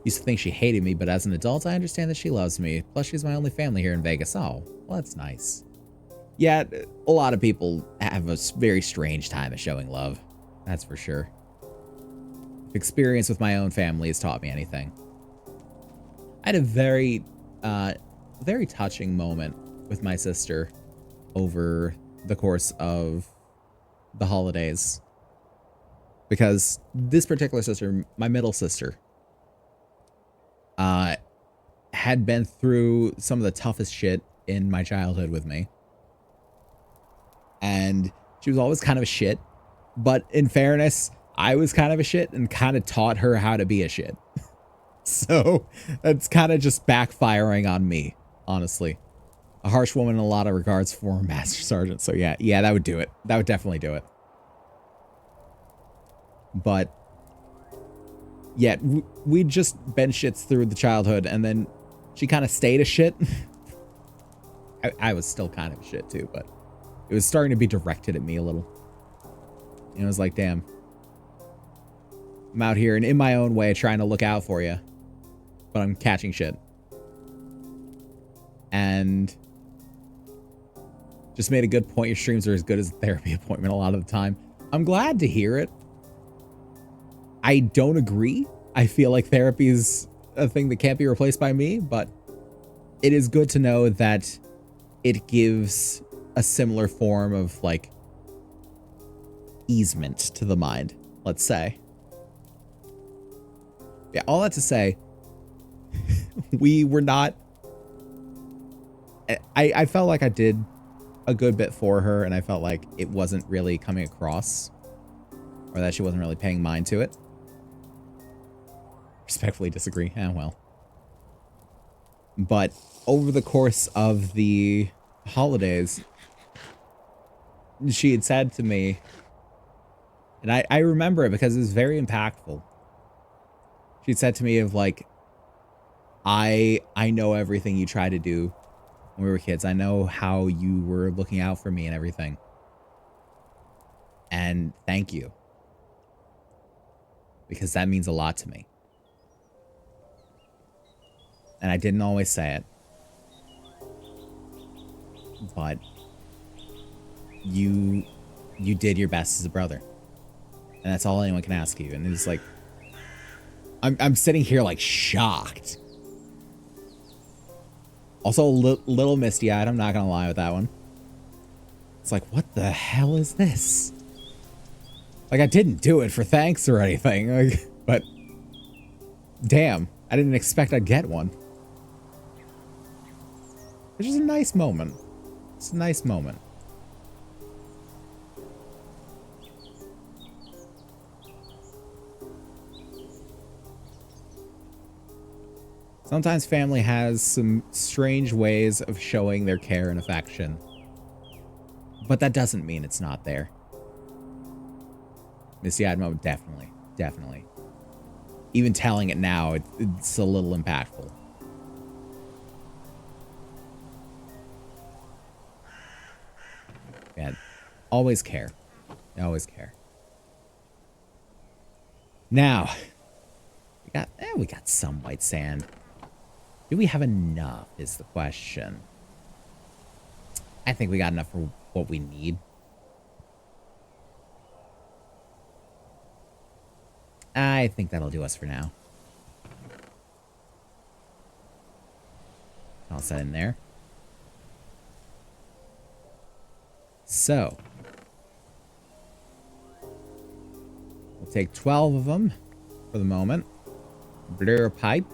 Used to think she hated me, but as an adult, I understand that she loves me. Plus, she's my only family here in Vegas. Oh, well, that's nice. Yeah, a lot of people have a very strange time of showing love. That's for sure. Experience with my own family has taught me anything. I had a very touching moment with my sister over the course of the holidays. because this particular sister, my middle sister, had been through some of the toughest shit in my childhood with me. And she was always kind of a shit. But in fairness, I was kind of a shit and kind of taught her how to be a shit. So that's kind of just backfiring on me, honestly. A harsh woman in a lot of regards, for Master Sergeant. So yeah, that would do it. That would definitely do it. But yeah, we'd just been shits through the childhood, and then she kind of stayed a shit. I was still kind of a shit too, but it was starting to be directed at me a little. And it was like, damn. I'm out here and in my own way trying to look out for you, but I'm catching shit. And just made a good point. Your streams are as good as a therapy appointment a lot of the time. I'm glad to hear it. I don't agree. I feel like therapy is a thing that can't be replaced by me, but it is good to know that it gives a similar form of, like, easement to the mind, let's say. Yeah, all that to say, we were not... I felt like I did a good bit for her, and I felt like it wasn't really coming across, or that she wasn't really paying mind to it. Respectfully disagree. Well. But over the course of the holidays, she had said to me, and I remember it because it was very impactful. She'd said to me of like, I know everything you tried to do when we were kids. I know how you were looking out for me and everything. And thank you. Because that means a lot to me. And I didn't always say it. But you did your best as a brother. And that's all anyone can ask you. And it's like, I'm sitting here like shocked. Also a little misty-eyed, I'm not gonna lie with that one. It's like, what the hell is this? Like, I didn't do it for thanks or anything, like, but damn, I didn't expect I'd get one. It's just a nice moment. It's a nice moment. Sometimes family has some strange ways of showing their care and affection. But that doesn't mean it's not there. Missy Admo, definitely. Definitely. Even telling it now, it's a little impactful. Yeah, always care. Always care. Now, we got some white sand. Do we have enough is the question. I think we got enough for what we need. I think that'll do us for now. I'll set in there. So, we'll take 12 of them for the moment. Blur pipe.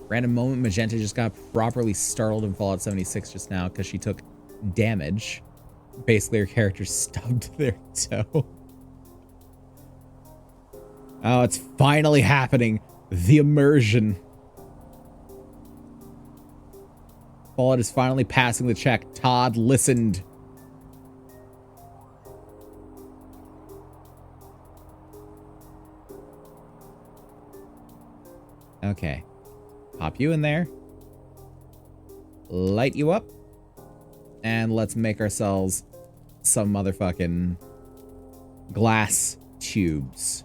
Random moment, Magenta just got properly startled in Fallout 76 just now because she took damage. Basically, her character stubbed their toe. Oh, it's finally happening. The immersion. Fallout is finally passing the check. Todd listened. Okay. Pop you in there. Light you up. And let's make ourselves some motherfucking glass tubes.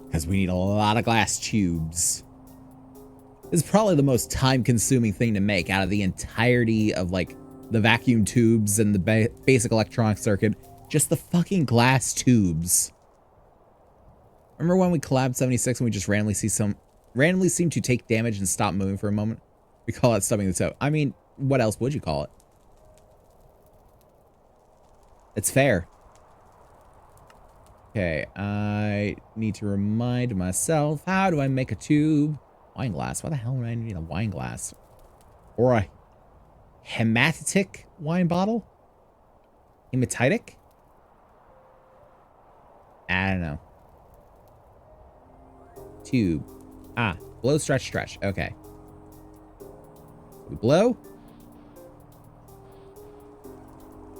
Because we need a lot of glass tubes. This is probably the most time-consuming thing to make out of the entirety of, like, the vacuum tubes and the basic electronic circuit. Just the fucking glass tubes. Remember when we collabed 76 and we just randomly seemed to take damage and stop moving for a moment? We call that stubbing the toe. I mean, what else would you call it? It's fair. Okay, I need to remind myself, how do I make a tube? Wine glass. Why the hell would I need a wine glass? Or a hematitic wine bottle? Hematitic? I don't know. Tube. Ah, blow, stretch, stretch. Okay. We blow.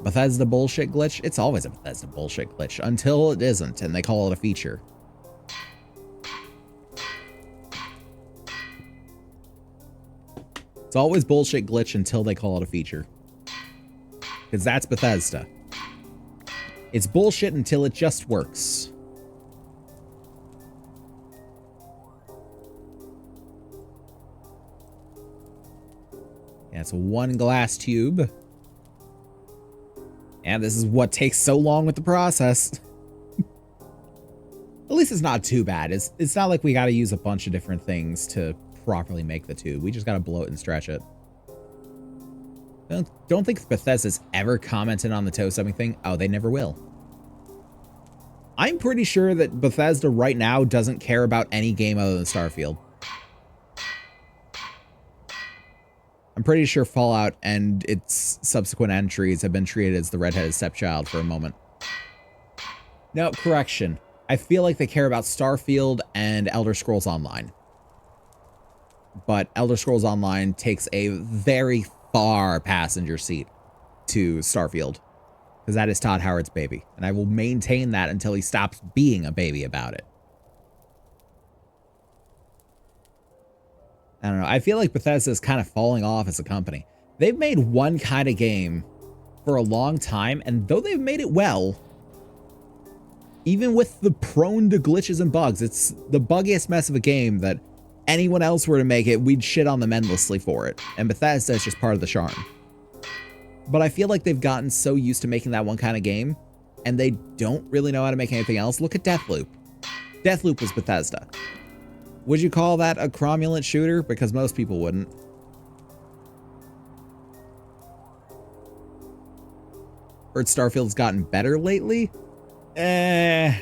Bethesda bullshit glitch. It's always a Bethesda bullshit glitch until it isn't, and they call it a feature. It's always bullshit glitch until they call it a feature. Because that's Bethesda. It's bullshit until it just works. Yeah, it's a one glass tube. And this is what takes so long with the process. At least it's not too bad. It's not like we got to use a bunch of different things to properly make the tube. We just got to blow it and stretch it. Don't think Bethesda's ever commented on the toe subbing thing. Oh, they never will. I'm pretty sure that Bethesda right now doesn't care about any game other than Starfield. I'm pretty sure Fallout and its subsequent entries have been treated as the redheaded stepchild for a moment. No, correction. I feel like they care about Starfield and Elder Scrolls Online. But Elder Scrolls Online takes a very far passenger seat to Starfield. Because that is Todd Howard's baby. And I will maintain that until he stops being a baby about it. I don't know. I feel like Bethesda is kind of falling off as a company. They've made one kind of game for a long time, and though they've made it well, even with the prone to glitches and bugs, it's the buggiest mess of a game that anyone else were to make it, we'd shit on them endlessly for it. And Bethesda is just part of the charm. But I feel like they've gotten so used to making that one kind of game, and they don't really know how to make anything else. Look at Deathloop. Deathloop was Bethesda. Would you call that a cromulent shooter? Because most people wouldn't. Heard Starfield's gotten better lately? My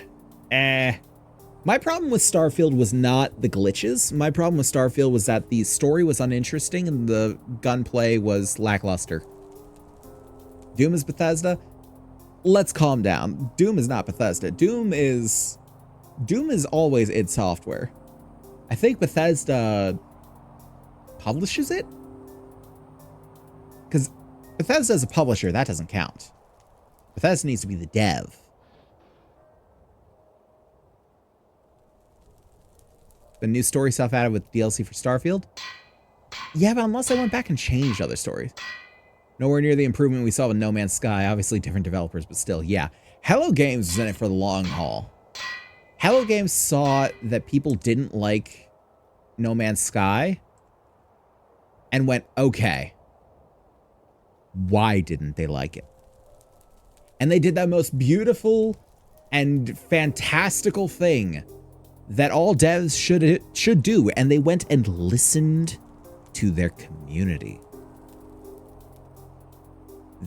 problem with Starfield was not the glitches. My problem with Starfield was that the story was uninteresting and the gunplay was lackluster. Doom is Bethesda? Let's calm down. Doom is not Bethesda. Doom is always id Software. I think Bethesda publishes it? Because Bethesda is a publisher, that doesn't count. Bethesda needs to be the dev. The new story stuff added with DLC for Starfield? Yeah, but unless I went back and changed other stories. Nowhere near the improvement we saw with No Man's Sky. Obviously different developers, but still, yeah. Hello Games was in it for the long haul. Hello Games saw that people didn't like No Man's Sky and went, okay, why didn't they like it? And they did that most beautiful and fantastical thing that all devs should do, and they went and listened to their community.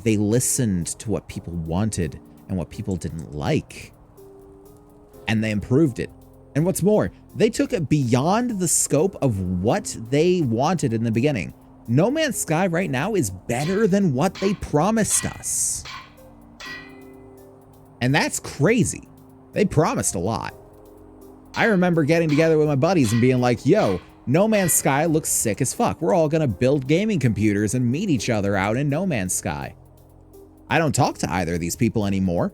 They listened to what people wanted and what people didn't like. And they improved it. And what's more, they took it beyond the scope of what they wanted in the beginning. No Man's Sky right now is better than what they promised us. And that's crazy. They promised a lot. I remember getting together with my buddies and being like, yo, No Man's Sky looks sick as fuck. We're all gonna build gaming computers and meet each other out in No Man's Sky. I don't talk to either of these people anymore,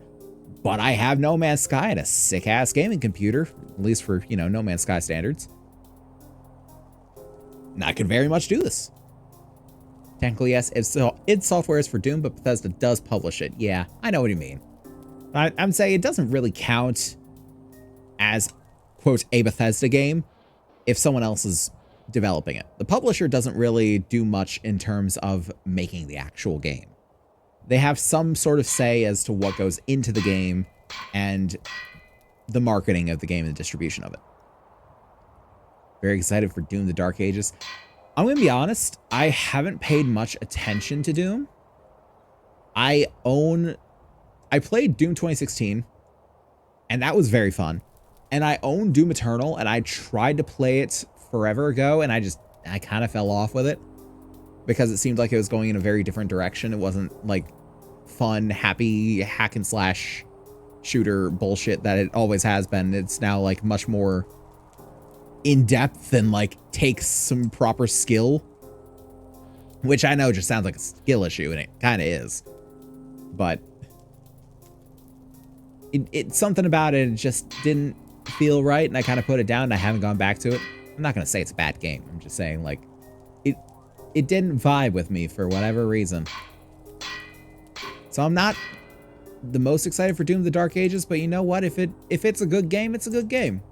but I have No Man's Sky and a sick-ass gaming computer, at least for, you know, No Man's Sky standards. And I could very much do this. Technically, yes, id Software is for Doom, but Bethesda does publish it. Yeah, I know what you mean. I'm saying it doesn't really count as, quote, a Bethesda game if someone else is developing it. The publisher doesn't really do much in terms of making the actual game. They have some sort of say as to what goes into the game and the marketing of the game and the distribution of it. Very excited for Doom: The Dark Ages. I'm going to be honest, I haven't paid much attention to Doom. I played Doom 2016. And that was very fun. And I own Doom Eternal, and I tried to play it forever ago, and I kind of fell off with it because it seemed like it was going in a very different direction. It wasn't like fun, happy hack and slash shooter bullshit that it always has been. It's now like much more in depth and like takes some proper skill, which I know just sounds like a skill issue, and it kind of is. But it's something about it just didn't feel right, and I kind of put it down, and I haven't gone back to it. I'm not going to say it's a bad game. I'm just saying, like, it didn't vibe with me for whatever reason. So I'm not the most excited for Doom of the Dark Ages, but you know what? If it's a good game, it's a good game.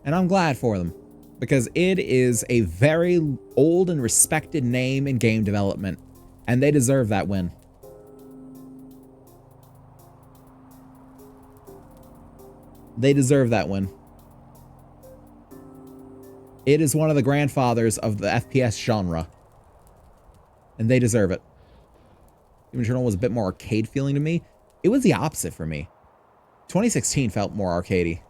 And I'm glad for them, because it is a very old and respected name in game development, and they deserve that win. They deserve that win. It is one of the grandfathers of the FPS genre, and they deserve it. Doom Eternal was a bit more arcade feeling to me. It was the opposite for me. 2016 felt more arcadey.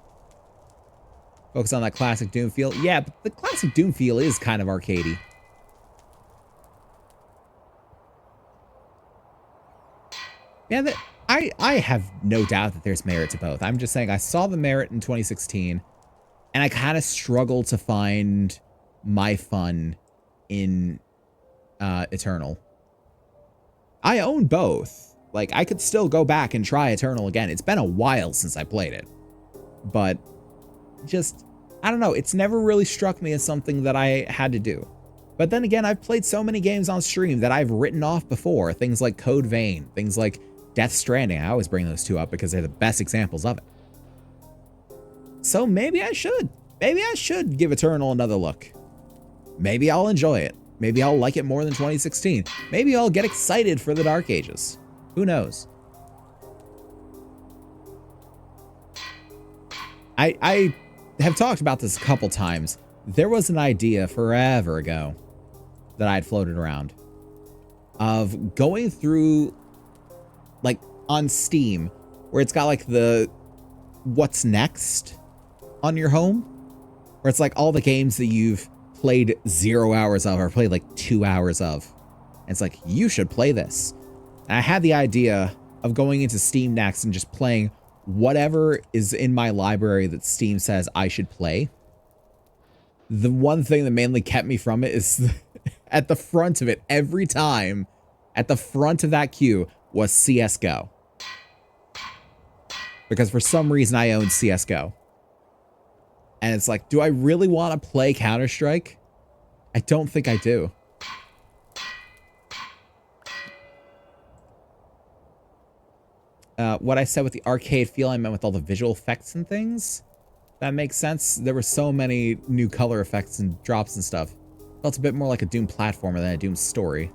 Focus on that classic Doom feel. Yeah, but the classic Doom feel is kind of arcadey. Yeah, I have no doubt that there's merit to both. I'm just saying I saw the merit in 2016, and I kind of struggled to find my fun in Eternal. I own both. Like, I could still go back and try Eternal again. It's been a while since I played it. But just, I don't know. It's never really struck me as something that I had to do. But then again, I've played so many games on stream that I've written off before. Things like Code Vein, things like Death Stranding. I always bring those two up because they're the best examples of it. So maybe I should. Maybe I should give Eternal another look. Maybe I'll enjoy it. Maybe I'll like it more than 2016. Maybe I'll get excited for the Dark Ages. Who knows? I have talked about this a couple times. There was an idea forever ago that I had floated around of going through, like, on Steam, where it's got like the what's next on your home, where it's like all the games that you've played 0 hours of or played like 2 hours of. And it's like, you should play this. And I had the idea of going into Steam next and just playing whatever is in my library that Steam says I should play. The one thing that mainly kept me from it is at the front of it every time, at the front of that queue was CSGO. Because for some reason I own CSGO. And it's like, do I really want to play Counter-Strike? I don't think I do. What I said with the arcade feel, I meant with all the visual effects and things. That makes sense. There were so many new color effects and drops and stuff. Felt a bit more like a Doom platformer than a Doom story.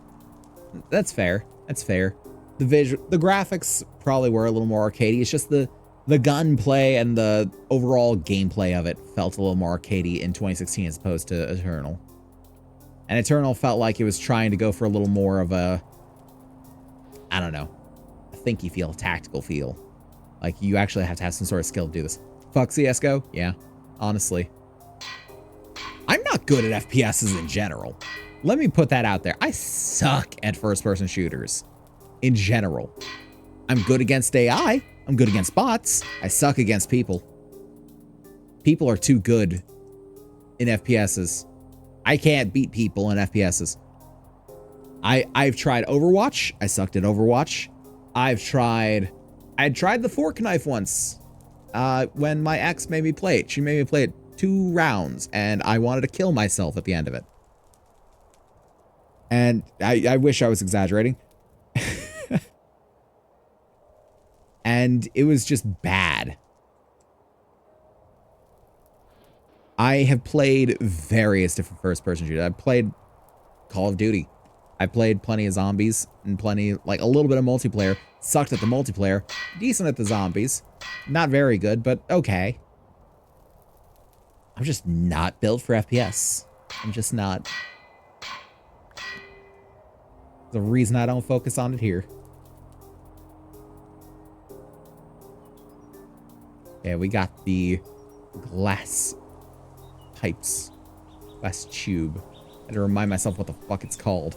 That's fair. That's fair. The graphics probably were a little more arcadey. It's just the gunplay and the overall gameplay of it felt a little more arcadey in 2016 as opposed to Eternal. And Eternal felt like it was trying to go for a little more of a, I don't know, a thinky feel, a tactical feel. Like you actually have to have some sort of skill to do this. Fuck CSGO? Yeah, honestly. I'm not good at FPSs in general. Let me put that out there. I suck at first-person shooters in general. I'm good against AI. I'm good against bots. I suck against people. People are too good in FPSs. I can't beat people in FPSs. I've tried Overwatch. I sucked at Overwatch. I tried the fork knife once. When my ex made me play it. She made me play it 2 rounds, and I wanted to kill myself at the end of it. And I wish I was exaggerating. And it was just bad. I have played various different first-person shooters. I've played Call of Duty. I played plenty of zombies and plenty, like a little bit of multiplayer. Sucked at the multiplayer. Decent at the zombies. Not very good, but okay. I'm just not built for FPS. I'm just not. The reason I don't focus on it here. Yeah, we got the glass pipes. Glass tube. I had to remind myself what the fuck it's called.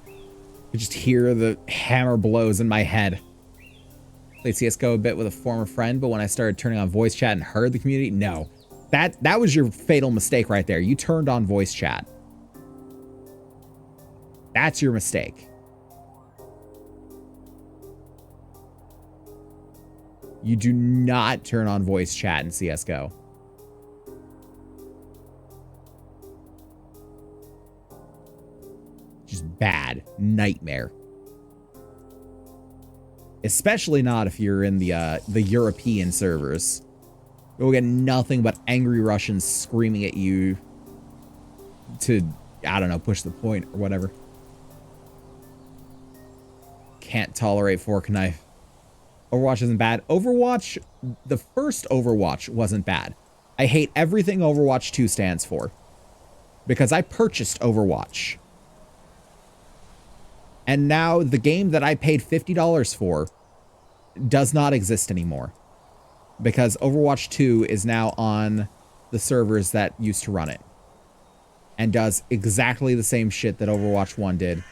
I could just hear the hammer blows in my head. Played CSGO a bit with a former friend, but when I started turning on voice chat and heard the community, no. That was your fatal mistake right there. You turned on voice chat. That's your mistake. You do not turn on voice chat in CSGO. Just bad. Nightmare. Especially not if you're in the European servers. You'll get nothing but angry Russians screaming at you to, I don't know, push the point or whatever. Can't tolerate fork and knife. Overwatch isn't bad. Overwatch, the first Overwatch wasn't bad. I hate everything Overwatch 2 stands for. Because I purchased Overwatch. And now the game that I paid $50 for does not exist anymore. Because Overwatch 2 is now on the servers that used to run it. And does exactly the same shit that Overwatch 1 did.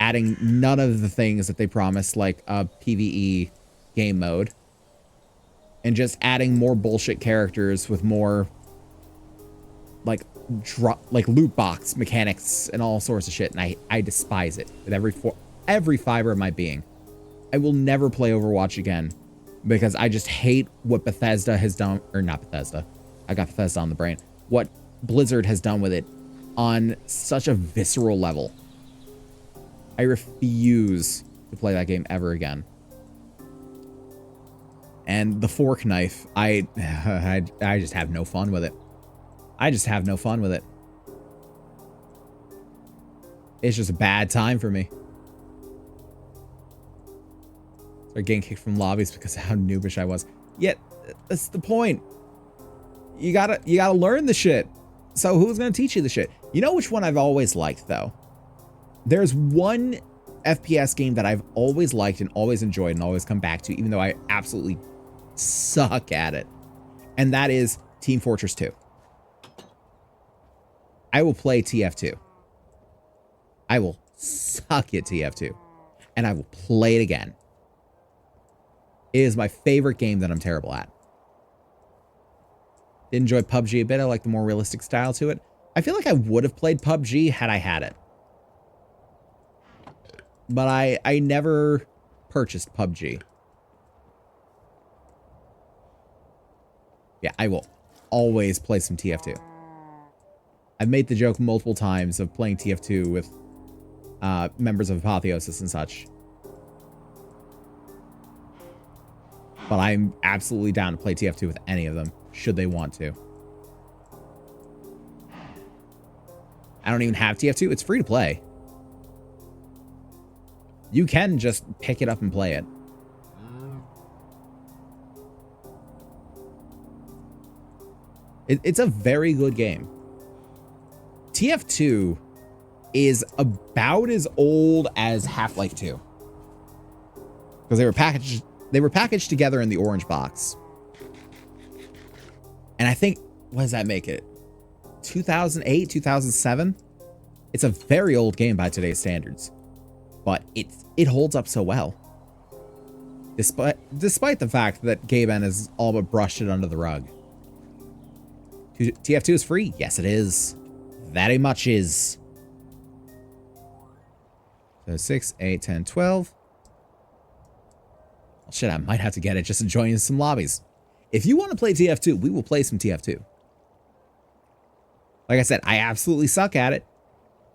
Adding none of the things that they promised, like a PvE game mode. And just adding more bullshit characters with more like loot box mechanics and all sorts of shit. And I despise it with every fiber of my being. I will never play Overwatch again. Because I just hate what Bethesda has done, or not Bethesda. I got Bethesda on the brain. What Blizzard has done with it on such a visceral level. I refuse to play that game ever again. And the fork knife, I just have no fun with it. I just have no fun with it. It's just a bad time for me. Started getting kicked from lobbies because of how noobish I was. Yet, that's the point. You gotta learn the shit. So who's gonna teach you the shit? You know which one I've always liked, though? There's one FPS game that I've always liked and always enjoyed and always come back to, even though I absolutely suck at it. And that is Team Fortress 2. I will play TF2. I will suck at TF2. And I will play it again. It is my favorite game that I'm terrible at. Did enjoy PUBG a bit. I like the more realistic style to it. I feel like I would have played PUBG had I had it. But I never purchased PUBG. Yeah, I will always play some TF2. I've made the joke multiple times of playing TF2 with members of Apotheosis and such. But I'm absolutely down to play TF2 with any of them, should they want to. I don't even have TF2. It's free to play. You can just pick it up and play it. It's a very good game. TF2 is about as old as Half-Life 2. Because they were packaged together in the orange box. And I think, what does that make it? 2008, 2007? It's a very old game by today's standards. But it holds up so well. Despite the fact that Gaben has all but brushed it under the rug. TF2 is free? Yes, it is. Very much is. So 6, 8, 10, 12. Well, shit, I might have to get it just to join in some lobbies. If you want to play TF2, we will play some TF2. Like I said, I absolutely suck at it.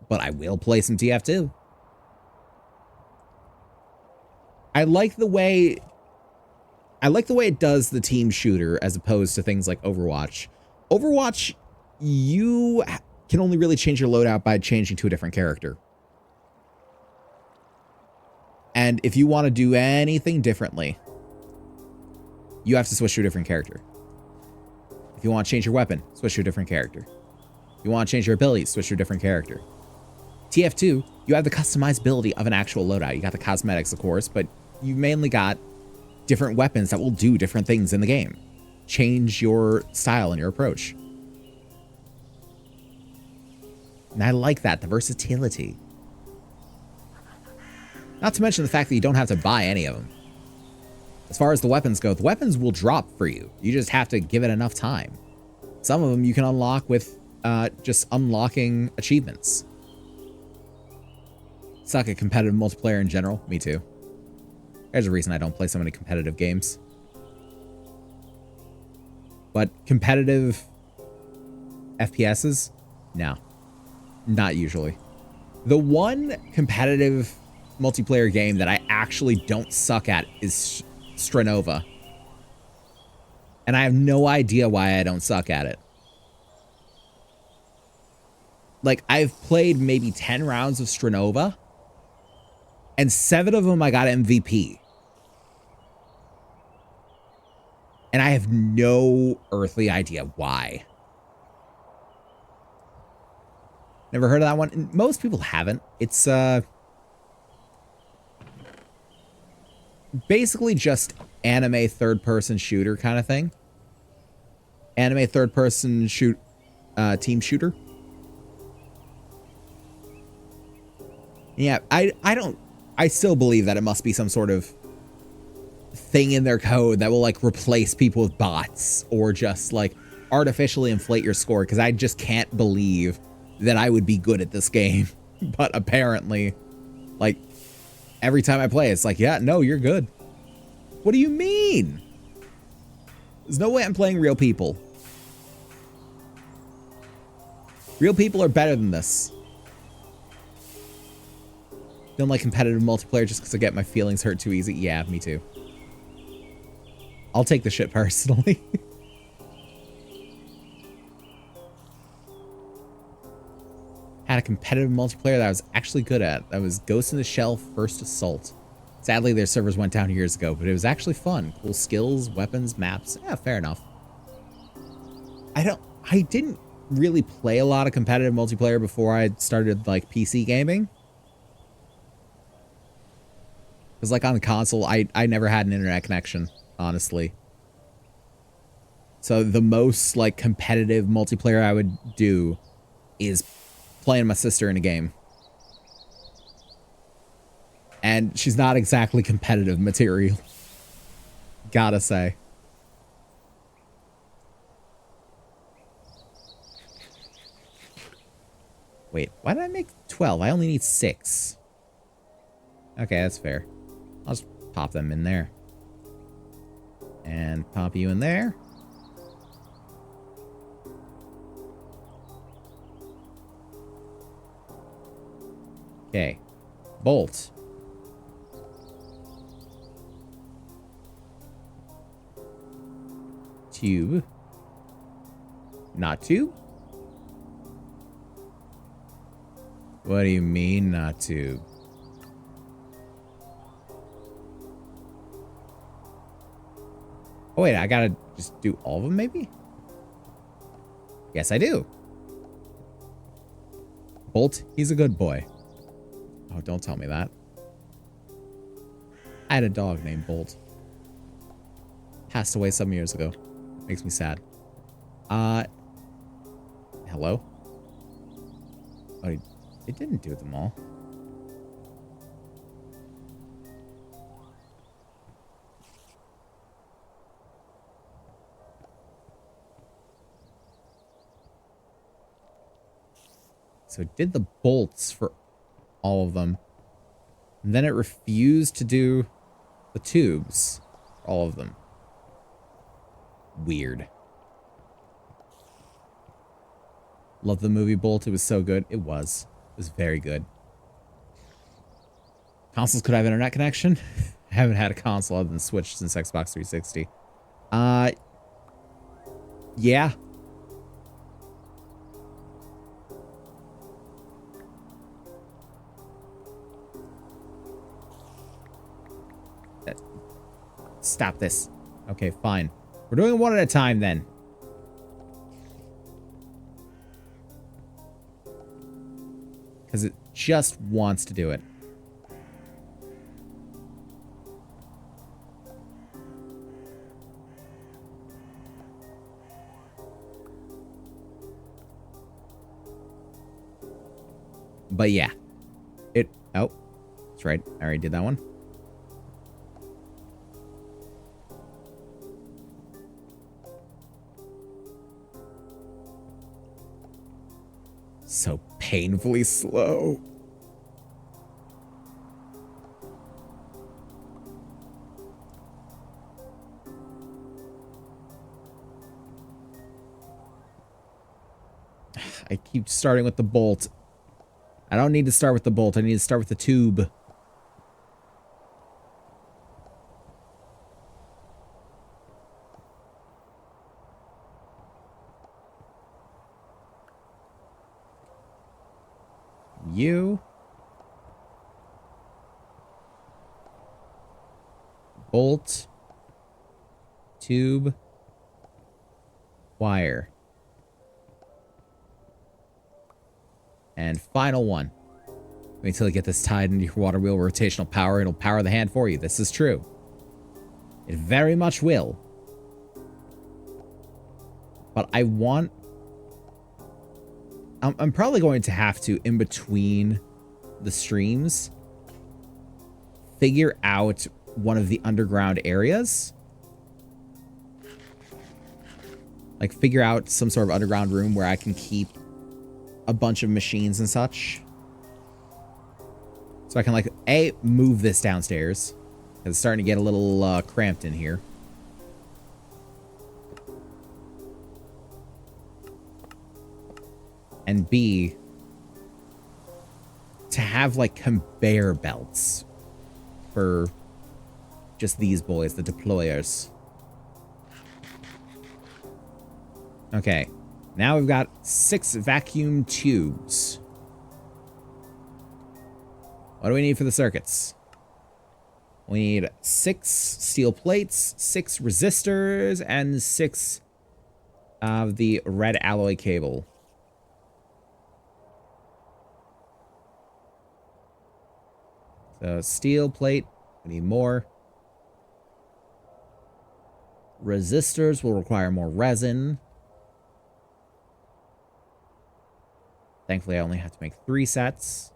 But I will play some TF2. I like the way it does the team shooter as opposed to things like Overwatch. Overwatch, you can only really change your loadout by changing to a different character. And if you want to do anything differently, you have to switch to a different character. If you want to change your weapon, switch to a different character. If you want to change your abilities, switch to a different character. TF2, you have the customizability of an actual loadout. You got the cosmetics, of course, but you mainly got different weapons that will do different things in the game. change your style and your approach. And I like that, the versatility. Not to mention the fact that you don't have to buy any of them. As far as the weapons go, the weapons will drop for you. You just have to give it enough time. Some of them you can unlock with just unlocking achievements. Suck at competitive multiplayer in general. Me too. There's a reason I don't play so many competitive games. But competitive FPSs? No. Not usually. The one competitive multiplayer game that I actually don't suck at is Stranova. And I have no idea why I don't suck at it. Like, I've played maybe 10 rounds of Stranova, and 7 of them I got MVP. And I have no earthly idea why. Never heard of that one? Most people haven't. It's basically just anime third-person shooter kind of thing. Anime third-person team shooter. Yeah, I still believe that it must be some sort of thing in their code that will like replace people with bots or just like artificially inflate your score, because I just can't believe that I would be good at this game. But apparently, like, every time I play, it's like, yeah, no, you're good. What do you mean? There's no way I'm playing real people. Real people are better than this. Don't like competitive multiplayer just because I get my feelings hurt too easy. Yeah, me too. I'll take the shit personally. Had a competitive multiplayer that I was actually good at. That was Ghost in the Shell First Assault. Sadly, their servers went down years ago, but it was actually fun. Cool skills, weapons, maps. Yeah, fair enough. I didn't really play a lot of competitive multiplayer before I started like PC gaming. Because like on console, I never had an internet connection, honestly. So the most like competitive multiplayer I would do is playing my sister in a game. And she's not exactly competitive material. Gotta say. Wait, why did I make 12? I only need 6. Okay, that's fair. I'll just pop them in there. And pop you in there. Okay. Bolt. Tube. Not tube? What do you mean, not tube? Oh, wait, I gotta just do all of them, maybe? Yes, I do. Bolt, he's a good boy. Oh, don't tell me that. I had a dog named Bolt. Passed away some years ago. Makes me sad. Hello? Oh, it didn't do them all. So it did the bolts for all of them. And then it refused to do the tubes for all of them. Weird. Love the movie Bolt. It was so good. It was. It was very good. Consoles could have internet connection. I haven't had a console other than Switch since Xbox 360. Yeah. Stop this. Okay, fine. We're doing it one at a time then. Because it just wants to do it. But yeah. Oh, that's right. I already did that one. So painfully slow. I keep starting with the bolt. I don't need to start with the bolt. I need to start with the tube. You. Bolt. Tube. Wire. And final one. Wait until you get this tied into your water wheel rotational power. It'll power the hand for you. This is true. It very much will. But I want... I'm probably going to have to, in between the streams, figure out one of the underground areas. Like, figure out some sort of underground room where I can keep a bunch of machines and such. So I can, like, A, move this downstairs. Because it's starting to get a little cramped in here. And B, to have, like, conveyor belts for just these boys, the deployers. Okay. Now we've got 6 vacuum tubes. What do we need for the circuits? We need 6 steel plates, 6 resistors, and 6 of the red alloy cable. So steel plate, we need more. Resistors will require more resin. Thankfully, I only have to make 3 sets.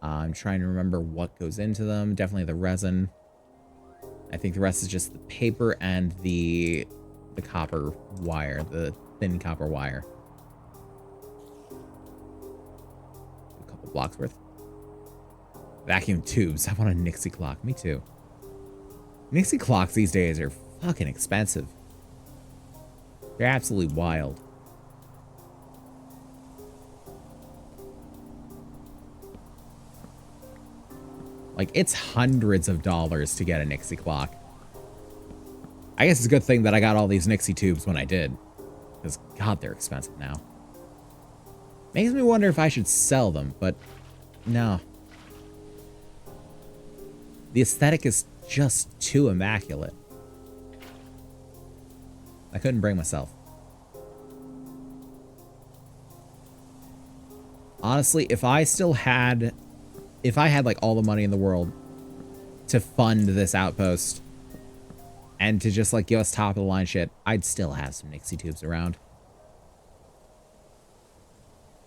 I'm trying to remember what goes into them. Definitely the resin. I think the rest is just the paper and the copper wire, the thin copper wire. A couple blocks worth. Vacuum tubes. I want a Nixie clock. Me too. Nixie clocks these days are fucking expensive. They're absolutely wild. Like, it's hundreds of dollars to get a Nixie clock. I guess it's a good thing that I got all these Nixie tubes when I did. Because, God, they're expensive now. Makes me wonder if I should sell them, but no. The aesthetic is just too immaculate. I couldn't bring myself. Honestly, if I had like all the money in the world to fund this outpost and to just like give us top of the line shit, I'd still have some Nixie tubes around.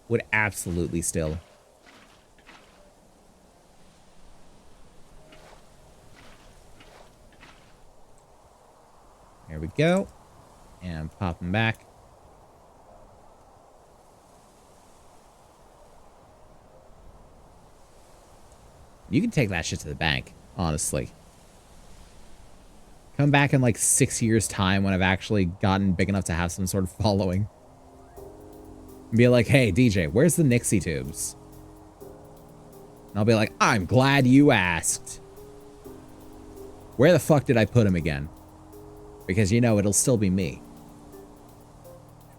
Would absolutely still. There we go. And pop them back. You can take that shit to the bank, honestly. Come back in like 6 years' time when I've actually gotten big enough to have some sort of following. And be like, hey, DJ, where's the Nixie tubes? And I'll be like, I'm glad you asked. Where the fuck did I put him again? Because, you know, it'll still be me.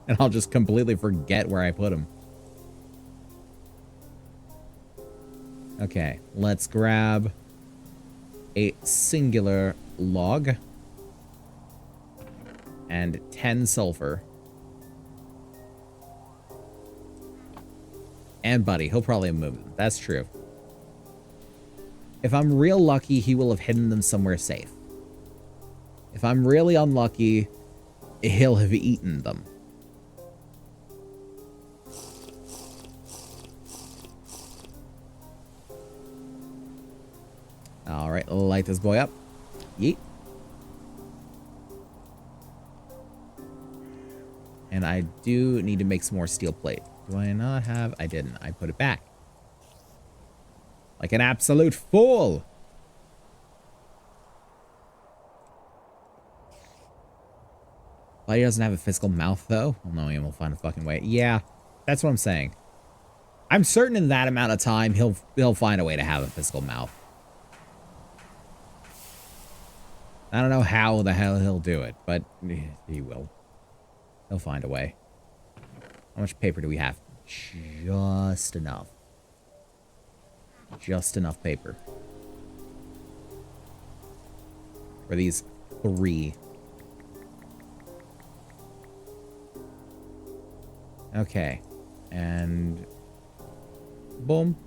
And I'll just completely forget where I put him. Okay, let's grab a singular log and 10 sulfur. And Buddy, he'll probably move them. That's true. If I'm real lucky, he will have hidden them somewhere safe. If I'm really unlucky, he'll have eaten them. All right, light this boy up. Yeet. And I do need to make some more steel plate. Do I not have? I didn't. I put it back. Like an absolute fool. Well, he doesn't have a physical mouth, though. Well, no, we'll find a fucking way. Yeah, that's what I'm saying. I'm certain in that amount of time, he'll find a way to have a physical mouth. I don't know how the hell he'll do it, but he will. He'll find a way. How much paper do we have? Just enough. Just enough paper. For these 3. Okay. And boom.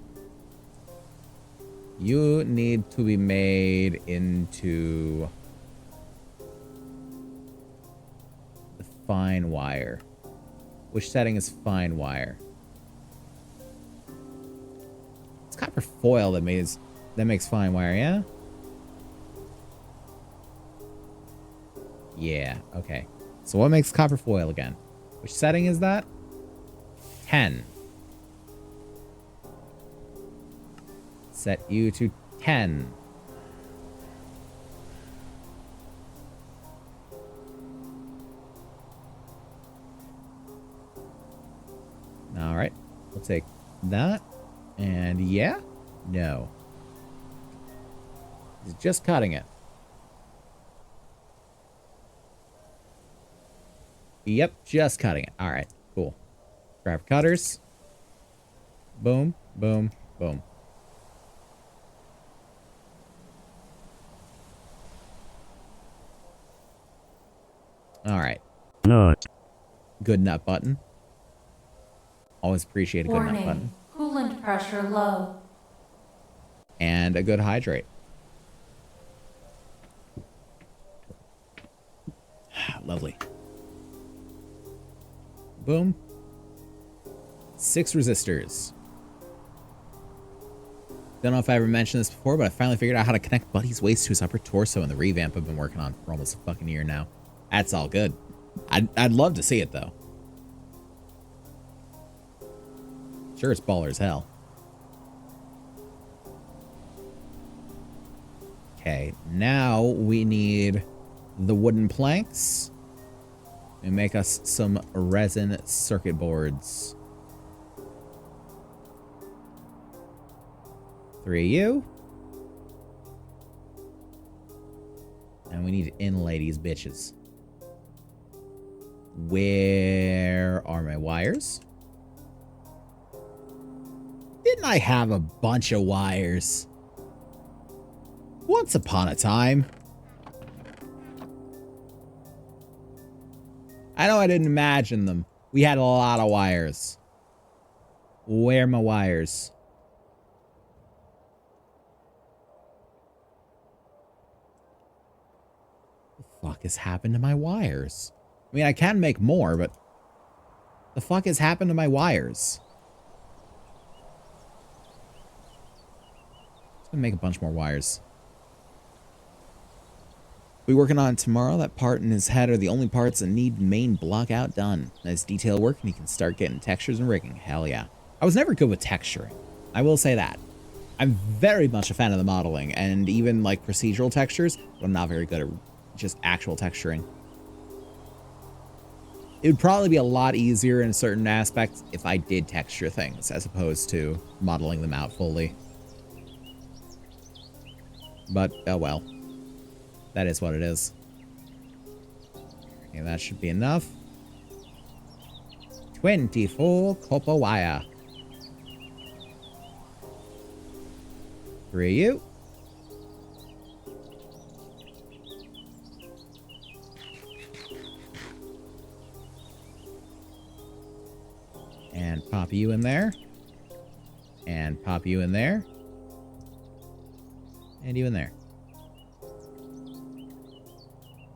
You need to be made into the fine wire. Which setting is fine wire? It's copper foil that makes fine wire, yeah? Yeah, okay. So what makes copper foil again? Which setting is that? 10. Set you to 10. All right, we'll take that. And yeah, no. He's just cutting it. Yep, just cutting it. All right, cool. Grab cutters. Boom, boom, boom. All right. Nut. Good nut button. Always appreciate a good nut button. Warning, coolant pressure low. And a good hydrate. Lovely. Boom. 6 resistors. Don't know if I ever mentioned this before, but I finally figured out how to connect Buddy's waist to his upper torso in the revamp I've been working on for almost a fucking year now. That's all good. I'd love to see it, though. Sure, it's baller as hell. Okay, now we need the wooden planks and make us some resin circuit boards. 3 of you. And we need to inlay these bitches. Where are my wires? Didn't I have a bunch of wires? Once upon a time. I know I didn't imagine them. We had a lot of wires. Where are my wires? The fuck has happened to my wires? I mean, I can make more, but the fuck has happened to my wires? Just gonna make a bunch more wires. We're working on it tomorrow. That part and his head are the only parts that need main block out done. Nice detail work, and you can start getting textures and rigging. Hell yeah. I was never good with texturing. I will say that. I'm very much a fan of the modeling, and even like procedural textures, but I'm not very good at just actual texturing. It would probably be a lot easier in certain aspects if I did texture things as opposed to modeling them out fully. But, oh well. That is what it is. Okay, that should be enough. 24 copper wire. 3 of you. And pop you in there. And pop you in there. And you in there.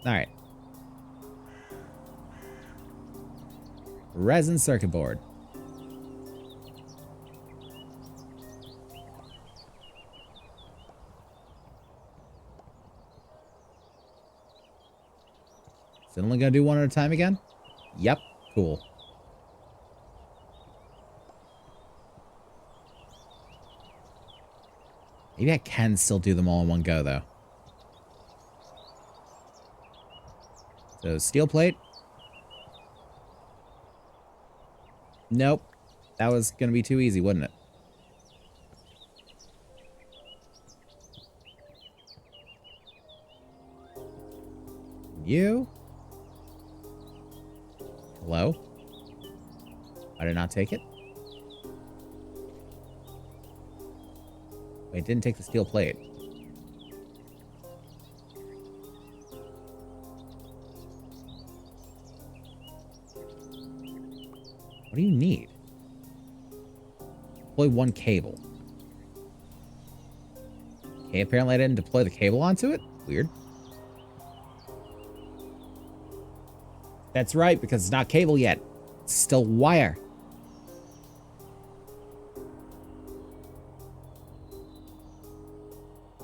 Alright. Resin circuit board. Is it only gonna do one at a time again? Yep. Cool. Maybe I can still do them all in one go, though. So, steel plate. Nope. That was gonna be too easy, wouldn't it? You? Hello? I did not take it? Wait, it didn't take the steel plate. What do you need? Deploy one cable. Okay, apparently I didn't deploy the cable onto it. Weird. That's right, because it's not cable yet. It's still wire.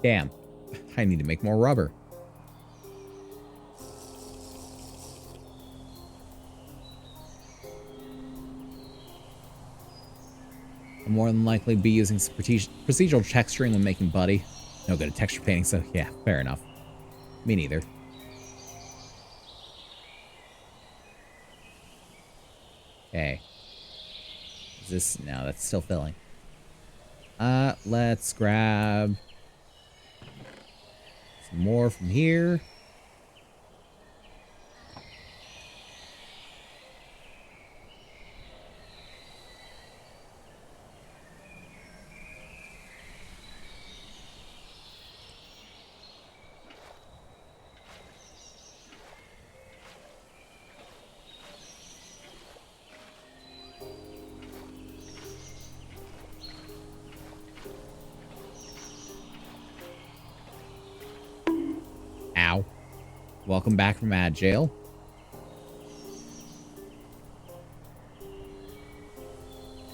Damn. I need to make more rubber. I'll more than likely be using some procedural texturing when making Buddy. No good at texture painting, so yeah, fair enough. Me neither. Okay. Is this... No, that's still filling. Let's grab some more from here. Ow. Welcome back from ad jail.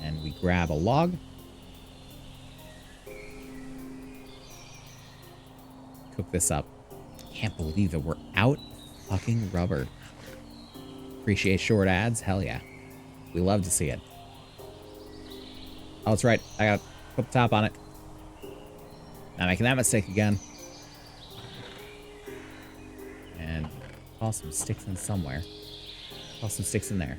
And we grab a log. Cook this up. Can't believe that we're out of fucking rubber. Appreciate short ads? Hell yeah. We love to see it. Oh, that's right. I gotta put the top on it. Not making that mistake again. And toss some sticks in somewhere. Toss some sticks in there.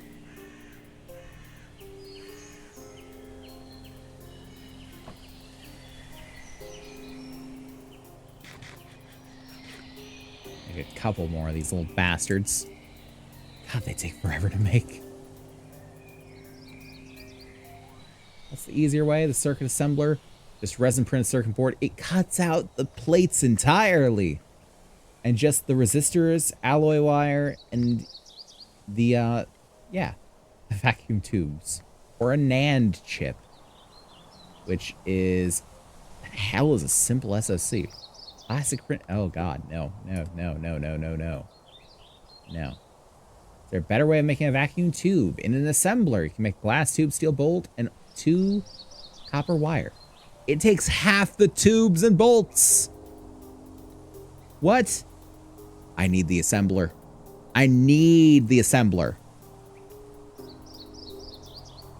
Make a couple more of these little bastards. God, they take forever to make. What's the easier way? The circuit assembler. Just resin printed circuit board. It cuts out the plates entirely. And just the resistors, alloy wire, and the, yeah, the vacuum tubes. Or a NAND chip. Which is, the hell is a simple SoC? Plastic print, oh god, no. No. Is there a better way of making a vacuum tube? In an assembler, you can make glass tube, steel bolt, and 2 copper wire. It takes half the tubes and bolts. What? I need the assembler. I need the assembler.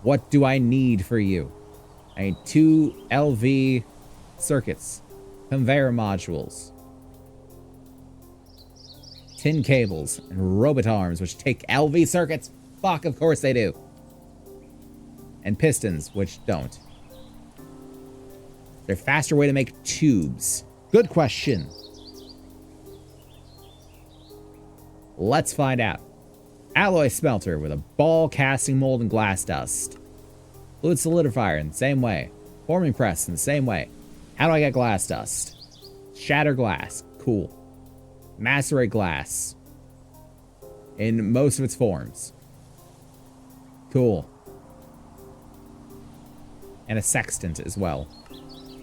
What do I need for you? I need 2 LV circuits, conveyor modules, tin cables, and robot arms, which take LV circuits. Fuck, of course they do. And pistons, which don't. Is there a faster way to make tubes? Good question. Let's find out. Alloy smelter with a ball casting mold and glass dust. Fluid solidifier in the same way. Forming press in the same way. How do I get glass dust? Shatter glass. Cool. Macerate glass. In most of its forms. Cool. And a sextant as well.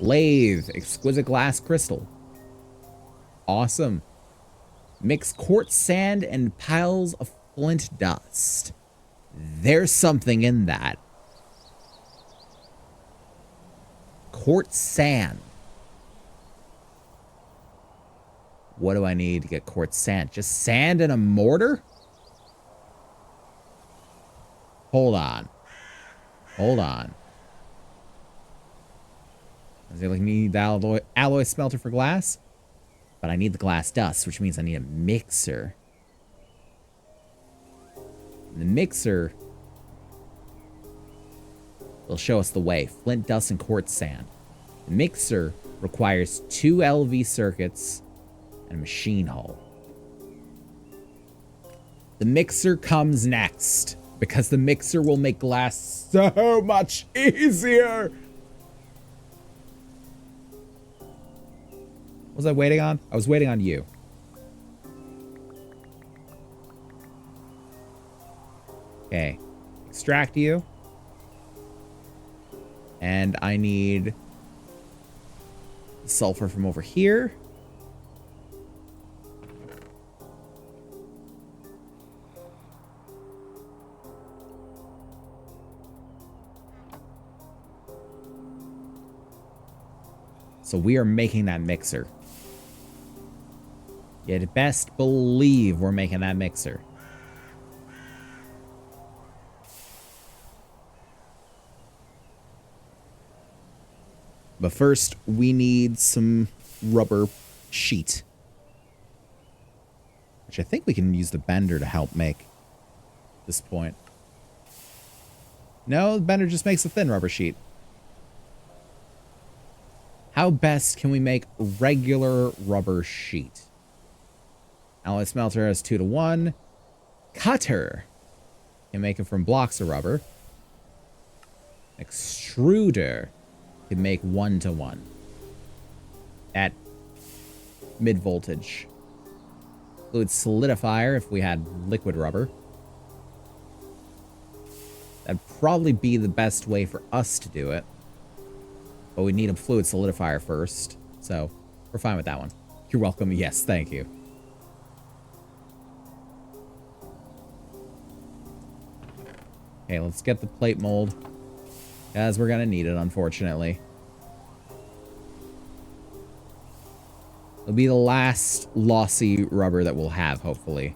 Lathe. Exquisite glass crystal. Awesome. Mix quartz sand and piles of flint dust. There's something in that. Quartz sand. What do I need to get quartz sand? Just sand and a mortar? Hold on. Hold on. Does it like need the alloy smelter for glass? But I need the glass dust, which means I need a mixer. And the mixer will show us the way. Flint dust and quartz sand. The mixer requires 2 LV circuits and a machine hull. The mixer comes next, because the mixer will make glass so much easier. What was I waiting on? I was waiting on you. Okay. Extract you. And I need sulfur from over here. So we are making that mixer. You'd best believe we're making that mixer. But first, we need some rubber sheet. Which I think we can use the bender to help make at this point. No, the bender just makes a thin rubber sheet. How best can we make regular rubber sheet? Alloy smelter has 2 to 1. Cutter can make it from blocks of rubber. Extruder can make 1 to 1 at mid voltage. Fluid solidifier if we had liquid rubber. That'd probably be the best way for us to do it. But we need a fluid solidifier first. So we're fine with that one. You're welcome. Yes, thank you. Okay, let's get the plate mold. As we're gonna need it, unfortunately. It'll be the last lossy rubber that we'll have, hopefully.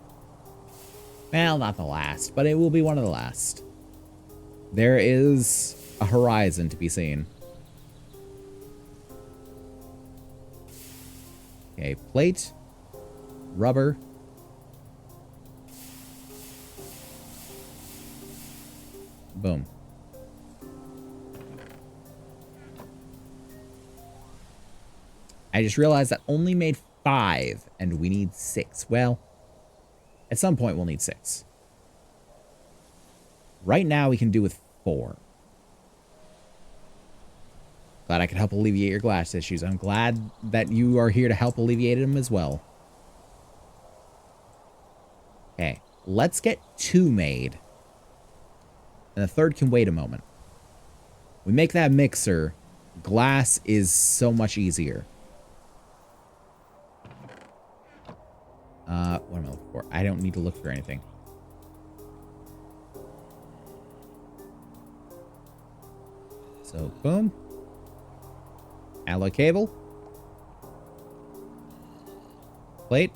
Well, not the last, but it will be one of the last. There is a horizon to be seen. Okay, plate, rubber. Boom. I just realized that only made 5 and we need 6. Well, at some point we'll need 6. Right now we can do with 4. Glad I could help alleviate your glass issues. I'm glad that you are here to help alleviate them as well. Okay, let's get 2 made. And the third can wait a moment. We make that mixer. Glass is so much easier. What am I looking for? I don't need to look for anything. So, boom. Alloy cable. Plate.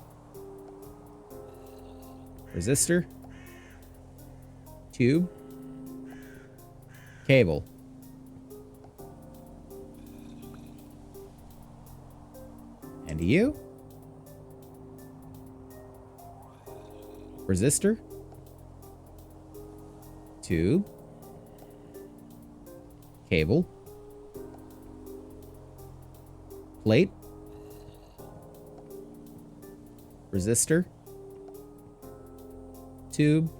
Resistor. Tube. Cable. And you. Resistor. Tube. Cable. Plate. Resistor. Tube.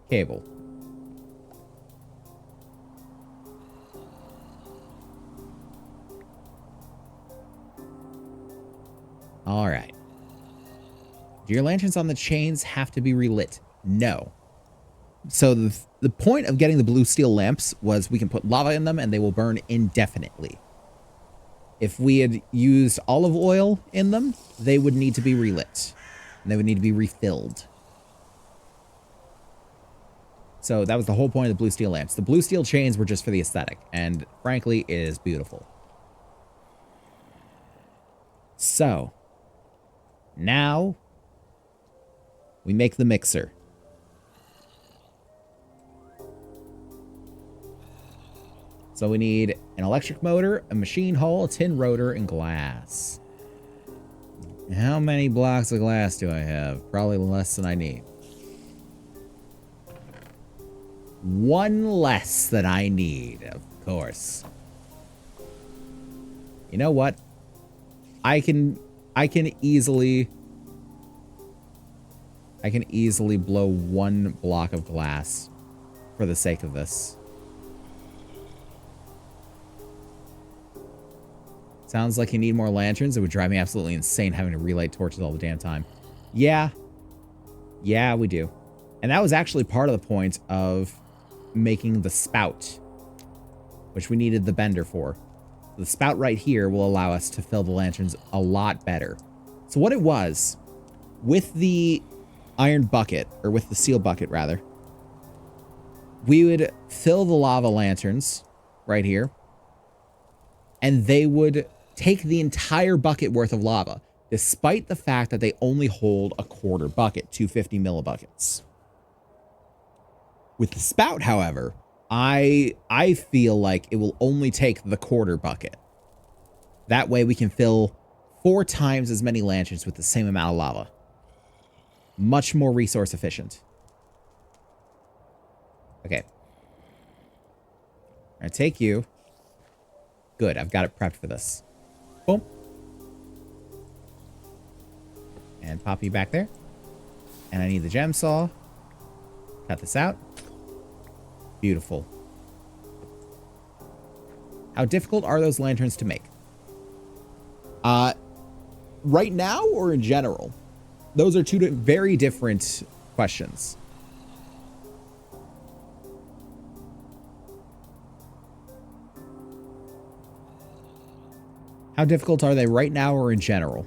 Cable. All right. Do your lanterns on the chains have to be relit? No. So the point of getting the blue steel lamps was we can put lava in them and they will burn indefinitely. If we had used olive oil in them, they would need to be relit. And they would need to be refilled. So that was the whole point of the blue steel lamps. The blue steel chains were just for the aesthetic. And frankly, it is beautiful. So, now we make the mixer. So we need an electric motor, a machine hull, a tin rotor, and glass. How many blocks of glass do I have? Probably less than I need. One less than I need, of course. You know what? I can easily blow one block of glass for the sake of this. Sounds like you need more lanterns. It would drive me absolutely insane having to relight torches all the damn time. Yeah. Yeah, we do. And that was actually part of the point of making the spout, which we needed the bender for. The spout right here will allow us to fill the lanterns a lot better. So what it was, with the iron bucket, or with the steel bucket rather, we would fill the lava lanterns right here, and they would take the entire bucket worth of lava, despite the fact that they only hold a quarter bucket, 250 millibuckets. With the spout, however, I feel like it will only take the quarter bucket. That way we can fill 4 times as many lanterns with the same amount of lava. Much more resource efficient. Okay. I'm gonna take you. Good, I've got it prepped for this. Boom. And pop you back there. And I need the gem saw. Cut this out. Beautiful. How difficult are those lanterns to make? Right now or in general? Those are two very different questions. How difficult are they right now or in general?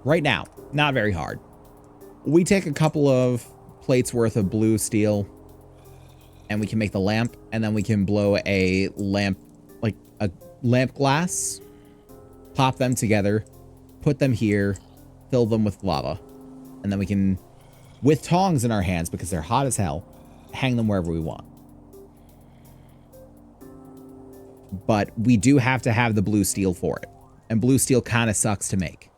Right now, not very hard. We take a couple of plates worth of blue steel and we can make the lamp, and then we can blow a lamp, like a lamp glass, pop them together, put them here, fill them with lava, and then we can, with tongs in our hands because they're hot as hell, hang them wherever we want. But we do have to have the blue steel for it, and blue steel kind of sucks to make.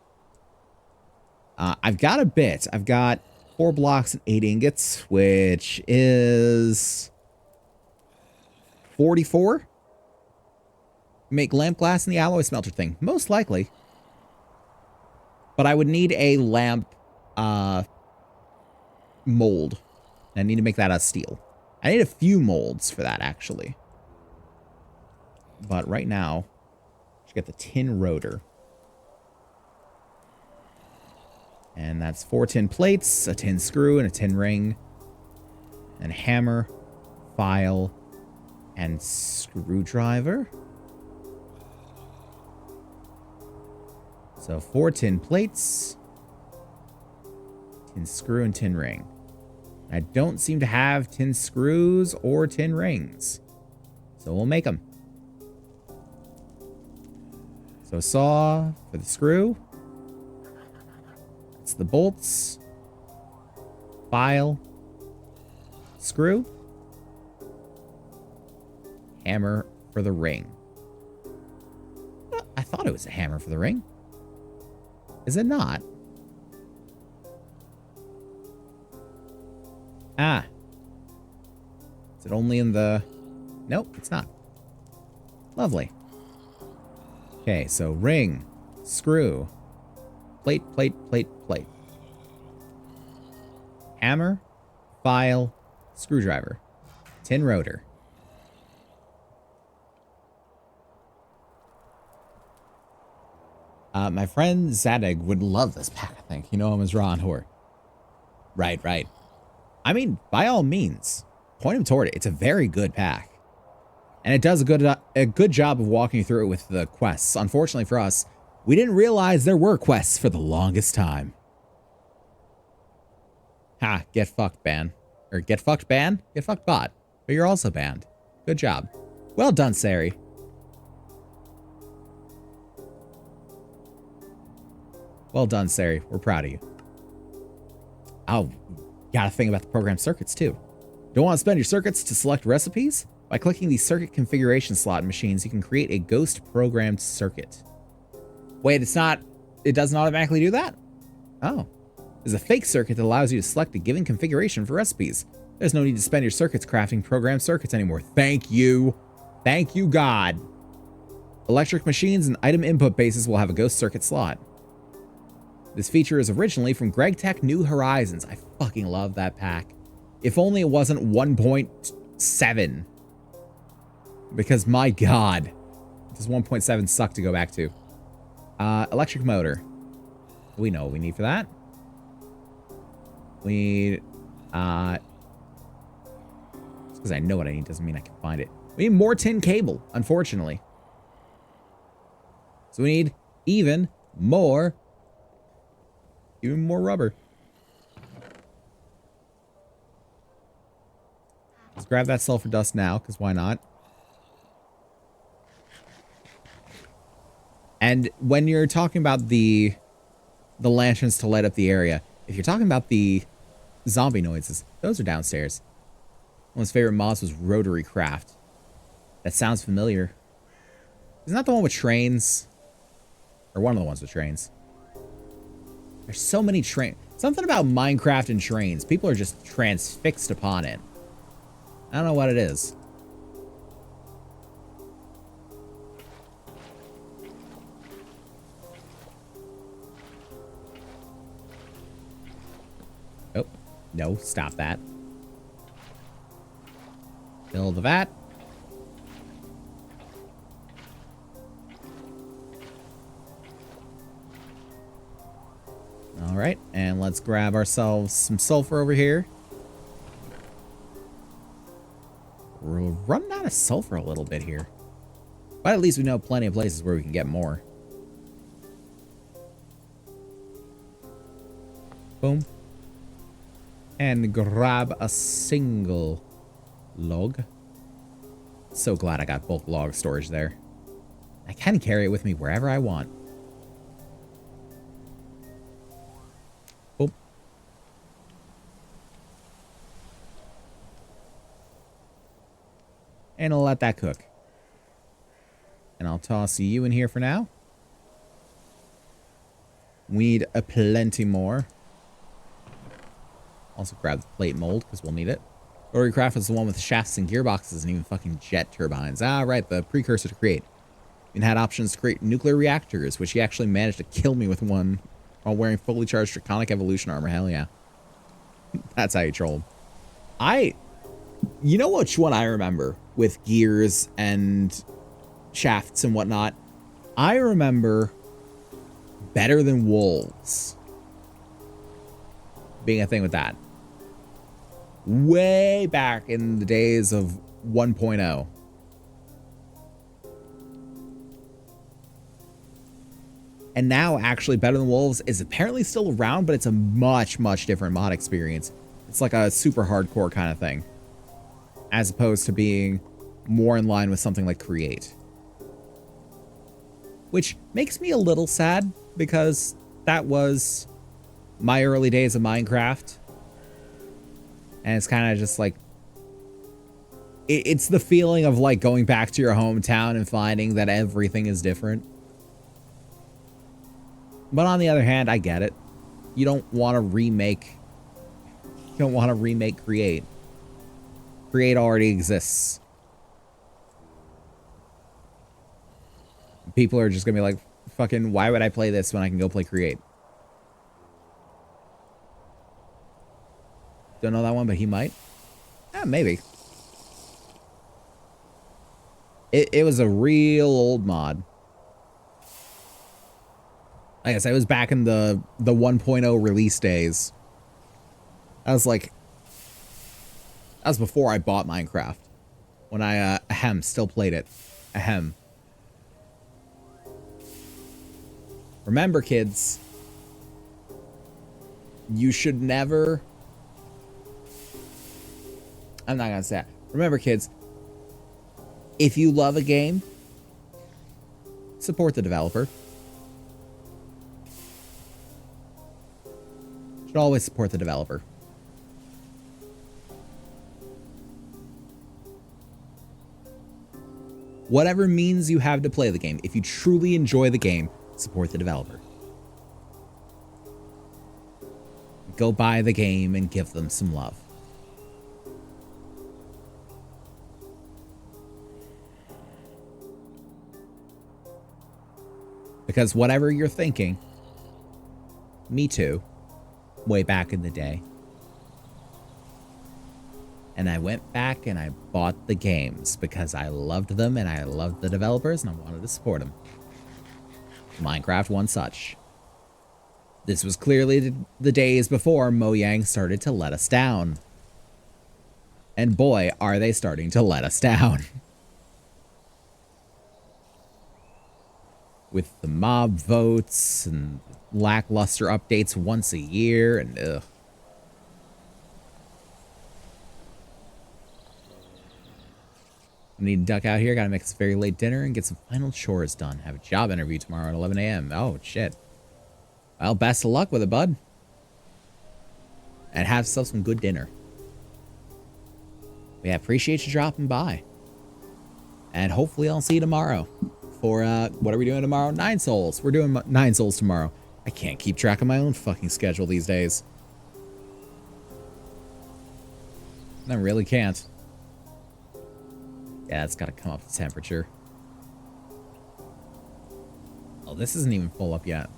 I've got a bit. I've got 4 blocks and 8 ingots, which is 44. Make lamp glass in the alloy smelter thing, most likely. But I would need a lamp mold. I need to make that out of steel. I need a few molds for that, actually. But right now, just get the tin rotor. And that's 4 tin plates, a tin screw, and a tin ring. And hammer, file, and screwdriver. So 4 tin plates, tin screw, and tin ring. I don't seem to have tin screws or tin rings, so we'll make them. So saw for the screw. That's the bolts. File. Screw. Hammer for the ring. I thought it was a hammer for the ring. Is it not? Ah. Is it only in the... Nope, it's not. Lovely. Okay, so ring, screw, plate, plate, plate, plate. Hammer, file, screwdriver, tin rotor. My friend Zadig would love this pack, I think. You know him as Ron Hor. Right, right. I mean, by all means, point him toward it. It's a very good pack. And it does a good job of walking you through it with the quests. Unfortunately for us, we didn't realize there were quests for the longest time. Ha, get fucked, ban. Or get fucked, ban? Get fucked, bot. But you're also banned. Good job. Well done, Sari. Well done, Sari. We're proud of you. Oh, gotta think about the programmed circuits too. Don't want to spend your circuits to select recipes? By clicking the circuit configuration slot machines, you can create a ghost programmed circuit. Wait, it doesn't automatically do that? Oh. There's a fake circuit that allows you to select a given configuration for recipes. There's no need to spend your circuits crafting programmed circuits anymore. Thank you. Thank you, God. Electric machines and item input bases will have a ghost circuit slot. This feature is originally from Greg Tech New Horizons. I fucking love that pack. If only it wasn't 1.7. Because my God, does 1.7 suck to go back to? Electric motor. We know what we need for that. We need, just because I know what I need doesn't mean I can find it. We need more tin cable, unfortunately. So we need even more rubber. Let's grab that sulfur dust now, because why not? And when you're talking about the lanterns to light up the area, if you're talking about the zombie noises, those are downstairs. One of his favorite mods was Rotary Craft. That sounds familiar. Isn't that the one with trains? Or one of the ones with trains. There's so many trains. Something about Minecraft and trains. People are just transfixed upon it. I don't know what it is. Oh, no, stop that. Fill the vat. All right, and let's grab ourselves some sulfur over here. We're running out of sulfur a little bit here. But at least we know plenty of places where we can get more. Boom. And grab a single log. So glad I got bulk log storage there. I can carry it with me wherever I want. Boom. And I'll let that cook. And I'll toss you in here for now. We need a plenty more. Also grab the plate mold, because we'll need it. Rotary Craft is the one with shafts and gearboxes and even fucking jet turbines. Ah, right, the precursor to create. And had options to create nuclear reactors, which he actually managed to kill me with one while wearing fully charged Draconic Evolution armor. Hell yeah. That's how you troll him. You know which one I remember with gears and shafts and whatnot? I remember Better Than Wolves being a thing with that. Way back in the days of 1.0. And now, actually, Better Than Wolves is apparently still around, but it's a much, much different mod experience. It's like a super hardcore kind of thing. As opposed to being more in line with something like Create. Which makes me a little sad, because that was my early days of Minecraft. And it's kind of just like... It's the feeling of like going back to your hometown and finding that everything is different. But on the other hand, I get it. You don't want to remake... You don't want to remake Create. Create already exists. People are just going to be like, fucking, why would I play this when I can go play Create? Don't know that one, but he might. Maybe. It was a real old mod. Like I said, it was back in the 1.0 release days. I was like... That was before I bought Minecraft. When I, still played it. Remember, kids. You should never... I'm not gonna say that. Remember, kids. If you love a game, support the developer. Should always support the developer. Whatever means you have to play the game, if you truly enjoy the game, support the developer. Go buy the game and give them some love. Because whatever you're thinking, me too, way back in the day. And I went back and I bought the games because I loved them and I loved the developers and I wanted to support them. Minecraft one such. This was clearly the days before Mojang started to let us down. And boy, are they starting to let us down. With the mob votes and lackluster updates once a year and ugh. I need to duck out here. Gotta make this very late dinner and get some final chores done. Have a job interview tomorrow at 11 a.m. Oh, shit. Well, best of luck with it, bud. And have yourself some good dinner. We appreciate you dropping by. And hopefully I'll see you tomorrow. For, what are we doing tomorrow? 9 Souls. We're doing 9 Souls tomorrow. I can't keep track of my own fucking schedule these days. I really can't. Yeah, it's got to come up to temperature. Oh, this isn't even full up yet.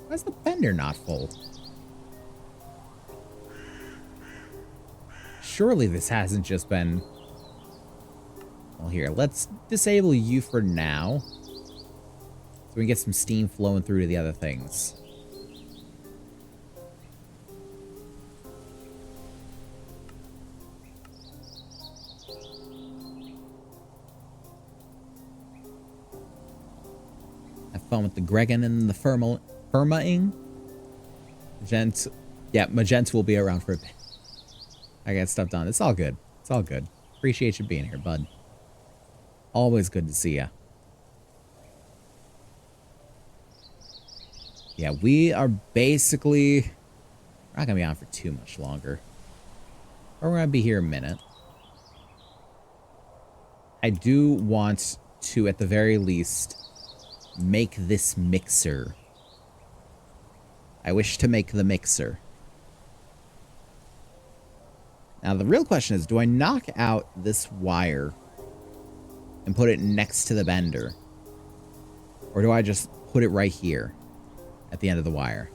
Why is the fender not full? Surely this hasn't just been... Well, here, let's disable you for now. So we can get some steam flowing through to the other things. Have fun with the Gregan and the Firmaing. Magenta will be around for a bit. I got stuff done. It's all good. It's all good. Appreciate you being here, bud. Always good to see ya. Yeah, we are basically... We're not going to be on for too much longer. Or we're going to be here a minute. I do want to, at the very least, make this mixer. I wish to make the mixer. Now, the real question is, do I knock out this wire and put it next to the bender? Or do I just put it right here at the end of the wire?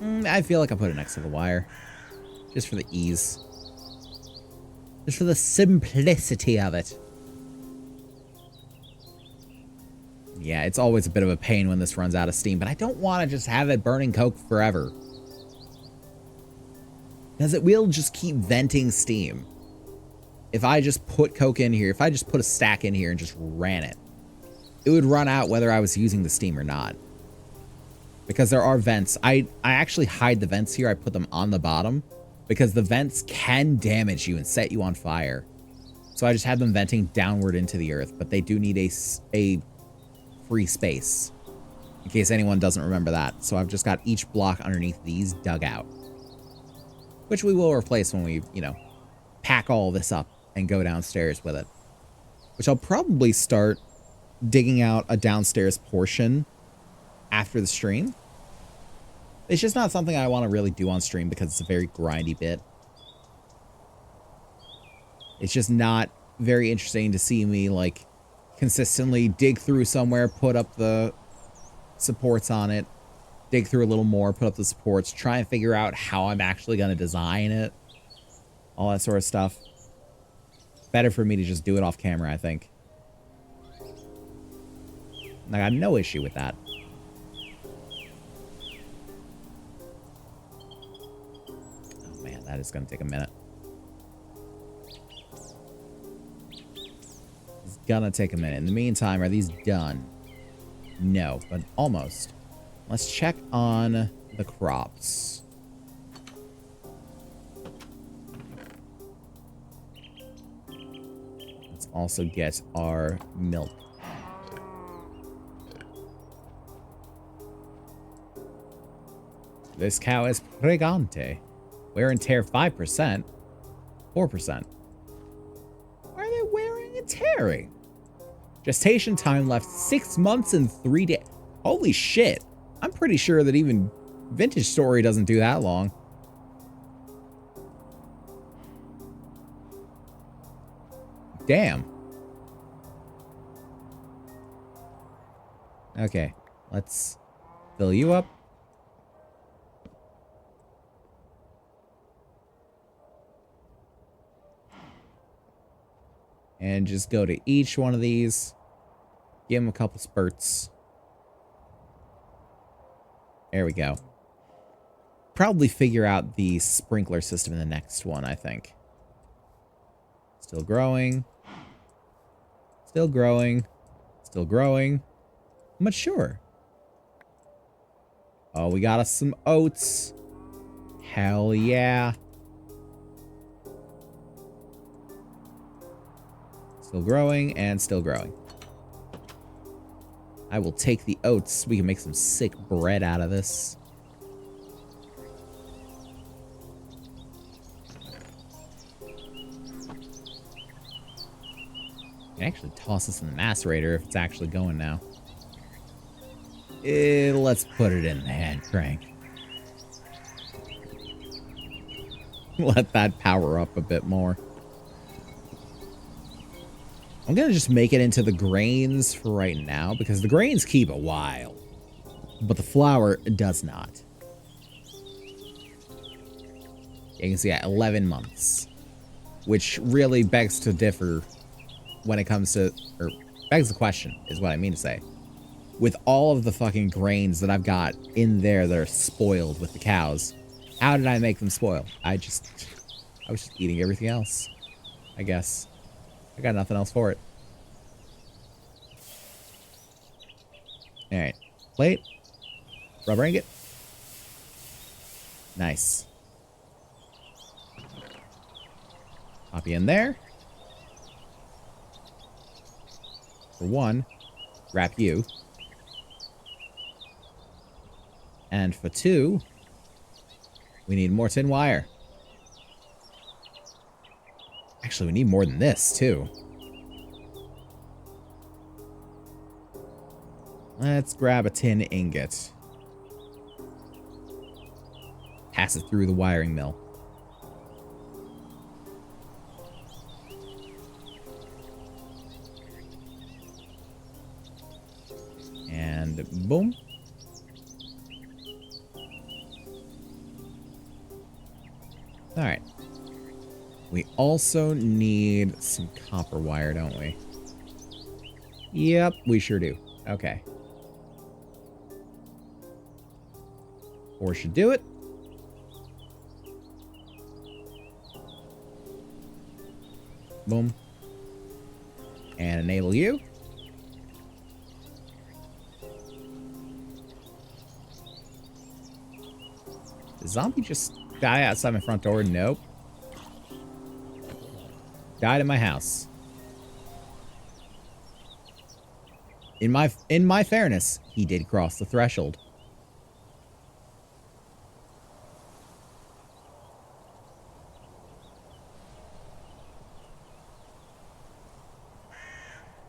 I feel like I put it next to the wire. Just for the ease. Just for the simplicity of it. Yeah, it's always a bit of a pain when this runs out of steam, but I don't want to just have it burning coke forever. Because it will just keep venting steam. If I just put coke in here, if I just put a stack in here and just ran it, it would run out whether I was using the steam or not. Because there are vents. I actually hide the vents here. I put them on the bottom because the vents can damage you and set you on fire. So I just have them venting downward into the earth, but they do need a free space in case anyone doesn't remember that. So I've just got each block underneath these dug out, which we will replace when we, you know, pack all this up and go downstairs with it, which I'll probably start digging out a downstairs portion after the stream. It's just not something I want to really do on stream because it's a very grindy bit. It's just not very interesting to see me like consistently dig through somewhere, put up the supports on it, dig through a little more, put up the supports, try and figure out how I'm actually going to design it, all that sort of stuff. Better for me to just do it off camera, I think. I got no issue with that. Oh man, that is going to take a minute. It's gonna take a minute. In the meantime, are these done? No, but almost. Let's check on the crops. Let's also get our milk. This cow is pregante. Wear and tear 5%. 4%. Why are they wearing and tearing? Gestation time left 6 months and 3 days. Holy shit. I'm pretty sure that even Vintage Story doesn't do that long. Damn. Okay, let's fill you up. And just go to each one of these. Give them a couple spurts. There we go. Probably figure out the sprinkler system in the next one, I think. Still growing. Still growing. Still growing. Mature. Oh, we got us some oats. Hell yeah. Still growing and still growing. I will take the oats. We can make some sick bread out of this. I can actually toss this in the macerator if it's actually going now. Let's put it in the hand crank. Let that power up a bit more. I'm going to just make it into the grains for right now, because the grains keep a while, but the flour does not. You can see at 11 months, which really begs to differ when it comes to, or begs the question, is what I mean to say. With all of the fucking grains that I've got in there that are spoiled with the cows, how did I make them spoil? I was just eating everything else, I guess. I got nothing else for it. Alright. Plate. Rubber ingot. Nice. Pop you in there. For one, wrap you. And for two, we need more tin wire. Actually, we need more than this, too. Let's grab a tin ingot. Pass it through the wiring mill. And boom. All right. We also need some copper wire, don't we? Yep, we sure do. Okay. Or should do it. Boom. And enable you. Did the zombie just die outside my front door? Nope. Died in my house. In my fairness, he did cross the threshold.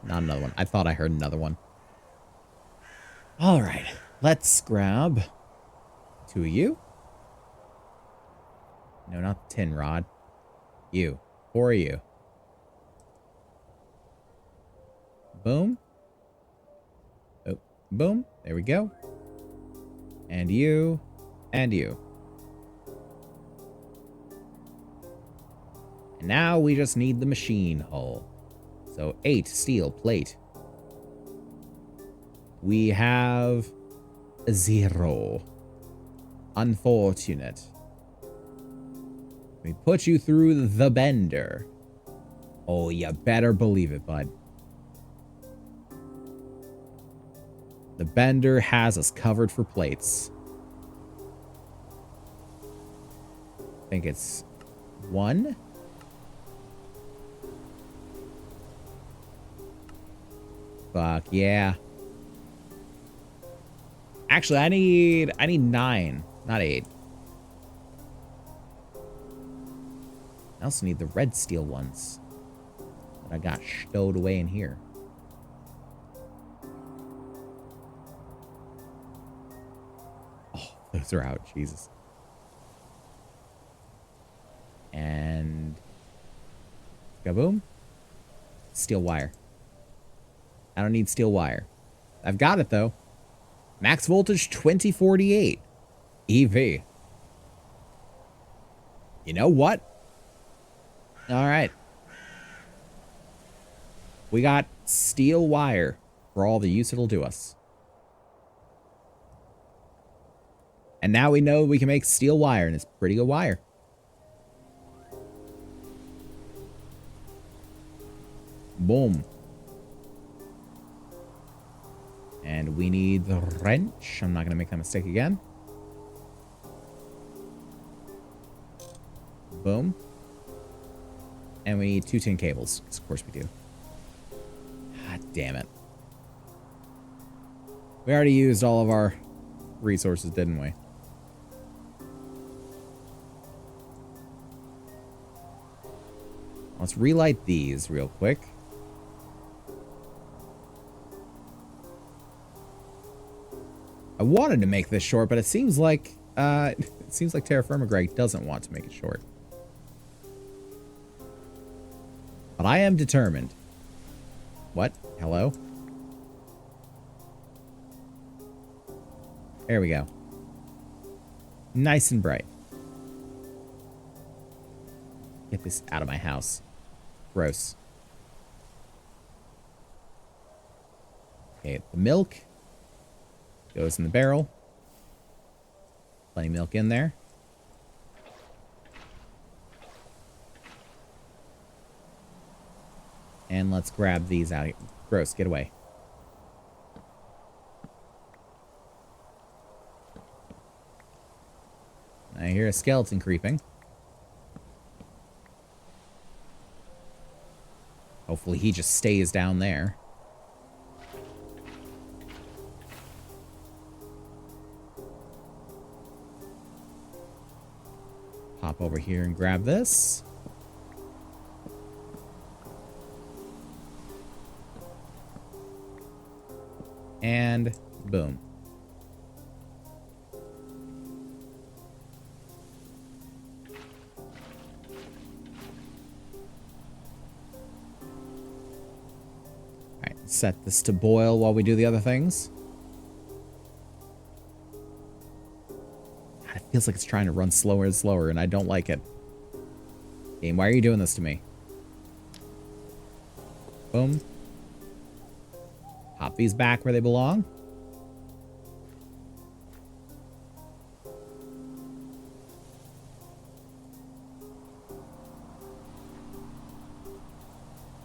Not another one. I thought I heard another one. All right, let's grab two of you. No, not the tin rod. You. 4 of you. Boom. Oh, boom. There we go. And you. And you. And now we just need the machine hull. So 8 steel plate. We have 0. Unfortunate. We put you through the bender. Oh, you better believe it, bud. The bender has us covered for plates. I think it's 1. Fuck yeah. Actually, I need 9. Not 8. I also need the red steel ones that I got stowed away in here. Oh, those are out. Jesus. And kaboom. Steel wire. I don't need steel wire. I've got it though. Max voltage 2048 EV. You know what? All right. We got steel wire for all the use it'll do us. And now we know we can make steel wire, and it's pretty good wire. Boom. And we need the wrench. I'm not going to make that mistake again. Boom. And we need 2 tin cables. Of course we do. God damn it. We already used all of our resources, didn't we? Let's relight these real quick. I wanted to make this short, but it seems like TerraFirmaGreg doesn't want to make it short. But I am determined. What? Hello? There we go. Nice and bright. Get this out of my house. Gross. Okay, the milk goes in the barrel. Plenty of milk in there. And let's grab these out. Gross, get away. I hear a skeleton creeping. Hopefully he just stays down there. Hop over here and grab this. And boom. Alright, set this to boil while we do the other things. God, it feels like it's trying to run slower and slower, and I don't like it. Game, why are you doing this to me? Boom. Pop these back where they belong.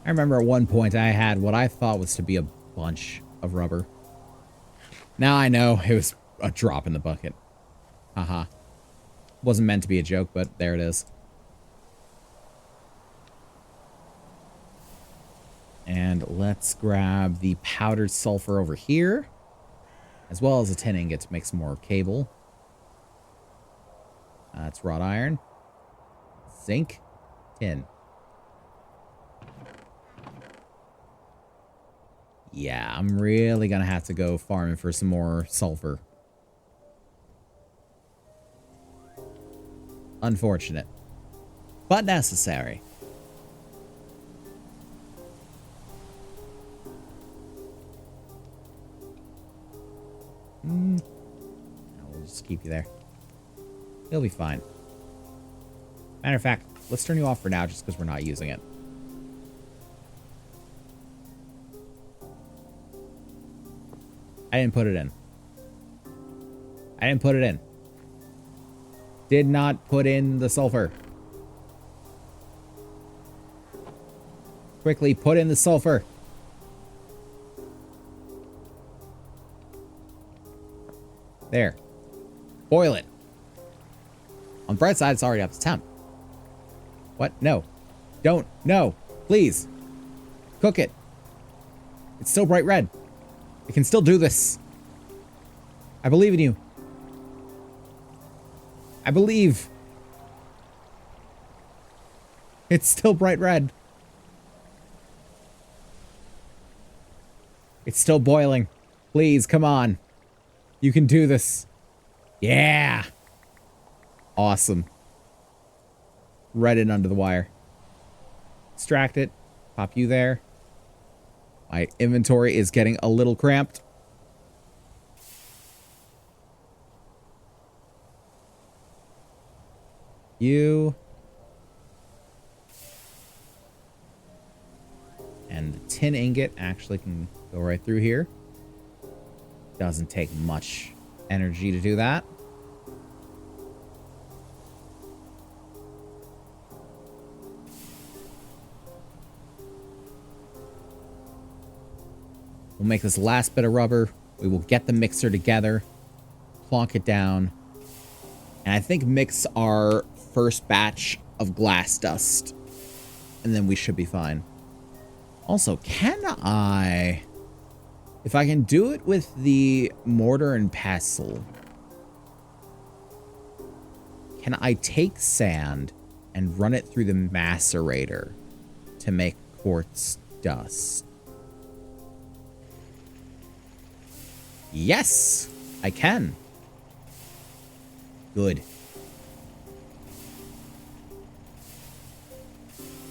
I remember at one point I had what I thought was to be a bunch of rubber. Now I know it was a drop in the bucket. Haha. Wasn't meant to be a joke, but there it is. And let's grab the powdered sulfur over here, as well as a tin ingot to make some more cable. That's wrought iron, zinc, tin. Yeah, I'm really gonna have to go farming for some more sulfur. Unfortunate, but necessary. We'll just keep you there. You'll be fine. Matter of fact, let's turn you off for now just because we're not using it. I didn't put it in. I didn't put it in. Did not put in the sulfur. Quickly, put in the sulfur. There. Boil it. On the bright side, it's already up to temp. What? No. Don't. No. Please. Cook it. It's still bright red. It can still do this. I believe in you. I believe. It's still bright red. It's still boiling. Please, come on. You can do this. Yeah. Awesome. Right in under the wire. Extract it. Pop you there. My inventory is getting a little cramped. You. And the tin ingot actually can go right through here. Doesn't take much energy to do that. We'll make this last bit of rubber. We will get the mixer together, plonk it down, and I think mix our first batch of glass dust, and then we should be fine. Also, if I can do it with the mortar and pestle, can I take sand and run it through the macerator to make quartz dust? Yes, I can. Good.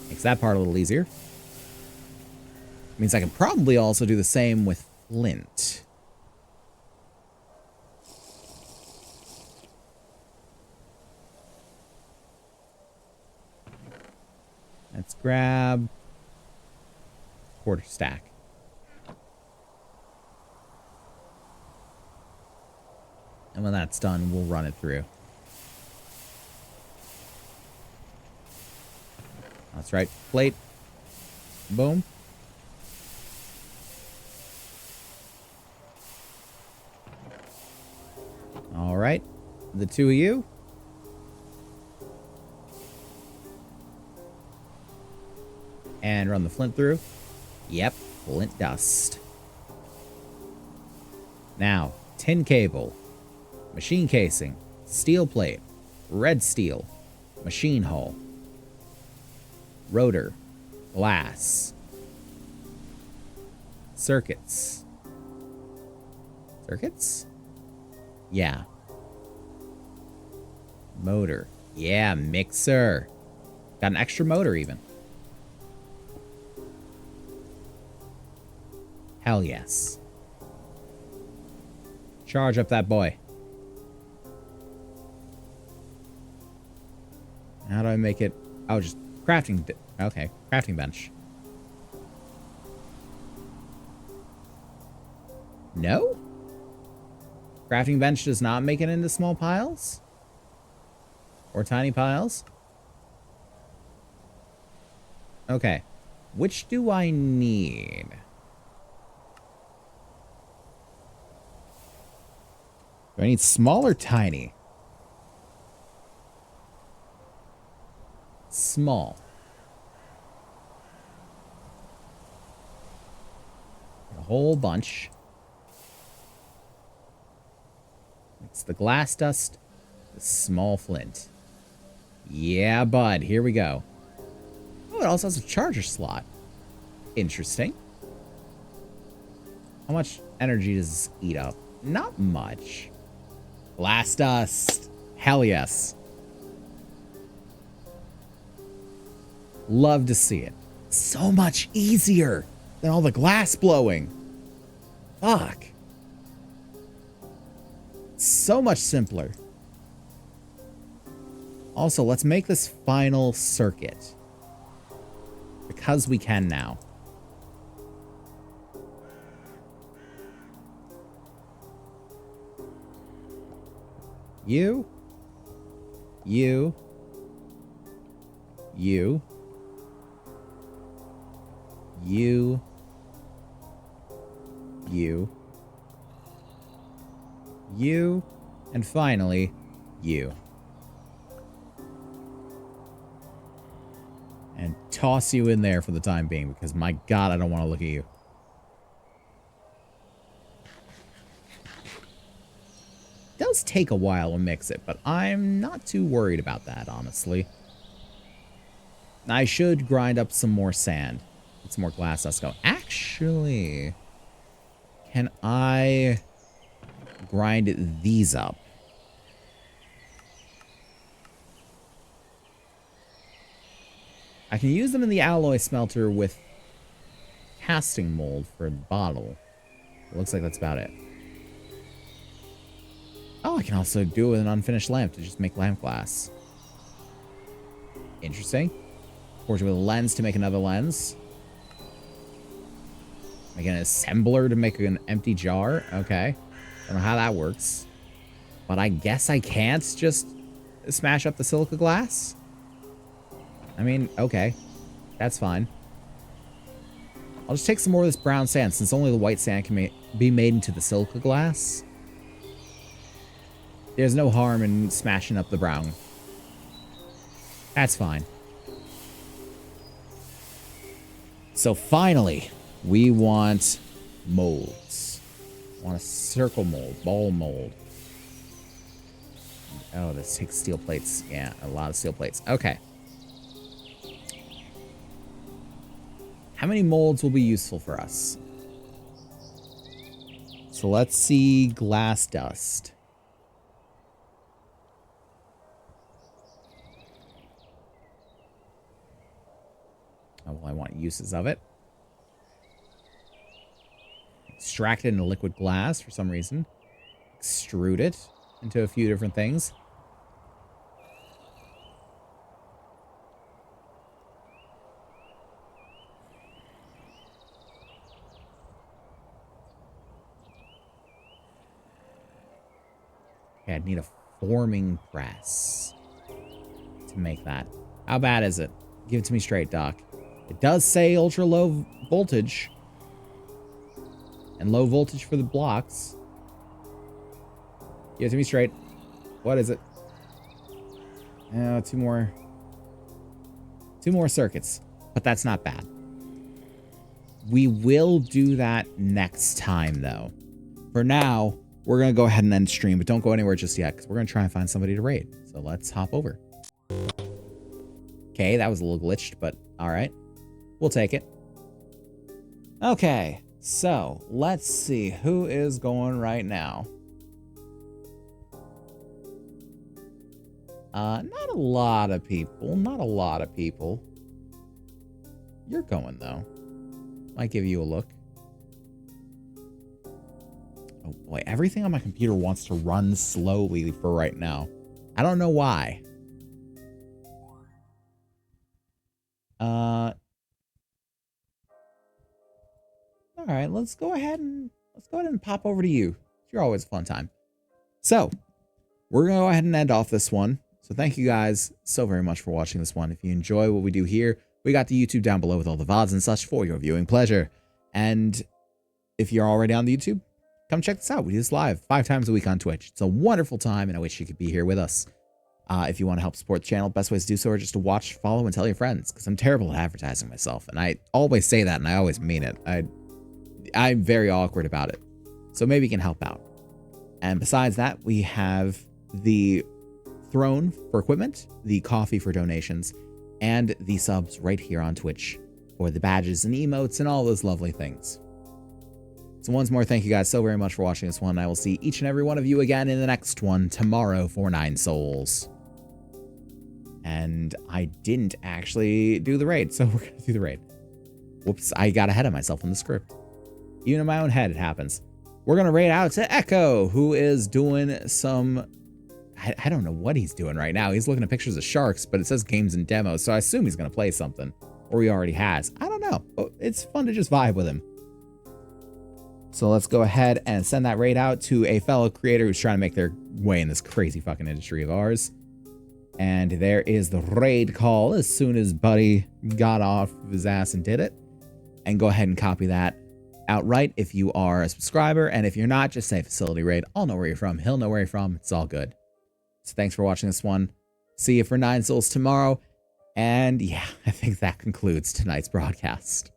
Makes that part a little easier. Means I can probably also do the same with flint. Let's grab quarter stack. And when that's done, we'll run it through. That's right. Plate. Boom. All right. The two of you. And run the flint through. Yep. Flint dust. Now, tin cable. Machine casing, steel plate, red steel, machine hull, rotor, glass, circuits. Circuits? Yeah. Motor. Yeah, mixer. Got an extra motor even. Hell yes. Charge up that boy. How do I make it? Oh, just crafting. Okay, crafting bench. No? Crafting bench does not make it into small piles? Or tiny piles? Okay. Which do I need? Do I need small or tiny? Small. A whole bunch. It's the glass dust, the small flint. Yeah, bud. Here we go. Oh, it also has a charger slot. Interesting. How much energy does this eat up? Not much. Glass dust. Hell yes. Love to see it. So much easier than all the glass blowing. Fuck. So much simpler. Also, let's make this final circuit. Because we can now. You. You. You. You. You. You. And finally, you. And toss you in there for the time being, because my god, I don't want to look at you. does take a while to mix it, but I'm not too worried about that, honestly. I should grind up some more sand. Get some more glass dust going. Actually, can I grind these up? I can use them in the alloy smelter with casting mold for the bottle. It looks like that's about it. Oh, I can also do it with an unfinished lamp to just make lamp glass. Interesting. Forge it with a lens to make another lens. Make an assembler to make an empty jar. Okay. Don't know how that works. But I guess I can't just smash up the silica glass. I mean, okay. That's fine. I'll just take some more of this brown sand, since only the white sand can be made into the silica glass. There's no harm in smashing up the brown. That's fine. So finally, we want molds. I want a circle mold, ball mold. Oh, this takes steel plates. Yeah, a lot of steel plates. Okay. How many molds will be useful for us? So let's see glass dust. Oh, well, I want uses of it. Extract it into liquid glass for some reason. Extrude it into a few different things. Okay, I'd need a forming press to make that. How bad is it? Give it to me straight, Doc. It does say ultra low voltage. And low voltage for the blocks. Give it to me straight. What is it? Two more circuits. But that's not bad. We will do that next time, though. For now, we're going to go ahead and end stream, but don't go anywhere just yet, because we're going to try and find somebody to raid. So let's hop over. Okay, that was a little glitched, but all right. We'll take it. Okay, so let's see who is going right now. Not a lot of people. Not a lot of people. You're going, though. Might give you a look. Oh boy, everything on my computer wants to run slowly for right now. I don't know why. All right, let's go ahead and pop over to you. You're always a fun time. So, we're gonna go ahead and end off this one. So thank you guys so very much for watching this one. If you enjoy what we do here, we got the YouTube down below with all the VODs and such for your viewing pleasure. And if you're already on the YouTube, come check this out. We do this live 5 times a week on Twitch. It's a wonderful time, and I wish you could be here with us. If you want to help support the channel, best ways to do so are just to watch, follow, and tell your friends, because I'm terrible at advertising myself. And I always say that, and I always mean it. I'm very awkward about it. So maybe you can help out. And besides that, we have the throne for equipment, the coffee for donations, and the subs right here on Twitch for the badges and emotes and all those lovely things. So once more, thank you guys so very much for watching this one. I will see each and every one of you again in the next one tomorrow for 9 souls. And I didn't actually do the raid, so we're going to do the raid. Whoops, I got ahead of myself in the script. Even in my own head, it happens. We're going to raid out to Echo, who is doing some... I don't know what he's doing right now. He's looking at pictures of sharks, but it says games and demos, so I assume he's going to play something. Or he already has. I don't know. But it's fun to just vibe with him. So let's go ahead and send that raid out to a fellow creator who's trying to make their way in this crazy fucking industry of ours. And there is the raid call as soon as Buddy got off his ass and did it. And go ahead and copy that outright if you are a subscriber. And if you're not, just say facility raid. I'll know where you're from. He'll know where you're from. It's all good. So thanks for watching this one. See you for 9 souls tomorrow. And yeah, I think that concludes tonight's broadcast.